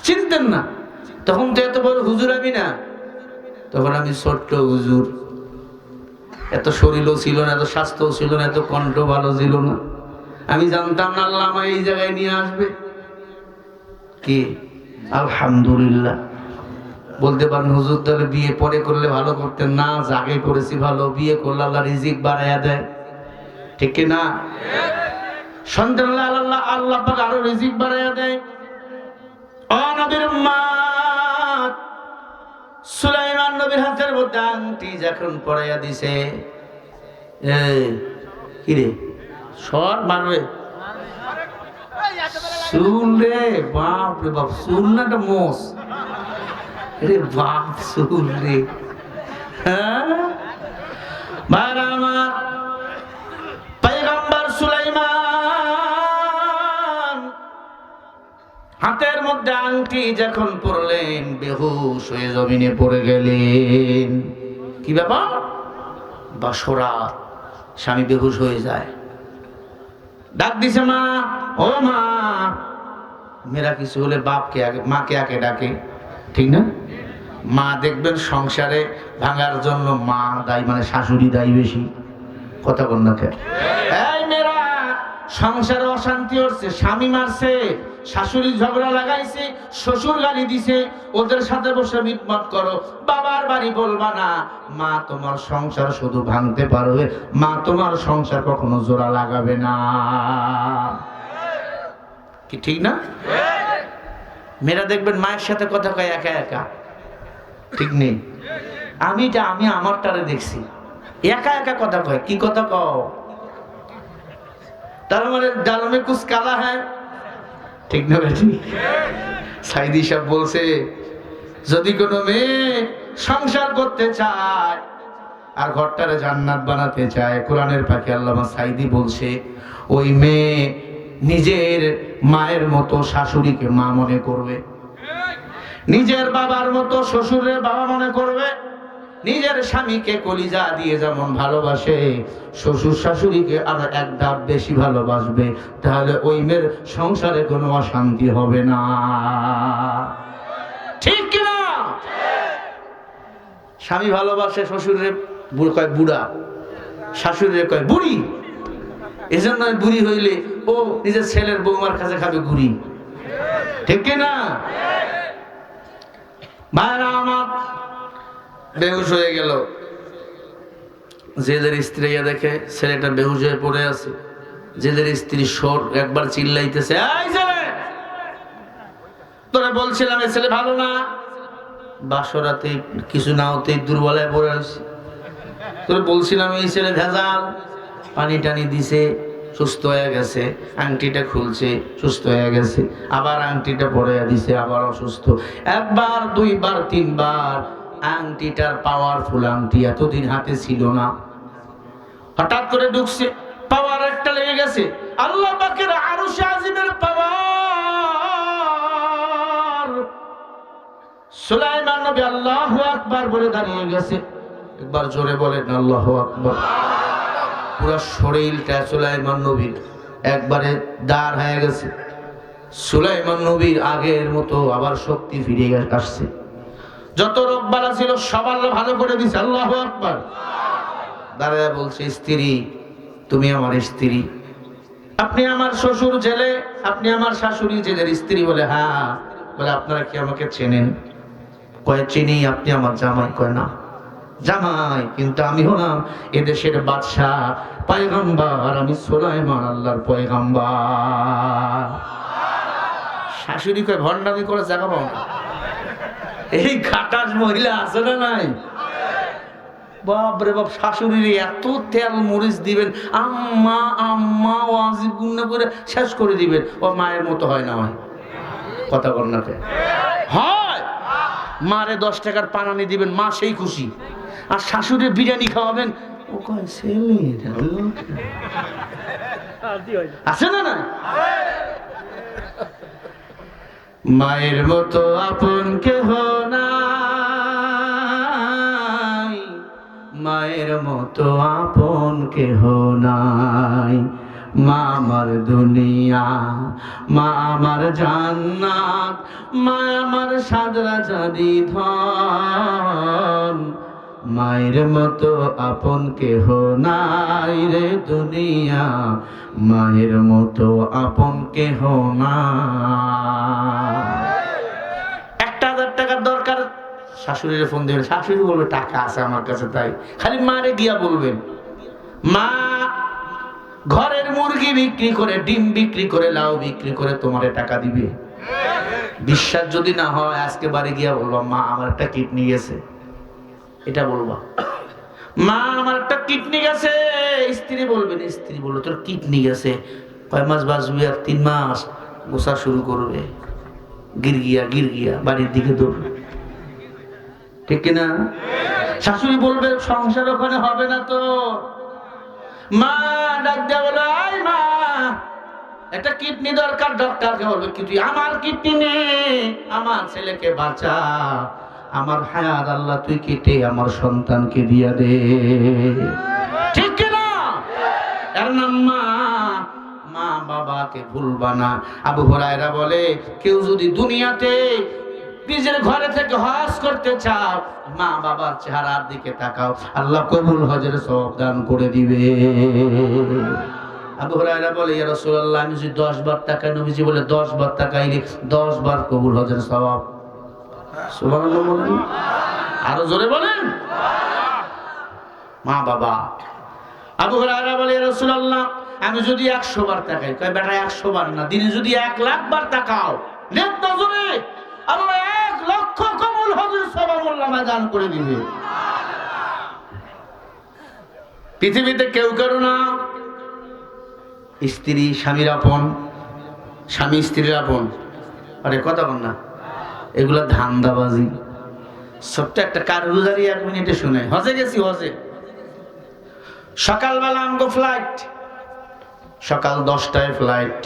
Speaker 1: চিনতেন না তখন তো এত বড় হুজুর আমি না। তখন আমি ছোট্ট হুজুর, এত শরীরও ছিল না, এত স্বাস্থ্যও ছিল না, এত কণ্ঠ ভালো ছিল না। আমি জানতাম না আল্লাহ আমায় এই জায়গায় নিয়ে আসবে। কি আলহামদুলিল্লাহ বলতে পারেন। হুজুর তাহলে বিয়ে পরে করলে ভালো করতেন না, জাগে করেছি ভালো, বিয়ে করলে আল্লাহ রিজিক বাড়াইয়া দেয়, ঠিক কি না? সন্তান আল্লাহ আল্লাহ পাক আরো রিজিক বাড়াইয়া দেয়। ও নবীর উম্মত, সুলাইমান নবীর হাতের মধ্যে আংটি যখন পরাইয়া দিছে, কি রে সর মারবে চুল রে, বাপ রে বাপ, চুল না একটা মোষ রে বাপ, চুল রে। হ্যাঁ, আমার পয়গম্বর সুলাইমান হাতের মধ্যে আংটি যখন পরলেন বেহুশ হয়ে জমিনে পড়ে গেলেন। কি ব্যাপার? বাসরা স্বামী বেহুশ হয়ে যায়। ডাক দিছে মা, ও মা। মেয়েরা কিছু হলে বাপকে আগে, মাকে আগে ডাকে, ঠিক না? মা দেখবেন সংসারে ভাঙার জন্য মা দায়ী, মানে শাশুড়ি দায়ী বেশি। কথা বল না কেন? এই মেয়েরা, সংসারে অশান্তি হচ্ছে, স্বামী মারছে, শাশুড়ি ঝগড়া লাগাইছে, শ্বশুর গালি দিছে, ওদের সাথে বসে মিটমাট করো। বাবার বাড়ি বলবা না। মা তোমার সংসার শুধু ভাঙতে পারবে, মা তোমার সংসার কখনো জোড়া লাগাবে না। কি ঠিক না? মেয়েরা দেখবেন মায়ের সাথে কথা কয় একা একা, ঠিক নেই? আমি আমারটারে দেখছি, একা একা কথা কয়। কি কথা কও? তার মানে ডাল মে কুছ কালা হ্যায়, ঠিক না বেটি? সাইদি সাহেব বলছে, যদি কোনো মেয়ে সংসার করতে চায় আর ঘরটারে জান্নাত বানাতে চায়, কোরআনের পাখি আল্লামা সাইদি বলছে, ওই মেয়ে নিজের মায়ের মতো শাশুড়িকে মা মনে করবে, নিজের বাবার মতো শ্বশুরের বাবা মনে করবে, নিজের স্বামীকে কলিজা দিয়ে যেমন ভালোবাসে, শ্বশুর শাশুড়িকে আর এক ধাপ বেশি ভালোবাসবে। তাহলে ওই মেয়ের সংসারে কোনো অশান্তি হবে না, ঠিক কিনা? স্বামী ভালোবাসে শ্বশুরে কয় বুড়া, শাশুড়িরে কয় বুড়ি। এজন্য বুড়ি হইলে ও নিজের ছেলের বৌমার কাছে খাবে গুড়ি, ঠিক কিনা? ভাইরা আমার, বেহুশ হয়ে গেল। জেদের স্ত্রী দেখে ছেলেটা বেহুশ হয়ে পড়ে আছে। জেদের স্ত্রী সর একবার চিল্লাইতেছে, এই ছেলে, তোরা বলছিলাম এই ছেলে ভালো না, বাসরাতে কিছু না হতেই দুর্বলায় পড়ে আছে। তোরা বলছিলাম এই ছেলে ভেজাল, পানি টানি দিছে, সুস্থ হয়ে গেছে, আংটিটা খুলছে, সুস্থ হয়ে গেছে, আবার আংটিটা পরে দিছে, আবার অসুস্থ। একবার, দুইবার, তিনবার। আংটিটার পাওয়ারফুল আংটি, এতদিন হাতে ছিল না, হঠাৎ করে ঢুকছে, পাওয়ার একটা লেগে গেছে। আল্লাহ পাকের আরশে আজিমের পাওয়ার। সুলাইমান নবী আল্লাহু আকবার বলে দাঁড়িয়ে গেছে। একবার জোরে বলেন আল্লাহু আকবার। পুরো শরীরটা সুলাইমান নবীর একবারে দাঁড় হয়ে গেছে। সুলাইমান নবীর আগের মতো আবার শক্তি ফিরে আসছে। যত রোগ বালা ছিল সব আল্লাহ ভালো করে দিছে। আল্লাহু আকবার। দাঁড়ায় বলছে, স্ত্রী, তুমি আমার স্ত্রী, আপনি আমার শ্বশুর জেলে, আপনি আমার শাশুড়ি জেলের স্ত্রী। বলে হ্যাঁ। বলে আপনারা কি আমাকে চেনেন? কয় চিনি। আপনি আমার জামাই? কয় না, জামাই, কিন্তু আমি হলাম এদেশের বাদশাহ, পয়গম্বর, আমি সুলাইমান আল্লাহর পয়গম্বর। শাশুড়ি কয় ভণ্ডামি করে জায়গা পাও না। এই খাটাস মহিলা আছে না নাই? বাপরে বাপ, শাশুড়ির এত তেল মরিচ দিবেন, আম্মা আম্মা ওয়াজিব গুন্না করে শেষ করে দিবেন। ও মায়ের মতো হয় না? হয়? কথা বল না কে? হয়। মারে 10 টাকার পানানি দিবেন, মা সেই খুশি। আর শাশুড়ির বিরিয়ানি খাওয়াবেন, ও কয় ছেলে আছে না না? মায়ের মতো আপন কেহ নাই, মায়ের মতো আপন কেহ নাই। মা আমার দুনিয়া, মা আমার জান্নাত, মা আমার সাদরা জাদি ধন। মায়ের মতো আপন কেহ নাই রে দুনিয়া, মায়ের মতো আপন কেহ নাই। 1000 টাকার দরকার, শাশুড়ির ফোন দেবেন, শাশুড়ি বলবে টাকা আছে আমার কাছে, তাই খালি মারে গিয়া বলবেন, মা ঘরের মুরগি বিক্রি করে, ডিম বিক্রি করে, লাউ বিক্রি করে তোমারে টাকা দিবে। বিশ্বাস যদি না হয় আজকে বাড়ি গিয়া বলবা, মা আমার একটা কিডনি গেছে, এটা বলবা, মা আমার একটা কিডনি গেছে। স্ত্রী বলবেন, স্ত্রী বললো তোর কিডনি গেছে, কয় মাস বাঁচবি? আর 3 মাস। গোসা শুরু করবে, গিরগিয়া গিরগিয়া বাড়ির দিকে দৌড়বে, ঠিক কিনা? শাশুড়ি বলবে সংসার ওখানে হবে না তো। মা ডাক দেয়া বলে, আই মা, একটা কিডনি দরকার, ডক্টরকে বলবে কি তুই আমার কিডনি নে, আমার ছেলেকে বাঁচা, আমার হায়াত আল্লাহ তুই কেটে আমার সন্তানকে দিয়া দে, ঠিক কিনা? এর নাম মা। মা বাবাকে ভুলবা না। আবু হুরায়রা বলে কেউ যদি দুনিয়াতে নিজের ঘরে থেকে হজ করতে চাও, মা বাবার চেহারার দিকে তাকাও, আল্লাহ কবুল হজের সওয়াব দান করে দিবে। আবু হুরায়রা বলে ইয়া রাসূলুল্লাহ আমি যদি 10 বার তাকাই, নবীজি বলে 10 বার তাকাইলে 10 বার কবুল হজের সওয়াব। সুবহানাল্লাহ বলেন, আরো জোরে বলেন। মা বাবা। আবু হুরায়রা বলে ইয়া রাসূলুল্লাহ আমি যদি 100 বার তাকাই, কয় বেটা 100 বার না, দিনে যদি 1 লাখ বার তাকাও, নেক নজরে আল্লাহ 1 লক্ষ কবুল হজের সওয়াব আল্লাহ দান করে দিবে। পৃথিবীতে কেউ করো না স্ত্রী স্বামীর আপন, স্বামী স্ত্রীর আপন, আরে কথা বল না, এগুলো ধান্দাবাজি। ছোট্ট একটা কারগুজারি 1 মিনিটে শুনে। হজে গেছি, হজে সকালবেলা আমগো ফ্লাইট, সকাল 10টায় ফ্লাইট,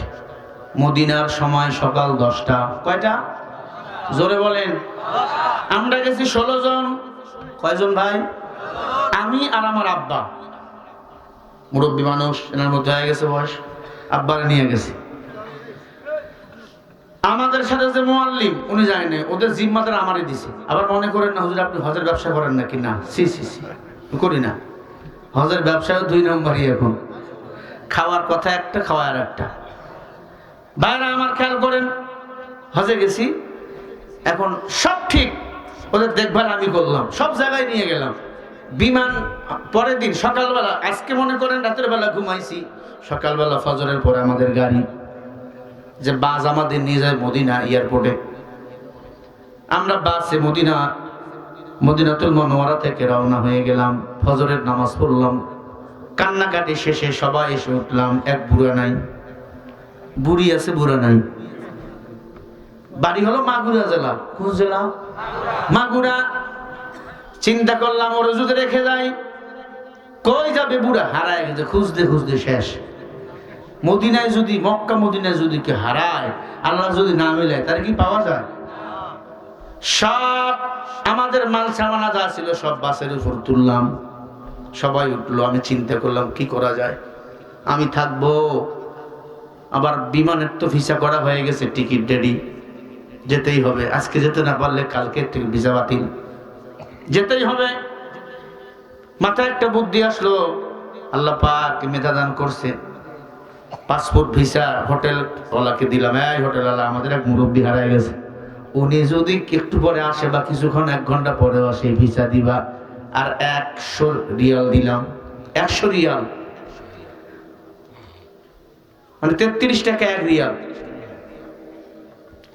Speaker 1: মদিনার সময় সকাল 10টা। কয়টা? জোরে বলেন। আমরা গেছি 16 জন। কয়জন ভাই? আমি আর আমার আব্বা, মুরব্বী মানুষ, এনার মধ্যে হয়ে গেছে বয়স, আব্বারে নিয়ে গেছি। আমাদের সাথে যে মুআল্লিম উনি যায় না, ওদের জিম্মাদার আমারই দিছে। আবার মনে করেন না হুজুর আপনি হজের ব্যবসা করেন নাকি? না, সি সি সি করি না। হজের ব্যবসাও 2 নম্বরই। এখন খাওয়ার কথা একটা, খাওয়ার একটা। বাইরে আমার খেয়াল করেন, হজে গেছি, এখন সব ঠিক, ওদের দেখভাল আমি করলাম, সব জায়গায় নিয়ে গেলাম। বিমান পরের দিন সকালবেলা, আজকে মনে করেন রাতের বেলা ঘুমাইছি, সকালবেলা ফজরের পরে আমাদের গাড়ি যে বাস আমাদের নিয়ে যায় মদিনা এয়ারপোর্টে। আমরা বাসে মদিনাতুল মুনাওয়ারা থেকে রওনা হয়ে গেলাম। ফজরের নামাজ পড়লাম, কান্নাকাটি শেষে সবাই এসে উঠলাম। এক বুড়া নাই, বুড়ি আছে, বুড়া নাই। বাড়ি হলো মাগুরা জেলা। কোন জেলা? মাগুরা। চিন্তা করলাম ওর যদি রেখে যাই, কই যাবে বুড়া? হারায় গেছে, খুঁজতে খুঁজতে শেষ। মদিনায় যদি, মক্কা মদিনায় যদি কে হারায়, আল্লাহ যদি না মিলায়, তার কি পাওয়া যায়? সব আমাদের মাল সামানা যা ছিল সব বাসের উপর তুললাম, সবাই উঠলো। আমি চিন্তা করলাম কি করা যায়, আমি থাকবো, আবার বিমানের তো ভিসা করা হয়ে গেছে, টিকিট রেডি, যেতেই হবে। আজকে যেতে না পারলে কালকে ভিসা বাতিল, যেতেই হবে। মাথায় একটা বুদ্ধি আসলো, আল্লাহ পাক মেধা দান করছে। পাসপোর্ট ভিসা হোটেল ওয়ালাকে দিলাম, এই হোটেল আমাদের এক মুরব্বী হারায় গেছে, উনি যদি একটু পরে আসে বা কিছুক্ষণ 1 ঘন্টা পরেও আসে, ভিসা দিবা। আর 100 রিয়াল দিলাম। 100 রিয়াল মানে 33 টাকা 1 রিয়াল।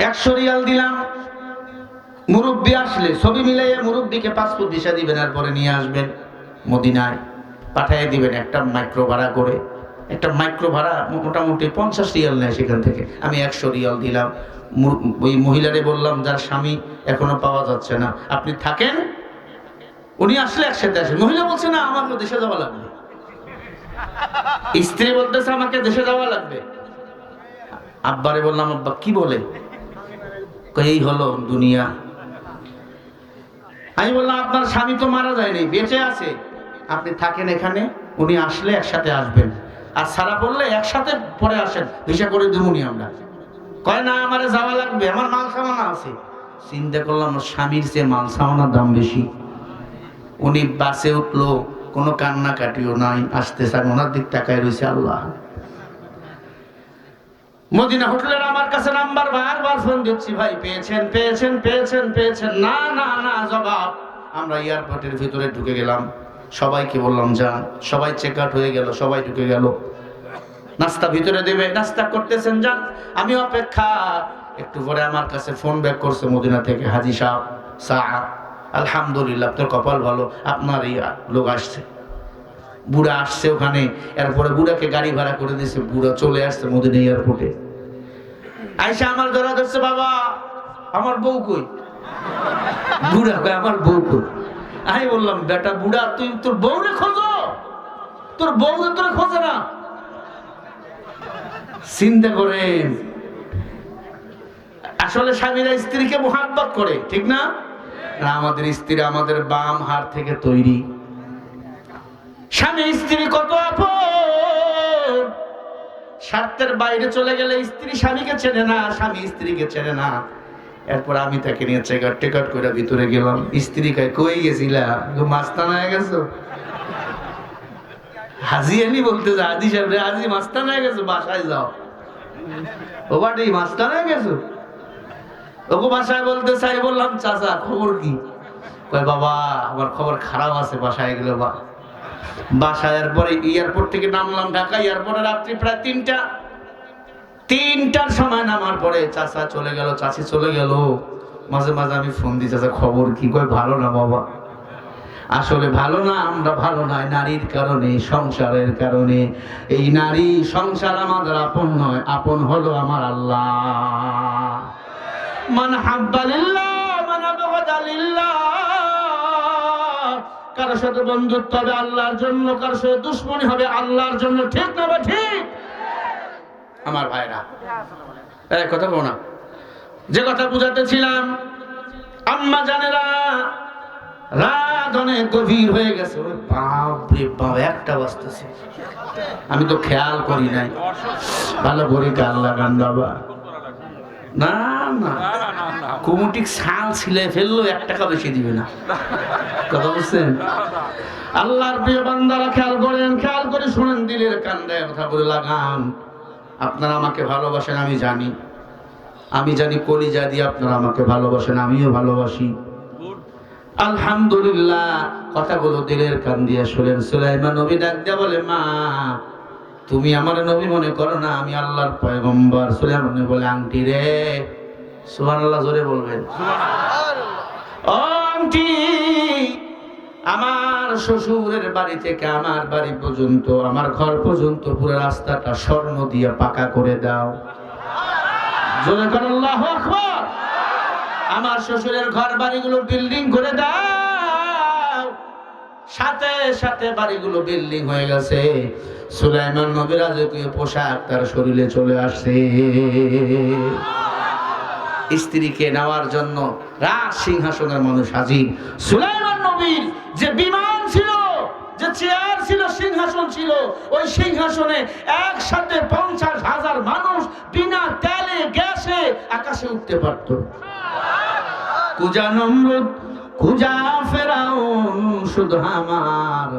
Speaker 1: 100 রিয়াল দিলাম। মুরব্বী আসলে ছবি মিলাইয়া মুরব্বীকে পাসপোর্ট ভিসা দিবেন, আর পরে নিয়ে আসবেন মদিনায়, পাঠিয়ে দিবেন একটা মাইক্রো ভাড়া করে। একটা মাইক্রো ভাড়া মোটামুটি 50 রিয়াল নেয় সেখান থেকে। আমি 100 রিয়াল দিলাম। ওই মহিলারে বললাম যার স্বামী এখনো পাওয়া যাচ্ছে না, আপনি থাকেন, উনি আসলে একসাথে আসেন। মহিলা বলছে না আমাকে দেশে যাওয়া লাগবে, স্ত্রী বলতেছে আমাকে দেশে যাওয়া লাগবে। আব্বারে বললাম আব্বা কি বলে? এই হলো দুনিয়া। আমি বললাম আপনার স্বামী তো মারা যায়নি, বেঁচে আছে, আপনি থাকেন এখানে, উনি আসলে একসাথে আসবেন, আর সারা পড়লে একসাথে পরে আসেন, ভিসা করে দেবুনি আমরা। কয় না আমার যাওয়া লাগবে, আমার মাল সামানা আছে। চিন্তা করলাম স্বামীর চেয়ে মাল সামানার দাম বেশি। উনি বাসে উঠলো, কোনো কান্না কাটিও নাই, আসতে চান, ওনার দিক তাকায় রয়েছে। আল্লাহ। মদিনা হোটেলের আমার কাছে নাম্বার বারবার ফোন দিচ্ছি, ভাই পেয়েছেন পেয়েছেন পেয়েছেন পেয়েছেন, না না না জবাব। আমরা এয়ারপোর্টের ভিতরে ঢুকে গেলাম, সবাইকে বললাম যান, সবাই চেক আউট হয়ে গেল, সবাই ঢুকে গেল। নাস্তা ভিতরে দেবে, নাস্তা করতেছেন যান, আমি অপেক্ষা। একটু পরে আমার কাছে ফোন ব্যাক করছে মদিনা থেকে, হাজী সাহেব, আলহামদুলিল্লাহ আপনার কপাল ভালো, আপনার এই লোক আসছে। বুড়া আসছে ওখানে, এরপরে বুড়াকে গাড়ি ভাড়া করে দিয়েছে, বুড়া চলে আসছে মদিনা এয়ারপোর্টে। আইসা আমার ধরা ধরছে, বাবা আমার বউ কই? বুড়া কই আমার বউ কই? আমি বললাম বেটা বুড়া তুই তোর বউরে খোঁজো, তোর বউ তোরে খোঁজে না। চিন্তা করেন, আসলে স্বামীরা স্ত্রীকে মোহাব্বত করে, ঠিক না? আমাদের স্ত্রী আমাদের বাম হাত থেকে তৈরি। স্বামী স্ত্রী কত আপন, স্বার্থের বাইরে চলে গেলে স্ত্রী স্বামীকে চেনে না, স্বামী স্ত্রীকে চেনে না। এরপর আমি তাকে নিয়ে টেকট করে ভিতরে গেলাম, স্ত্রী কয় কই গেছিলা, মাস্তানা হয়ে গেছো? হাজি আনি বলতে যা, হাজি সাহেব রে, হাজি মাস্তানা হয়ে গেছো, বাসায় যাও। ও বাড়ি মাস্তানা হয়ে গেছো? ওকে বাসায় বলতে চাই, বললাম চাচা খবর কি? কয় বাবা আমার খবর খারাপ আছে, বাসায় গেলে বা বাসায়। এরপরে এয়ারপোর্ট থেকে নামলাম ঢাকা, এয়ারপোর্টে রাত্রি প্রায় 3টার সময় নামার পরে চাচা চলে গেল, চাচি চলে গেল। মাঝে মাঝে আমি ফোন দিই, চাচা খবর কি? কয় ভালো না বাবা। আসলে ভালো না, আমরা ভালো নয় নারীর কারণে, সংসারের কারণে। এই নারী সংসার আমাদের আপন নয়, আপন হলো আমার আল্লাহ। মান হাব্বা লিল্লাহ মান আবগাদা লিল্লাহ। কারোর সাথে বন্ধুত্ব হবে আল্লাহর জন্য, কারোর সাথে দুশমনি হবে আল্লাহর জন্য, ঠিক না বা ঠিক? আমার ভাইরা এই কথা বলো না, যে কথা বুঝাতেছিলাম, আম্মা জানেরা রাত অনেক গভীর হয়ে গেছে। বাপরে বাপ, 1টা বাজতেছে, আমি তো খেয়াল করি নাই। ভালো করে গান লাগান বাবা। না না, কমিটিক সাল ছিলে ফেললো, 1 টাকা বেশি দিবে না। কথা বুঝছেন? আল্লাহর প্রিয় বান্দারা খেয়াল করেন, খেয়াল করে শুনেন, দিলের কান্দে কথা বলে লাগান। আপনারা আমাকে ভালোবাসেন, আমি জানি, আমি জানি কলিজা দিয়ে আপনারা আমাকে ভালোবাসেন, আমিও ভালোবাসি। আলহামদুলিল্লাহ, কথাগুলো দিলের কান দিয়ে শুনেন। সুলাইমান নবী ডাক দিয়া বলে, মা তুমি আমার নবী মনে করো না, আমি আল্লাহর পয়গম্বর। সুলাইমান নবী বলে, আংটি রে। সুবহানাল্লাহ, জোরে বলবেন ও আংটি। আমার শ্বশুরের বাড়ি থেকে আমার বাড়ি পর্যন্ত, আমার ঘর পর্যন্ত পুরো রাস্তাটা স্বর্ণ দিয়ে পাকা করে দাও। জোরে কর আল্লাহু আকবার। আমার শ্বশুরের ঘর বাড়িগুলো বিল্ডিং করে দাও। সাথে সাথে বাড়িগুলো বিল্ডিং হয়ে গেছে। সুলাইমান নবীর রাজকীয় পোশাক তার শরীরে চলে আসছে। স্ত্রীকে নেওয়ার জন্য রাজ সিংহাসনের মানুষ হাজির। সুলাইমান নবীর যে বিমান ছিল, যে চেয়ার ছিল, সিংহাসন ছিল, ওই সিংহাসনে একসাথে 50,000 মানুষ বিনা তেলে গ্যাসে আকাশে উঠতে পারত। কুজা নমরুদ, কুজা ফেরাউন, শুধু আমার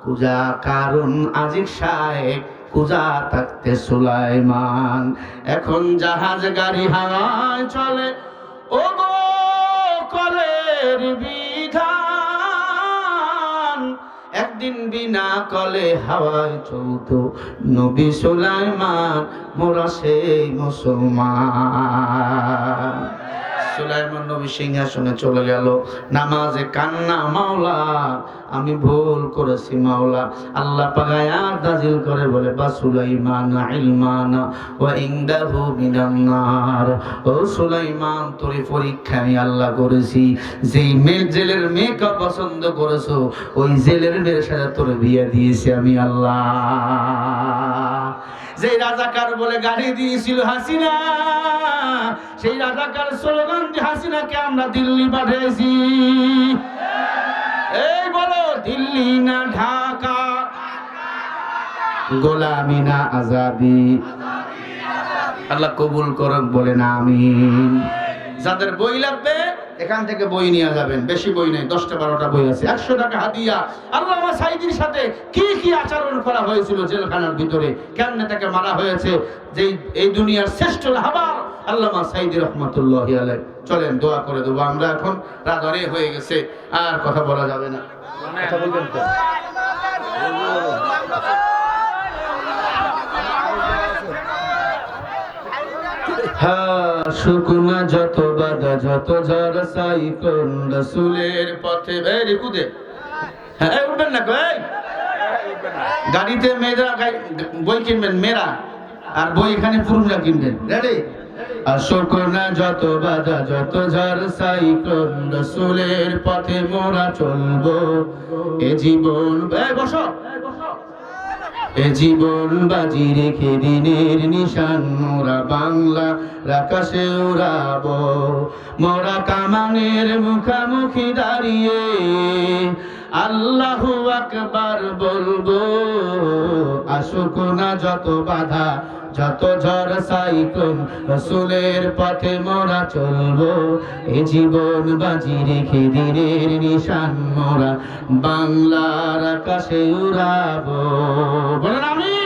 Speaker 1: কুজা কারুন, আজিক শায়েক, কুজা থাকতে সুলাইমান। এখন জাহাজ গাড়ি হাওয়ায় চলে, ও গো কলের বিধান। একদিন বিনা কলে হাওয়ায় চলতো নবী সুলাইমান, মোরা সেই মুসলমান। সুলাইমান নবী সিংহাসনে চলে গেল, নামাজে কান্না, মাওলা আমি ভুল করেছি মাওলা। আল্লাহ পাক আয়াত নাযিল করে বলে, বা সুলাইমান ইলমানা ওয়া ইনদাহু মিনান নার। ও সুলাইমান, তোর পরীক্ষা আমি আল্লাহ করেছি। যেই জেলের মেয়েকে পছন্দ করেছো, ওই জেলের মেয়ের সাথে তোর বিয়ে দিয়েছি আমি আল্লাহ। যে রাজাকার বলে গাড়ি দিয়েছিল হাসিনা, সেই রাজাকার স্লোগান দিয়ে হাসিনাকে আমরা দিল্লি পাঠিয়েছি। এই বলো, দিল্লি না ঢাকা, গোলামি না আজাদি। আল্লাহ কবুল করুন, বলেন আমিন। যাদের বই লাগবে এখান থেকে বই নিয়ে যাবেন, বেশি বই নেই, 10টা-12টা বই আছে, 100 টাকা হাদিয়া। আল্লামা সাঈদীর সাথে কি কি আচরণ করা হয়েছিল জেলখানার ভিতরে, কেমনে তাকে মারা হয়েছে, যে এই দুনিয়ার শ্রেষ্ঠ রাহবার আল্লামা সাঈদী রহমাতুল্লাহি আলাইহি। চলেন দোয়া করে দেবো আমরা। এখন রাত অনেক হয়ে গেছে, আর কথা বলা যাবে না। কথা বলবেন তো? শুকনা যত বাধা, যত ঝড় সাইক্লোন, রাসূলের পথে বেরি কুদে। হ্যাঁ, উঠবেন না কই? গাড়িতে মেয়েরা বই কিনবেন, মেয়েরা, আর বই এখানে পুরুষরা কিনবেন। রেডি? আর শুকনা যত বাধা, যত ঝড় সাইক্লোন, রাসূলের পথে মোরা চলবো। এ জীবন, বসো, এ জীবন বাজি রেখে দিনের নিশান মোরা বাংলার আকাশে উড়াবো। মোরা কামানের মুখামুখি দাঁড়িয়ে আল্লাহু আকবার বলবো। আসুক না যত বাধা, যত ঝড় সাইক্লোন, রাসূলের পথে মোরা চলবো। এ জীবন বাজি রেখে দিনের নিশান মোরা বাংলার আকাশে উড়াবো। বলেন আমিন।